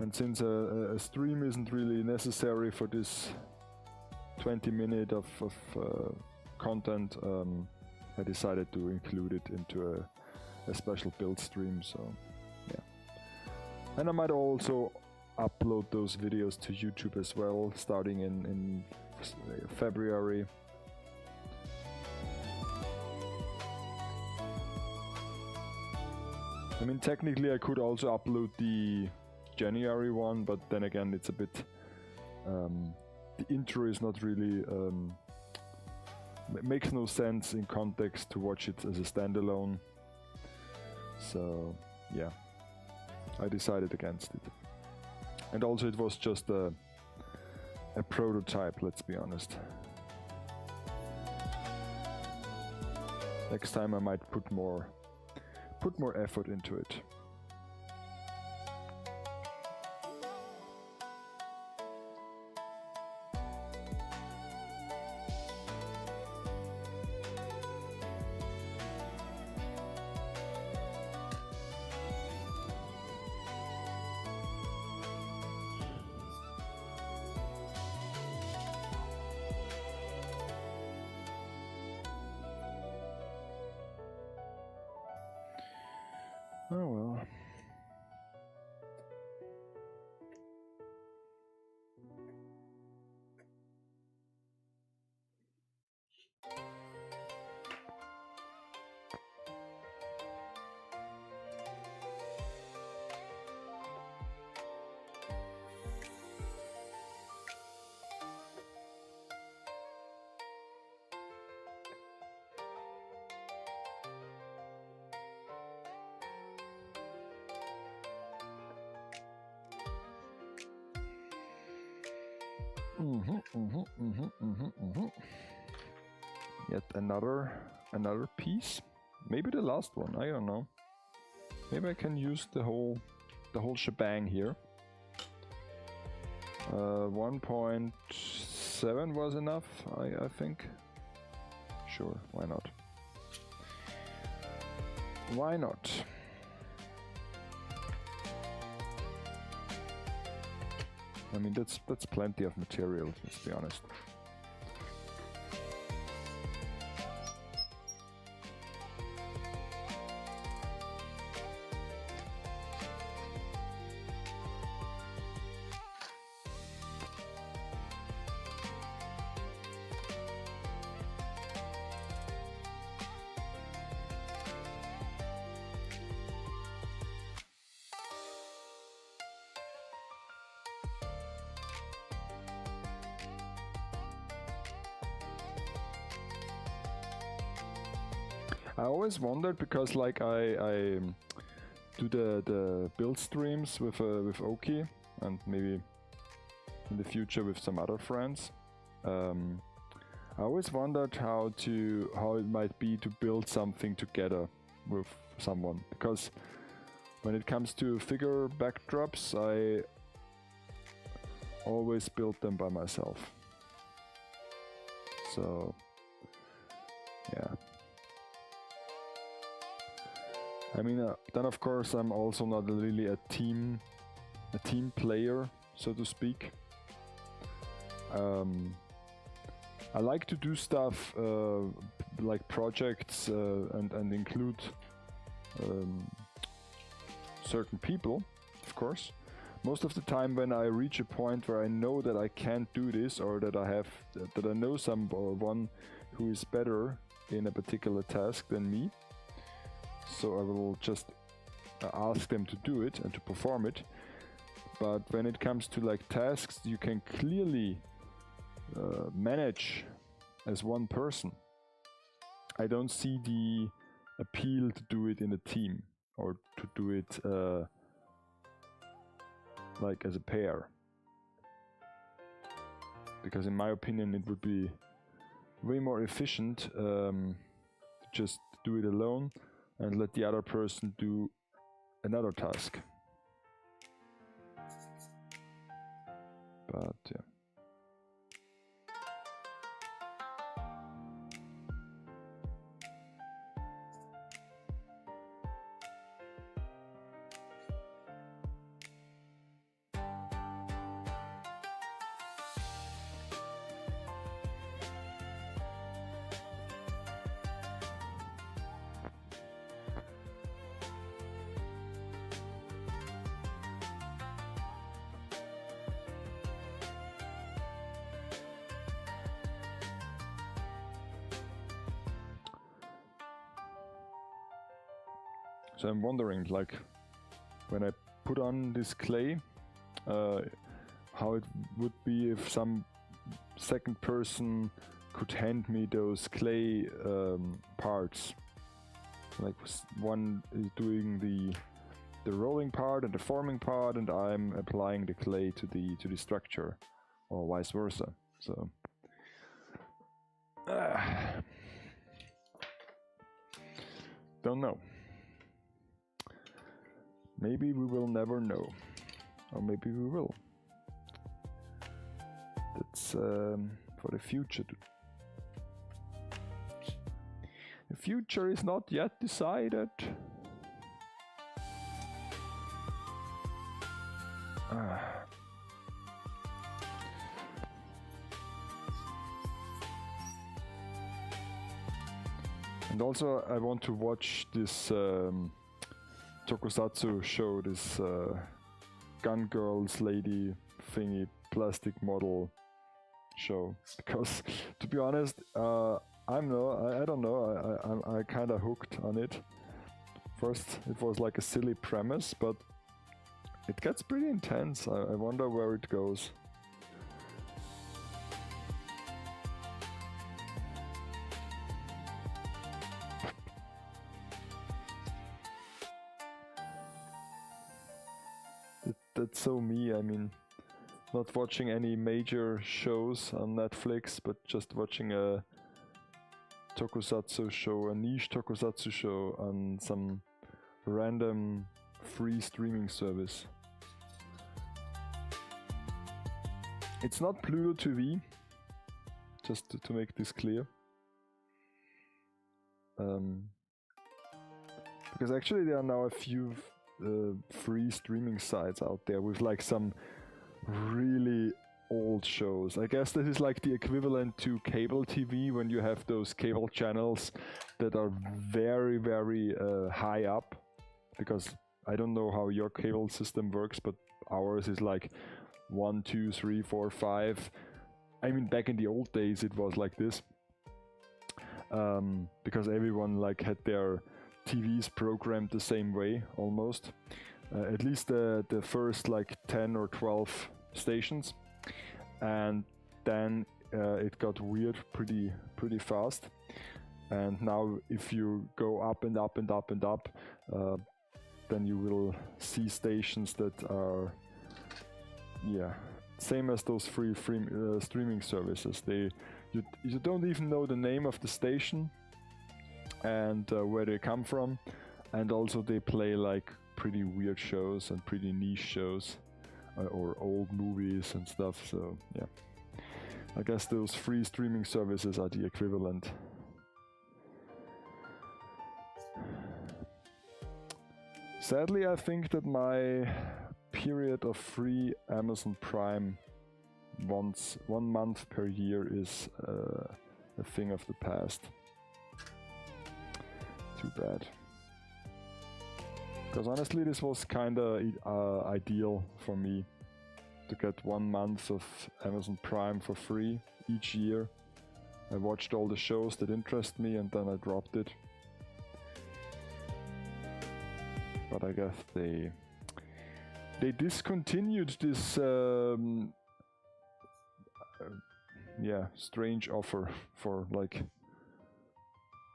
[SPEAKER 1] And since a stream isn't really necessary for this 20 minutes of content, I decided to include it into a special build stream. So yeah, and I might also upload those videos to YouTube as well, starting in February. I mean, technically I could also upload the January one, but then again it's a bit the intro is not really it makes no sense in context to watch it as a standalone. So yeah, I decided against it. And also it was just a prototype, let's be honest. Next time I might put more effort into it. Oh well. Yet another piece. Maybe the last one, I don't know. Maybe I can use the whole the whole shebang here. 1.7 was enough, I think. Sure, why not? Why not? I mean, that's plenty of material, let's be honest. I always wondered, because like I do the build streams with Oki, and maybe in the future with some other friends. I always wondered how it might be to build something together with someone, because when it comes to figure backdrops, I always build them by myself. So yeah. I mean, then of course I'm also not really a team player, so to speak. I like to do stuff like projects and include certain people, of course. Most of the time, when I reach a point where I know that I can't do this, or that I know someone who is better in a particular task than me, so I will just ask them to do it and to perform it. But when it comes to like tasks you can clearly manage as one person, I don't see the appeal to do it in a team, or to do it like as a pair. Because in my opinion it would be way more efficient to just do it alone and let the other person do another task. But yeah. So I'm wondering, like, when I put on this clay, how it would be if some second person could hand me those clay parts. Like one is doing the rolling part and the forming part, and I'm applying the clay to the structure, or vice versa. So don't know. Maybe we will never know, or maybe we will. That's for the future. The future is not yet decided. And also I want to watch this tokusatsu show, this gun girls lady thingy plastic model show, because to be honest, I don't know, I kind of hooked on it. First it was like a silly premise, but it gets pretty intense. I wonder where it goes. That's so me. I mean, not watching any major shows on Netflix, but just watching a tokusatsu show, a niche tokusatsu show on some random free streaming service. It's not Pluto TV, just to make this clear. Because actually there are now a few free streaming sites out there with like some really old shows. I guess this is like the equivalent to cable TV, when you have those cable channels that are very, very high up. Because I don't know how your cable system works, but ours is like 1, 2, 3, 4, 5. I mean, back in the old days it was like this. Because everyone like had their TVs programmed the same way, almost. At least the first like 10 or 12 stations. And then it got weird pretty fast. And now if you go up and up and up and up, then you will see stations that are, yeah, same as those free streaming services. You don't even know the name of the station and where they come from, and also they play like pretty weird shows and pretty niche shows or old movies and stuff. So yeah, I guess those free streaming services are the equivalent. Sadly, I think that my period of free Amazon Prime 1 month per year is a thing of the past. Too bad. Because honestly, this was kinda ideal for me to get 1 month of Amazon Prime for free each year. I watched all the shows that interest me and then I dropped it. But I guess they discontinued this yeah, strange offer for like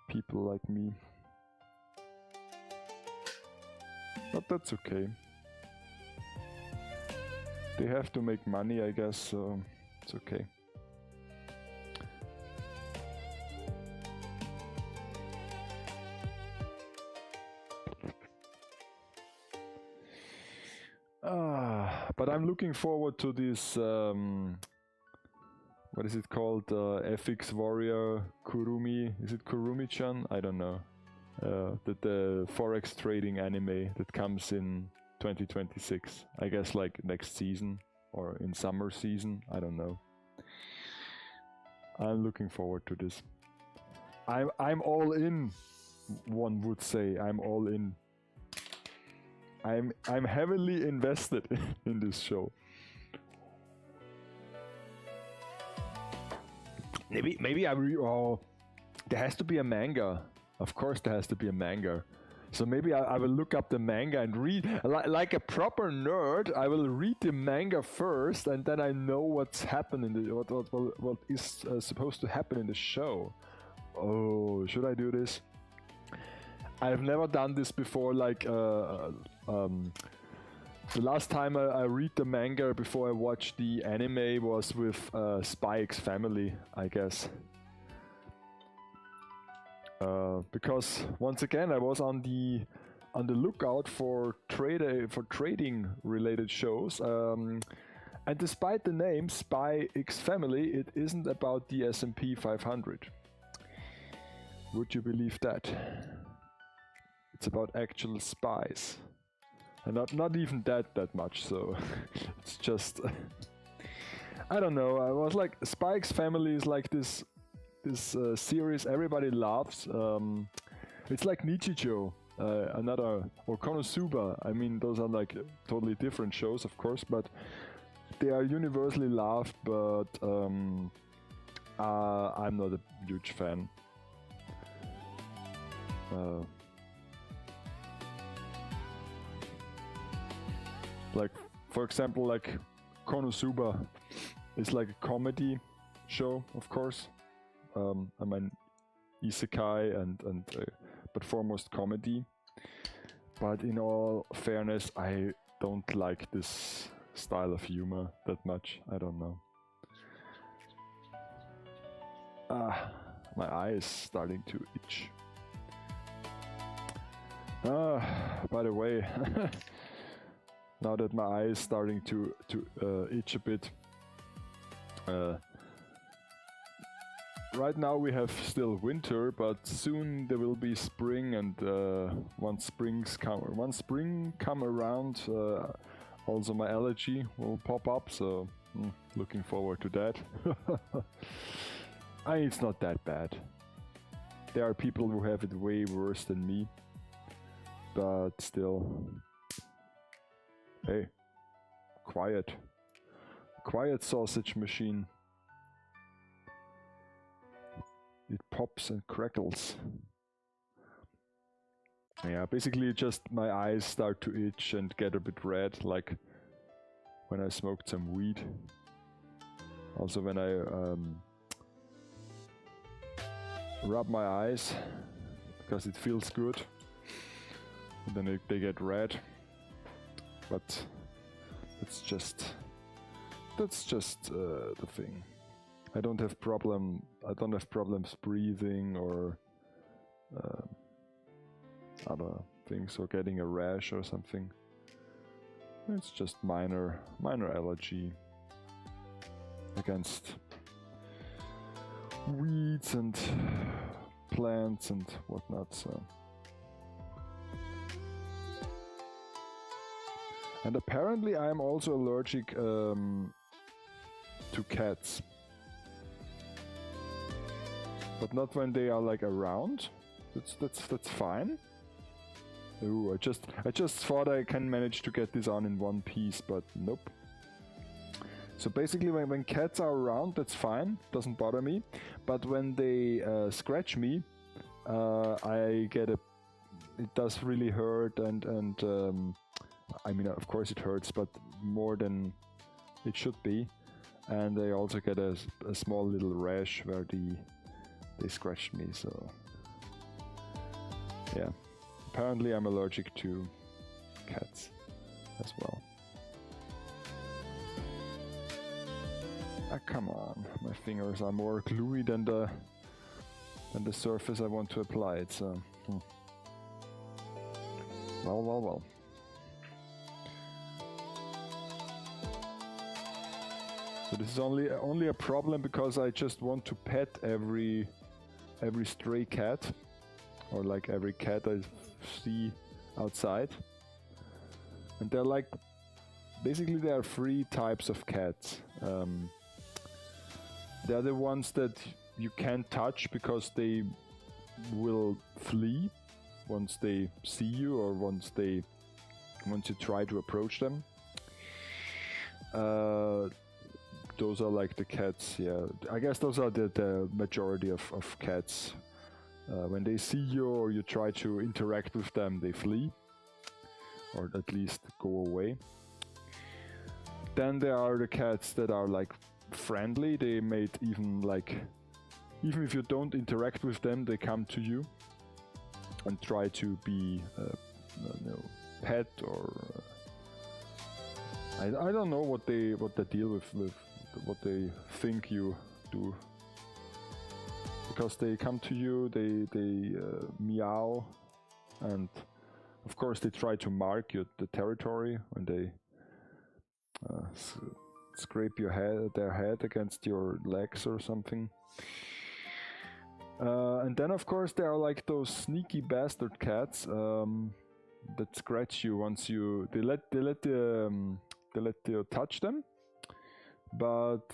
[SPEAKER 1] people like me. But that's okay. They have to make money, I guess, so it's okay. But I'm looking forward to this, what is it called, FX Warrior Kurumi, is it Kurumi-chan? I don't know. The Forex trading anime that comes in 2026, I guess like next season or in summer season, I don't know. I'm looking forward to this. I'm all in, one would say. I'm all in. I'm heavily invested in this show. Maybe oh, there has to be a manga. Of course there has to be a manga. So maybe I will look up the manga and read, like a proper nerd, I will read the manga first and then I know what's happening, what is supposed to happen in the show. Oh, should I do this? I've never done this before, like the last time I read the manga before I watched the anime was with Spy X Family, I guess. Because once again I was on the lookout for trading related shows, and despite the name Spy X Family, it isn't about the S&P 500. Would you believe that? It's about actual spies, and not even that much. So it's just I don't know. I was like, Spy X Family is like this series everybody loves. It's like Nichijou, or Konosuba. I mean, those are like totally different shows, of course, but they are universally loved. But I'm not a huge fan. Like, for example, like Konosuba is like a comedy show, of course. I mean, isekai and but foremost comedy. But in all fairness, I don't like this style of humor that much. I don't know. My eye is starting to itch. By the way, now that my eye is starting to itch a bit, right now we have still winter, but soon there will be spring, and once spring come around, also my allergy will pop up. So looking forward to that. It's not that bad. There are people who have it way worse than me, but still. Hey, quiet sausage machine. It pops and crackles. Yeah, basically just my eyes start to itch and get a bit red, like when I smoked some weed. Also when I rub my eyes, because it feels good, and then they get red. But that's just the thing. I don't have problems breathing or other things, or getting a rash or something. It's just minor allergy against weeds and plants and whatnot. So. And apparently I'm also allergic to cats. But not when they are like around. That's fine. Ooh, I just thought I can manage to get this on in one piece, but nope. So basically when cats are around, that's fine, doesn't bother me. But when they scratch me, it does really hurt, and I mean, of course it hurts, but more than it should be. And I also get a small little rash where they scratched me, so yeah. Apparently I'm allergic to cats as well. Ah, come on, my fingers are more gluey than the surface I want to apply it, so well. So this is only a problem because I just want to pet every stray cat, or like every cat I see outside. And they're like, basically there are 3 types of cats. They're the ones that you can't touch because they will flee once they see you, or once you try to approach them. Those are like the cats, yeah. I guess those are the majority of cats. When they see you or you try to interact with them, they flee, or at least go away. Then there are the cats that are like friendly. They made even if you don't interact with them, they come to you and try to be pet, or I don't know what they deal with what they think you do, because they come to you, they meow, and of course they try to mark the territory when they scrape their head against your legs or something. And then of course there are like those sneaky bastard cats that scratch you once they let you touch them, but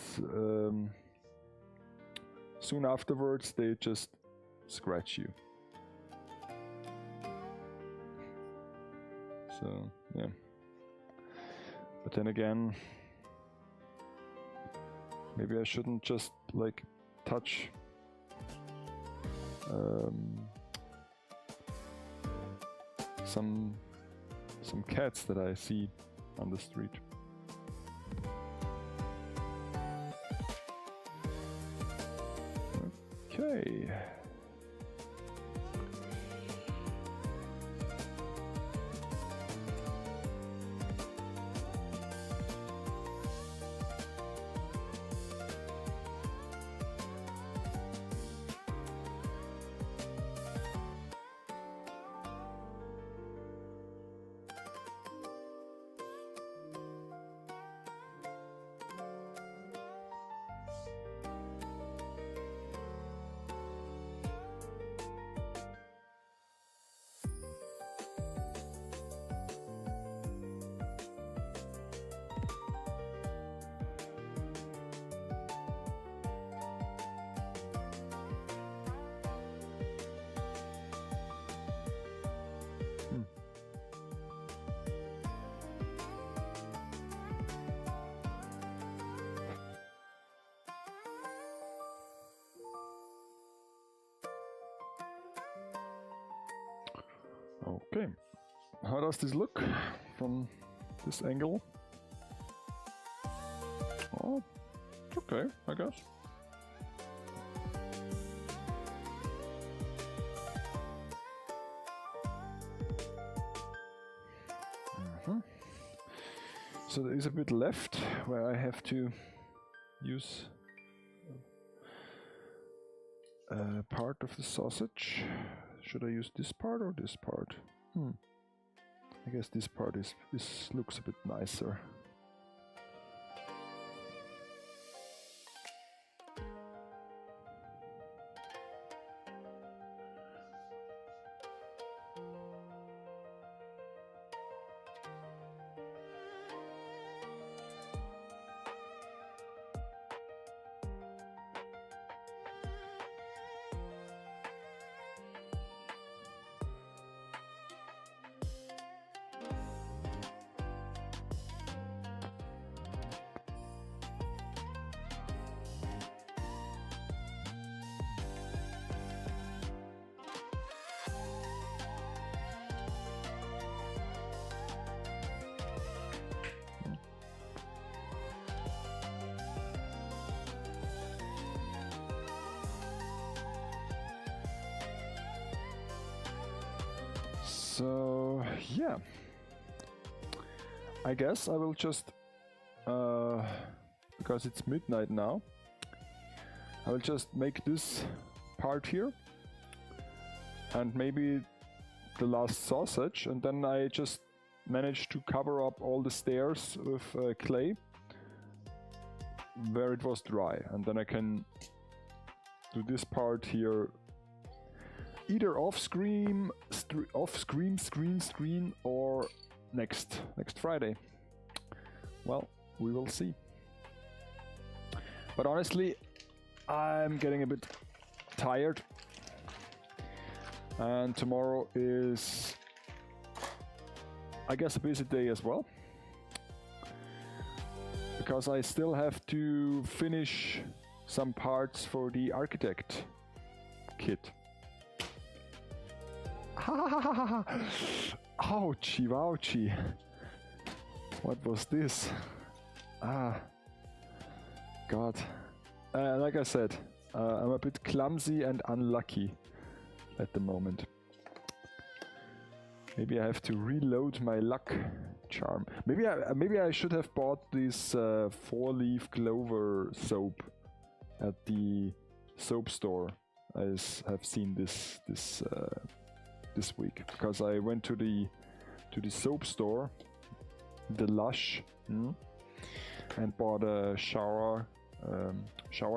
[SPEAKER 1] soon afterwards they just scratch you. So yeah, but then again, maybe I shouldn't just like touch some cats that I see on the street. Okay. Okay, how does this look from this angle? Oh, it's okay, I guess. So there is a bit left where I have to use part of the sausage. Should I use this part or this part? I guess this part looks a bit nicer. So yeah, I guess I will just, because it's midnight now, I will just make this part here and maybe the last sausage, and then I just managed to cover up all the stairs with clay where it was dry, and then I can do this part here either off screen, or next Friday. Well, we will see. But honestly, I'm getting a bit tired, and tomorrow is, I guess, a busy day as well, because I still have to finish some parts for the architect kit. Ouchie, wouchie. What was this? God. Like I said, I'm a bit clumsy and unlucky at the moment. Maybe I have to reload my luck charm. Maybe I should have bought this 4-leaf clover soap at the soap store. I have seen this week, because I went to the soap store, the Lush, and bought a shower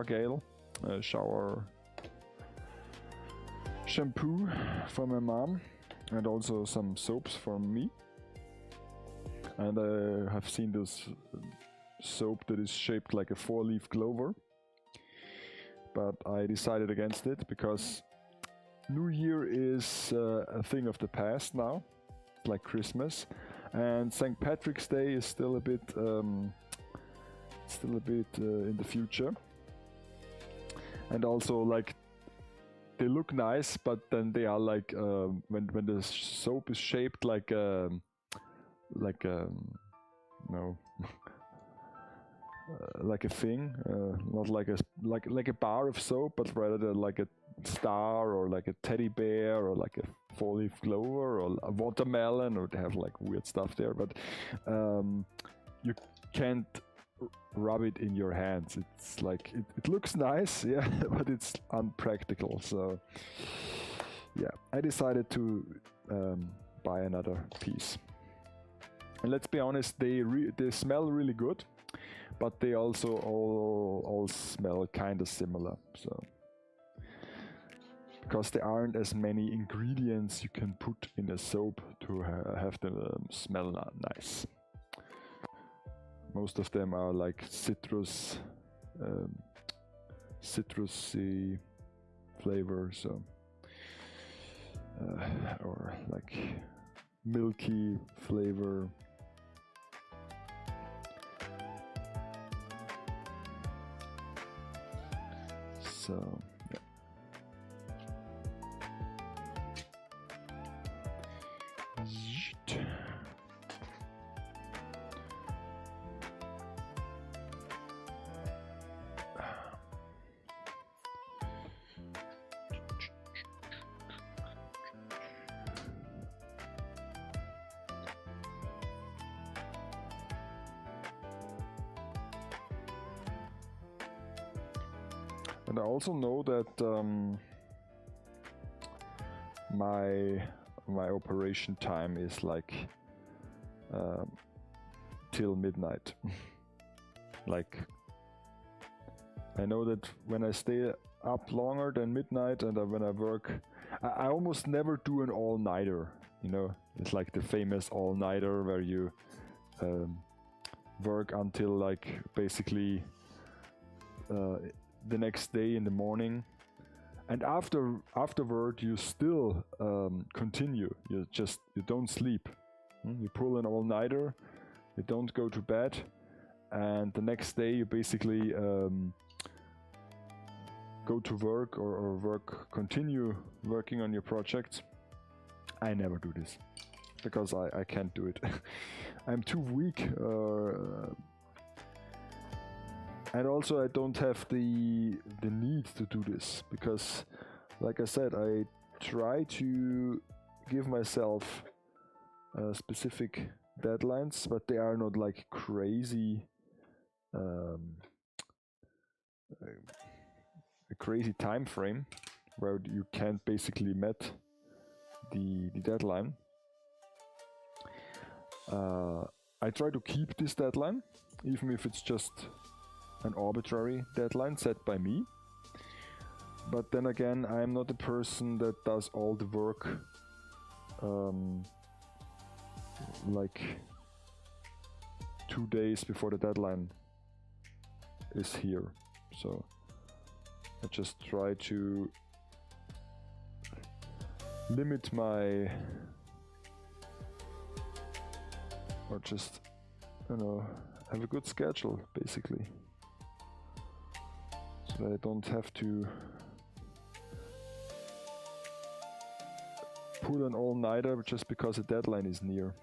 [SPEAKER 1] gel, shower shampoo for my mom, and also some soaps for me. And I have seen this soap that is shaped like a 4-leaf clover, but I decided against it because New Year is a thing of the past now, like Christmas, and St. Patrick's Day is still a bit in the future. And also, like, they look nice, but then they are like when the soap is shaped like like a thing, not like a bar of soap, but rather like a star or like a teddy bear or like a 4-leaf clover or a watermelon, or they have like weird stuff there, but you can't rub it in your hands. It's like it looks nice, yeah, but it's unpractical. So yeah, I decided to buy another piece. And let's be honest, they smell really good, but they also all smell kind of similar. So because there aren't as many ingredients you can put in a soap to have them smell nice. Most of them are like citrusy flavor, so or like milky flavor. So yeah. And I also know that my operation time is like till midnight. Like, I know that when I stay up longer than midnight and when I work, I almost never do an all-nighter, you know. It's like the famous all-nighter where you work until like basically the next day in the morning, and afterward you still continue. You don't sleep. You pull an all-nighter, you don't go to bed, and the next day you basically go to work or continue working on your projects. I never do this because I can't do it. I'm too weak, and also I don't have the need to do this because, like I said, I try to give myself specific deadlines, but they are not like crazy a crazy time frame where you can't basically met the deadline. I try to keep this deadline, even if it's just an arbitrary deadline set by me. But then again, I'm not a person that does all the work like 2 days before the deadline is here. So I just try to limit my, or just, you know, have a good schedule basically, so that I don't have to pull an all-nighter just because a deadline is near.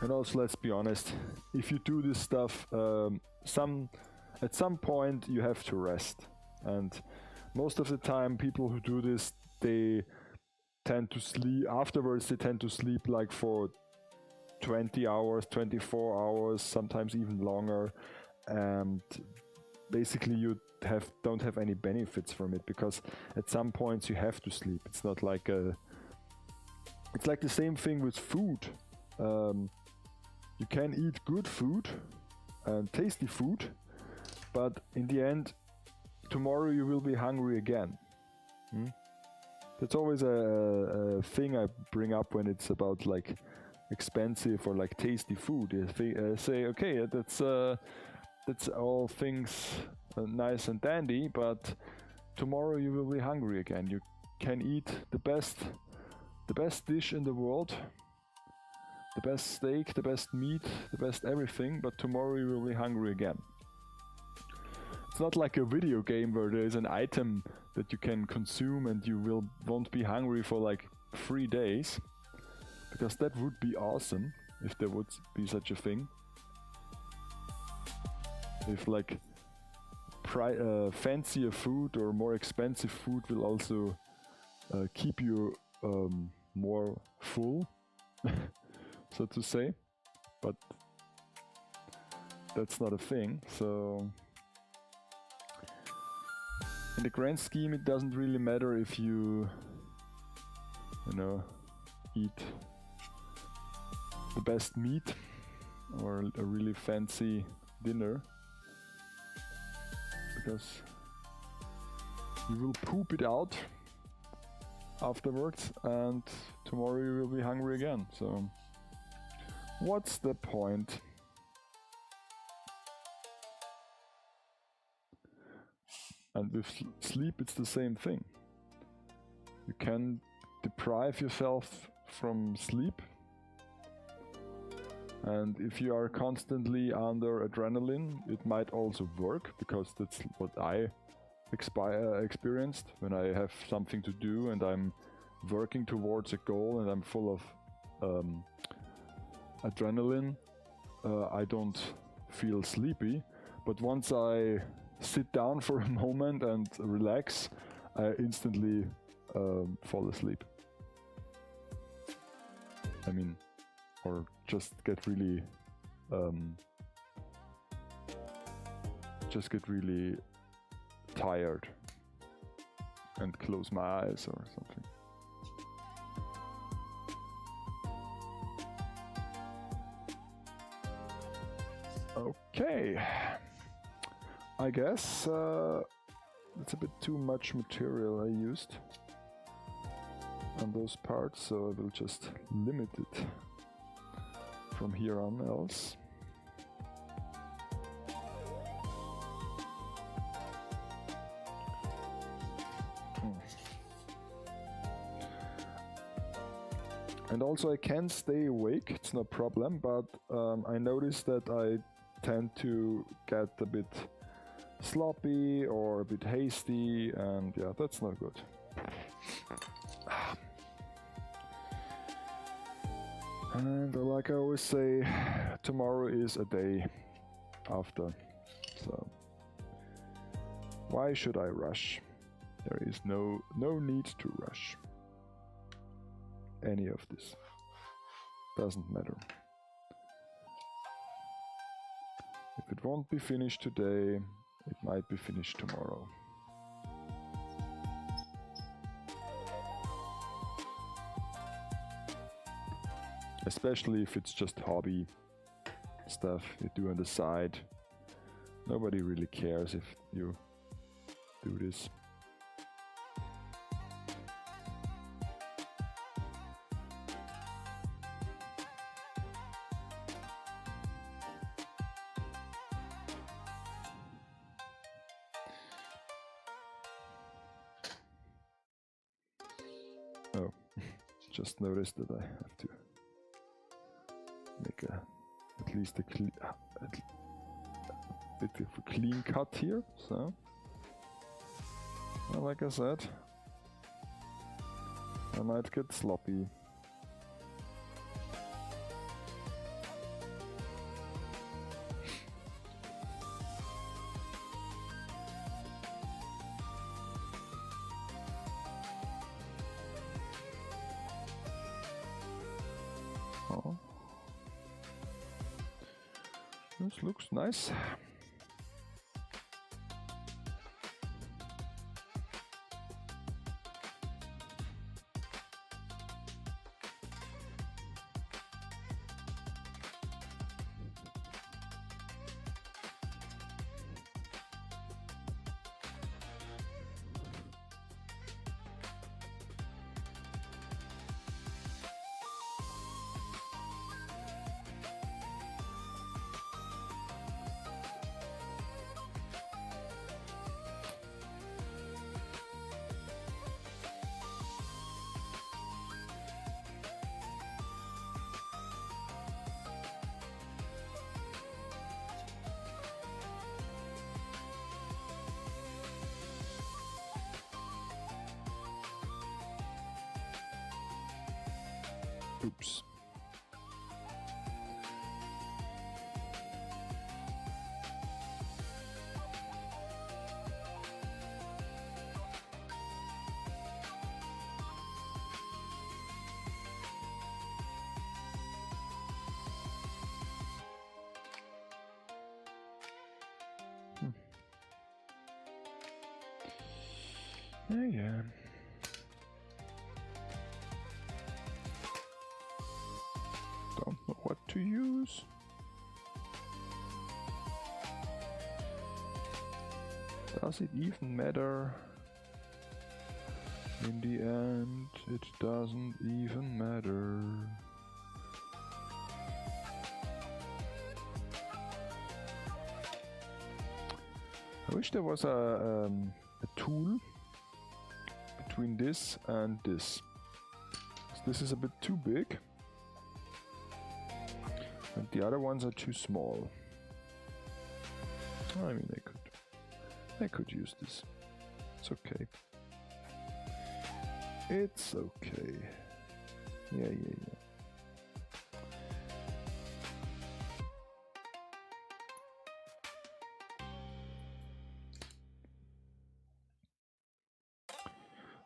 [SPEAKER 1] And also, let's be honest, if you do this stuff, at some point you have to rest. And most of the time, people who do this, they tend to sleep. Afterwards, they tend to sleep like for 20 hours, 24 hours, sometimes even longer. And basically, you don't have any benefits from it, because at some points you have to sleep. It's not like it's like the same thing with food. You can eat good food and tasty food, but in the end, tomorrow you will be hungry again. That's always a thing I bring up when it's about like expensive or like tasty food. I say, okay, that's all things nice and dandy, but tomorrow you will be hungry again. You can eat the best dish in the world, the best steak, the best meat, the best everything, but tomorrow you will be hungry again. It's not like a video game where there is an item that you can consume and you won't be hungry for like 3 days, because that would be awesome if there would be such a thing. If like fancier food or more expensive food will also keep you more full, so to say, but that's not a thing. So in the grand scheme, it doesn't really matter if you know, eat the best meat or a really fancy dinner, because you will poop it out afterwards and tomorrow you will be hungry again. So what's the point? And with sleep it's the same thing. You can deprive yourself from sleep, and if you are constantly under adrenaline, it might also work, because that's what I experienced when I have something to do and I'm working towards a goal and I'm full of adrenaline. I don't feel sleepy, but once I sit down for a moment and relax, I instantly fall asleep. I mean, or just get really tired and close my eyes or something. Okay, I guess it's a bit too much material I used on those parts, so I will just limit it from here on else. And also I can stay awake, it's no problem, but I noticed that I tend to get a bit sloppy or a bit hasty, and yeah, that's not good. And like I always say, tomorrow is a day after, so why should I rush? There is no need to rush. Any of this doesn't matter. If it won't be finished today, it might be finished tomorrow. Especially if it's just hobby stuff you do on the side. Nobody really cares if you do this. Oh, just noticed that I have to make at least a bit of a clean cut here. So, well, like I said, I might get sloppy. Oh, this looks nice. Oops. Yeah. Don't know what to use. Does it even matter? In the end, it doesn't even matter. I wish there was a tool between this and this. This is a bit too big, and the other ones are too small. I mean, I could use this. It's okay. It's okay. Yeah.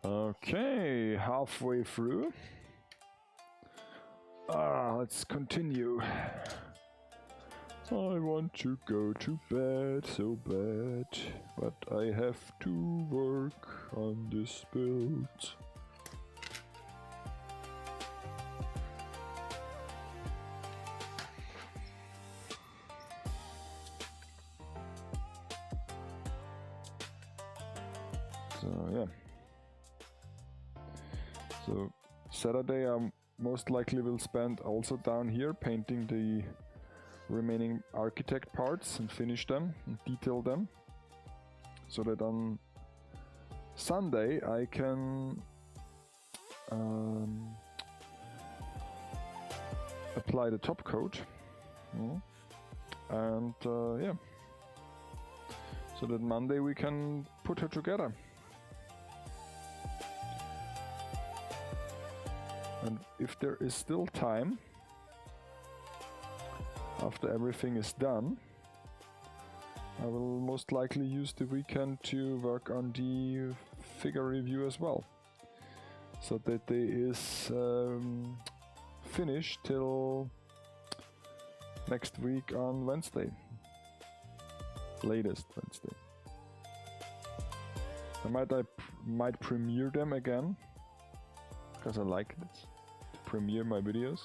[SPEAKER 1] Okay, halfway through. Let's continue. I want to go to bed so bad, but I have to work on this build. So yeah. So Saturday I most likely will spend also down here painting the remaining architect parts and finish them and detail them, so that on Sunday I can apply the top coat. And yeah, so that Monday we can put her together. And if there is still time after everything is done, I will most likely use the weekend to work on the figure review as well, so that they is finished till next week on Wednesday, latest Wednesday. I might premiere them again, because I like it to premiere my videos.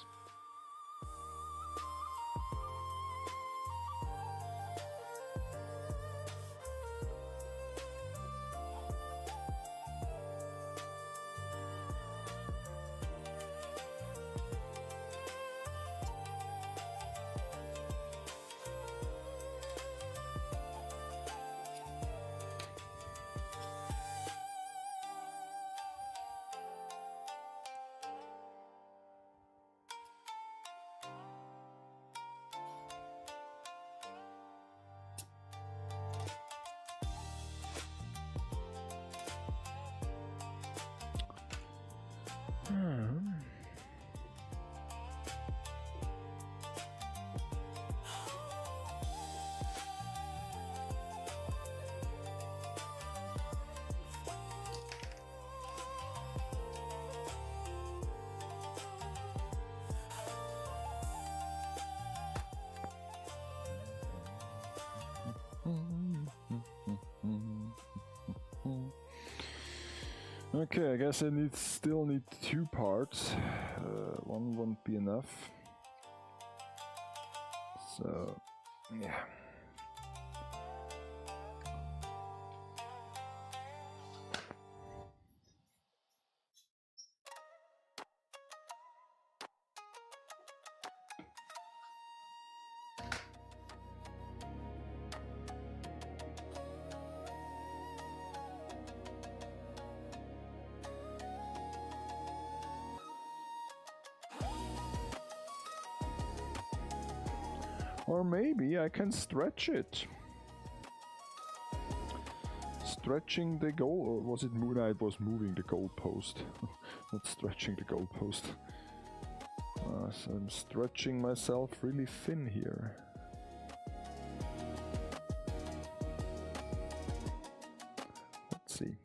[SPEAKER 1] Okay, I guess I still need 2 parts. One won't be enough. So, yeah. Or maybe I can stretch it. Stretching the goal, or was it Moon Knight was moving the goalpost? Not stretching the goalpost. So I'm stretching myself really thin here. Let's see.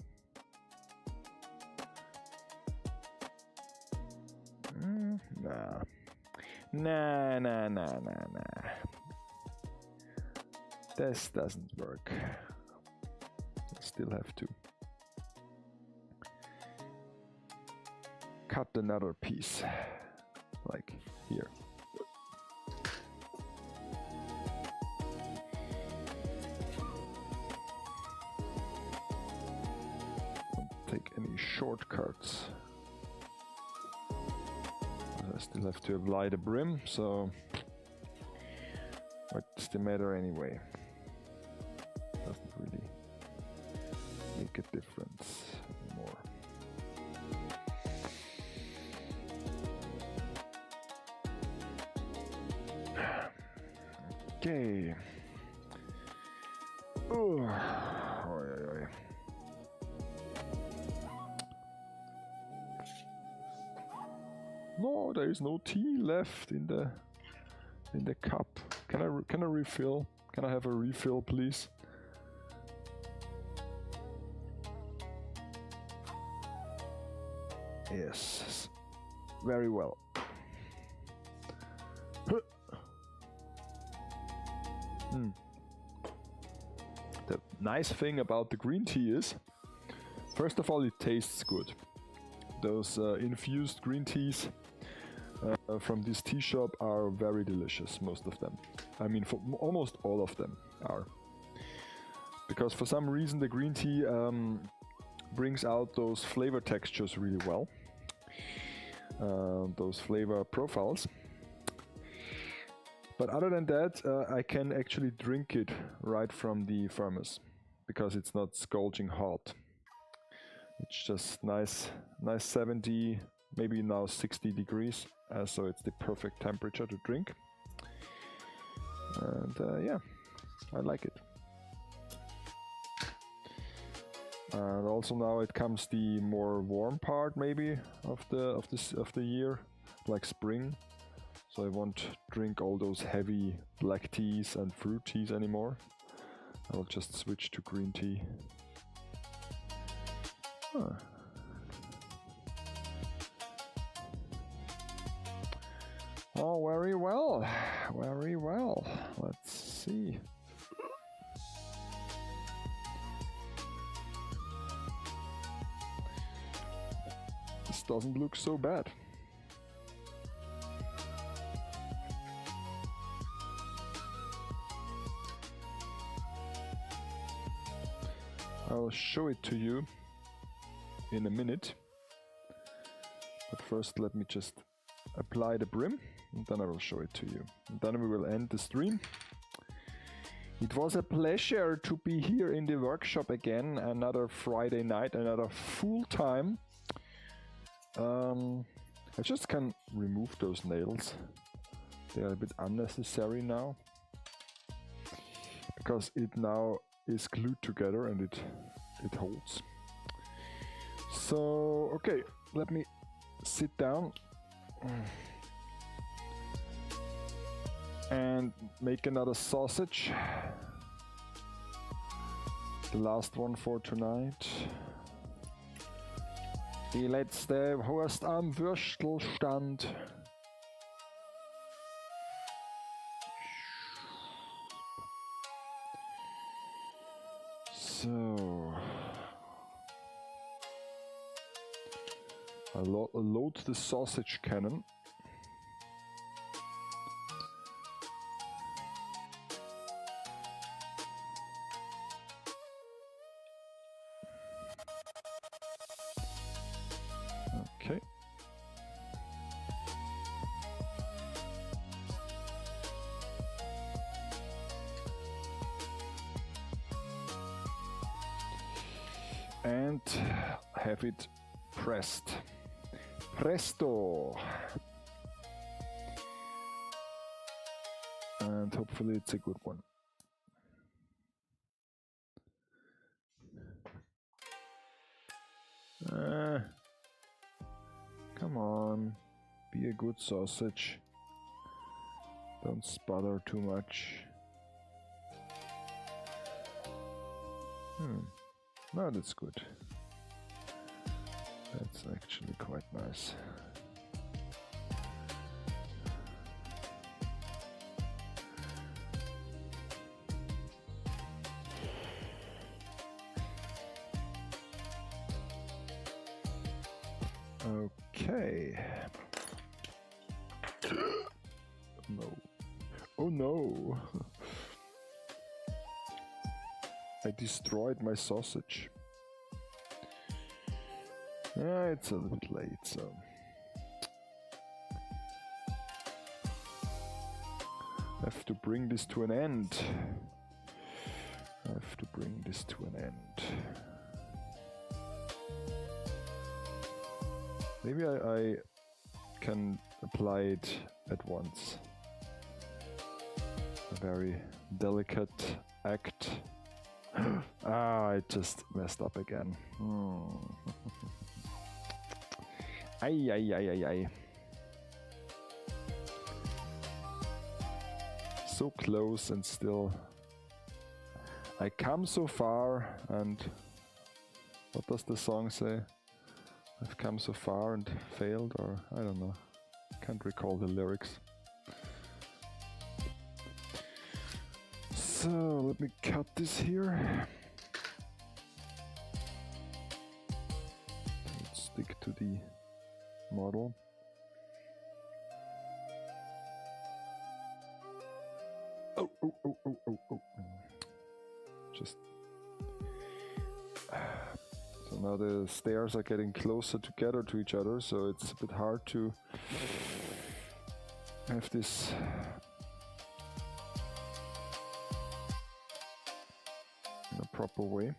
[SPEAKER 1] Nah. Nah. This doesn't work. I still have to cut another piece, like here. Don't take any shortcuts. I still have to apply the brim, so what's the matter anyway? Doesn't really make a difference anymore. Okay. Oh. Oy. No, there is no tea left in the cup. Can I refill? Can I have a refill, please? Yes, very well. The nice thing about the green tea is, first of all, it tastes good. Those infused green teas from this tea shop are very delicious, most of them. I mean, for almost all of them are. Because for some reason the green tea brings out those flavor textures really well. Those flavor profiles. But other than that, I can actually drink it right from the thermos, because it's not scorching hot. It's just nice 70, maybe now 60 degrees, so it's the perfect temperature to drink. And yeah, I like it. And also now it comes the more warm part maybe of the year, like spring. So I won't drink all those heavy black teas and fruit teas anymore. I'll just switch to green tea. Huh. Oh, very well, very well. Let's see. This doesn't look so bad. I'll show it to you in a minute, but first let me just apply the brim and then I will show it to you. And then we will end the stream. It was a pleasure to be here in the workshop again, another Friday night, another full time. I just can remove those nails. They are a bit unnecessary now, because it now is glued together and it holds. So okay, let me sit down and make another sausage, the last one for tonight. Die letzte Wurst am Würstelstand. So I'll load the sausage cannon. Okay. And have it pressed. Presto! And hopefully it's a good one. Come on, be a good sausage. Don't sputter too much. No, that's good. That's actually quite nice. Okay. No. Oh no. I destroyed my sausage. Yeah, it's a little bit late, so I have to bring this to an end. I have to bring this to an end. Maybe I can apply it at once. A very delicate act. I just messed up again. Ay, ay, ay, ay, ay. So close and still. I come so far, and what does the song say? I've come so far and failed, or I don't know. Can't recall the lyrics. So let me cut this here. Let's stick to the model. Oh. Just so now the stairs are getting closer together to each other, so it's a bit hard to have this in a proper way.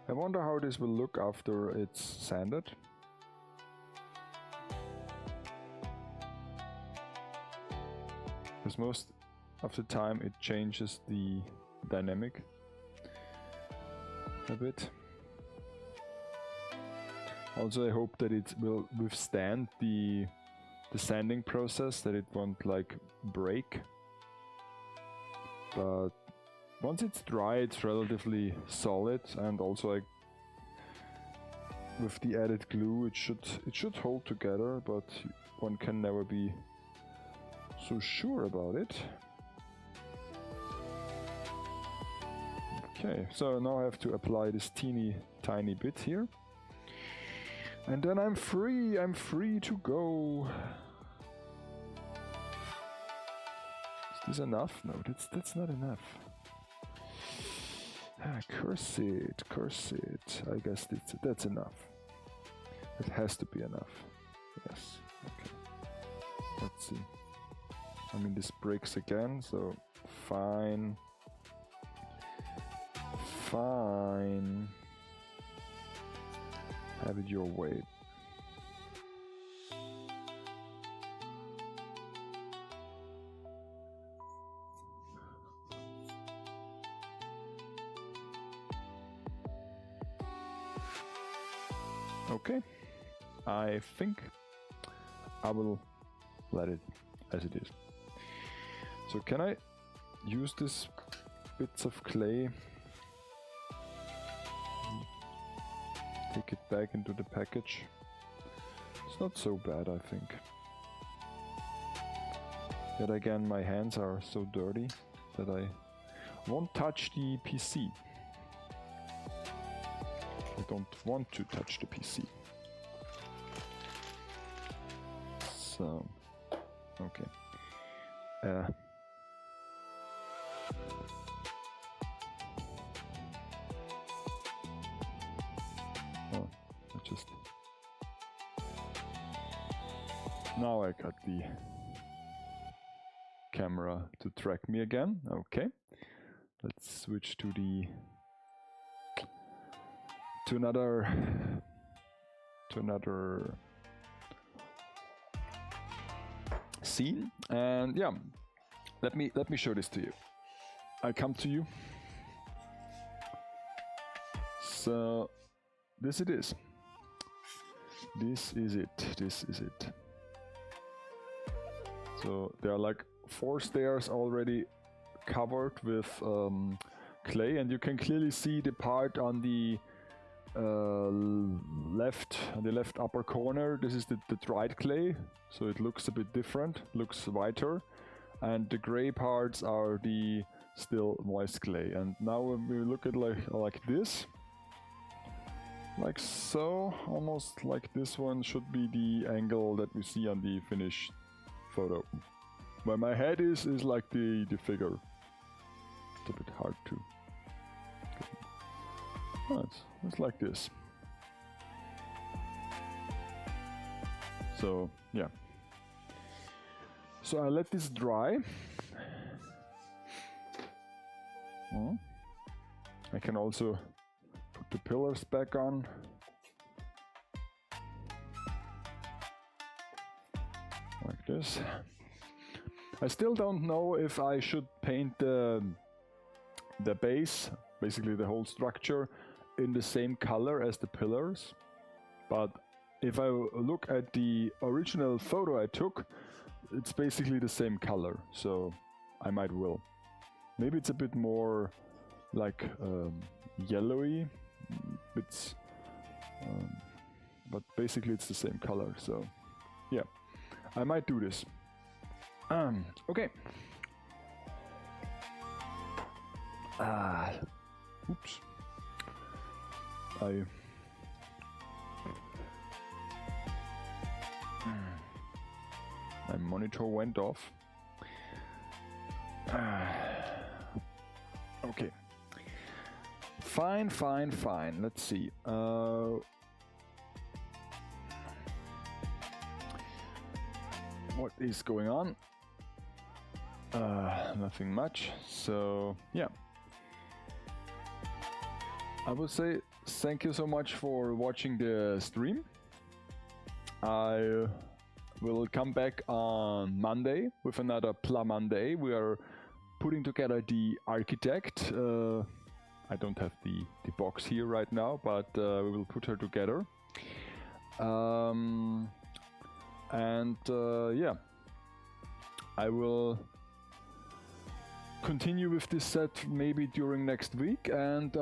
[SPEAKER 1] I wonder how this will look after it's sanded. Because most of the time it changes the dynamic a bit. Also I hope that it will withstand the sanding process, that it won't like break. But once it's dry, it's relatively solid, and also like with the added glue, it should hold together, but one can never be so sure about it. Okay, so now I have to apply this teeny tiny bit here, and then I'm free to go. Is this enough? No, that's not enough. Curse it. I guess that's enough. It has to be enough. Yes. Okay. Let's see. I mean, this breaks again, so fine. Have it your way. Okay, I think I will let it as it is. So can I use these bits of clay, take it back into the package? It's not so bad, I think. Yet again, my hands are so dirty that I won't touch the PC. I don't want to touch the PC. So, okay. Oh, now I got the camera to track me again. Okay. Let's switch to another scene, and yeah, let me show this to you. I come to you. So this it is. This is it. So there are like 4 stairs already covered with clay, and you can clearly see the part on the left upper corner. This is the dried clay, so it looks a bit different, looks whiter, and the gray parts are the still moist clay. And now when we look at like this, like so, almost like this one should be the angle that we see on the finished photo. Where my head is like the figure. It's a bit hard to... Oh, it's like this. So, yeah. So I let this dry. I can also put the pillars back on. Like this. I still don't know if I should paint the base, basically the whole structure, in the same color as the pillars. But if I look at the original photo I took, it's basically the same color, so I might will. Maybe it's a bit more like yellowy, it's, but basically it's the same color, so yeah, I might do this. Okay. Oops. My monitor went off. Okay. Fine. Let's see. What is going on? Nothing much. So, yeah. I would say thank you so much for watching the stream. I will come back on Monday with another Pla Monday. We are putting together the architect. I don't have the box here right now, but we will put her together. Yeah, I will continue with this set maybe during next week, and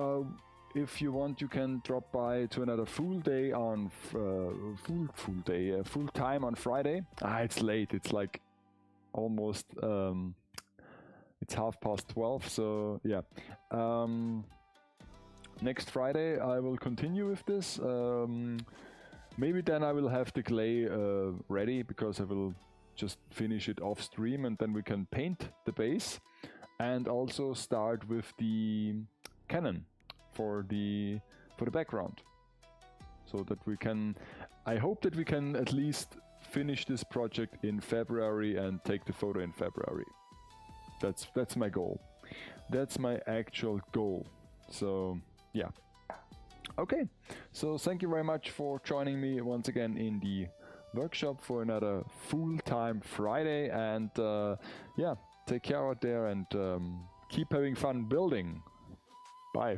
[SPEAKER 1] if you want, you can drop by to another full day on full time on Friday. It's late. It's like almost it's 12:30. So yeah, next Friday I will continue with this. Maybe then I will have the clay ready, because I will just finish it off stream, and then we can paint the base and also start with the cannon for the background, so that we can, I hope that we can at least finish this project in February and take the photo in February. That's my goal. That's my actual goal. So yeah. Okay, so thank you very much for joining me once again in the workshop for another full-time Friday, and yeah, take care out there, and keep having fun building. Bye.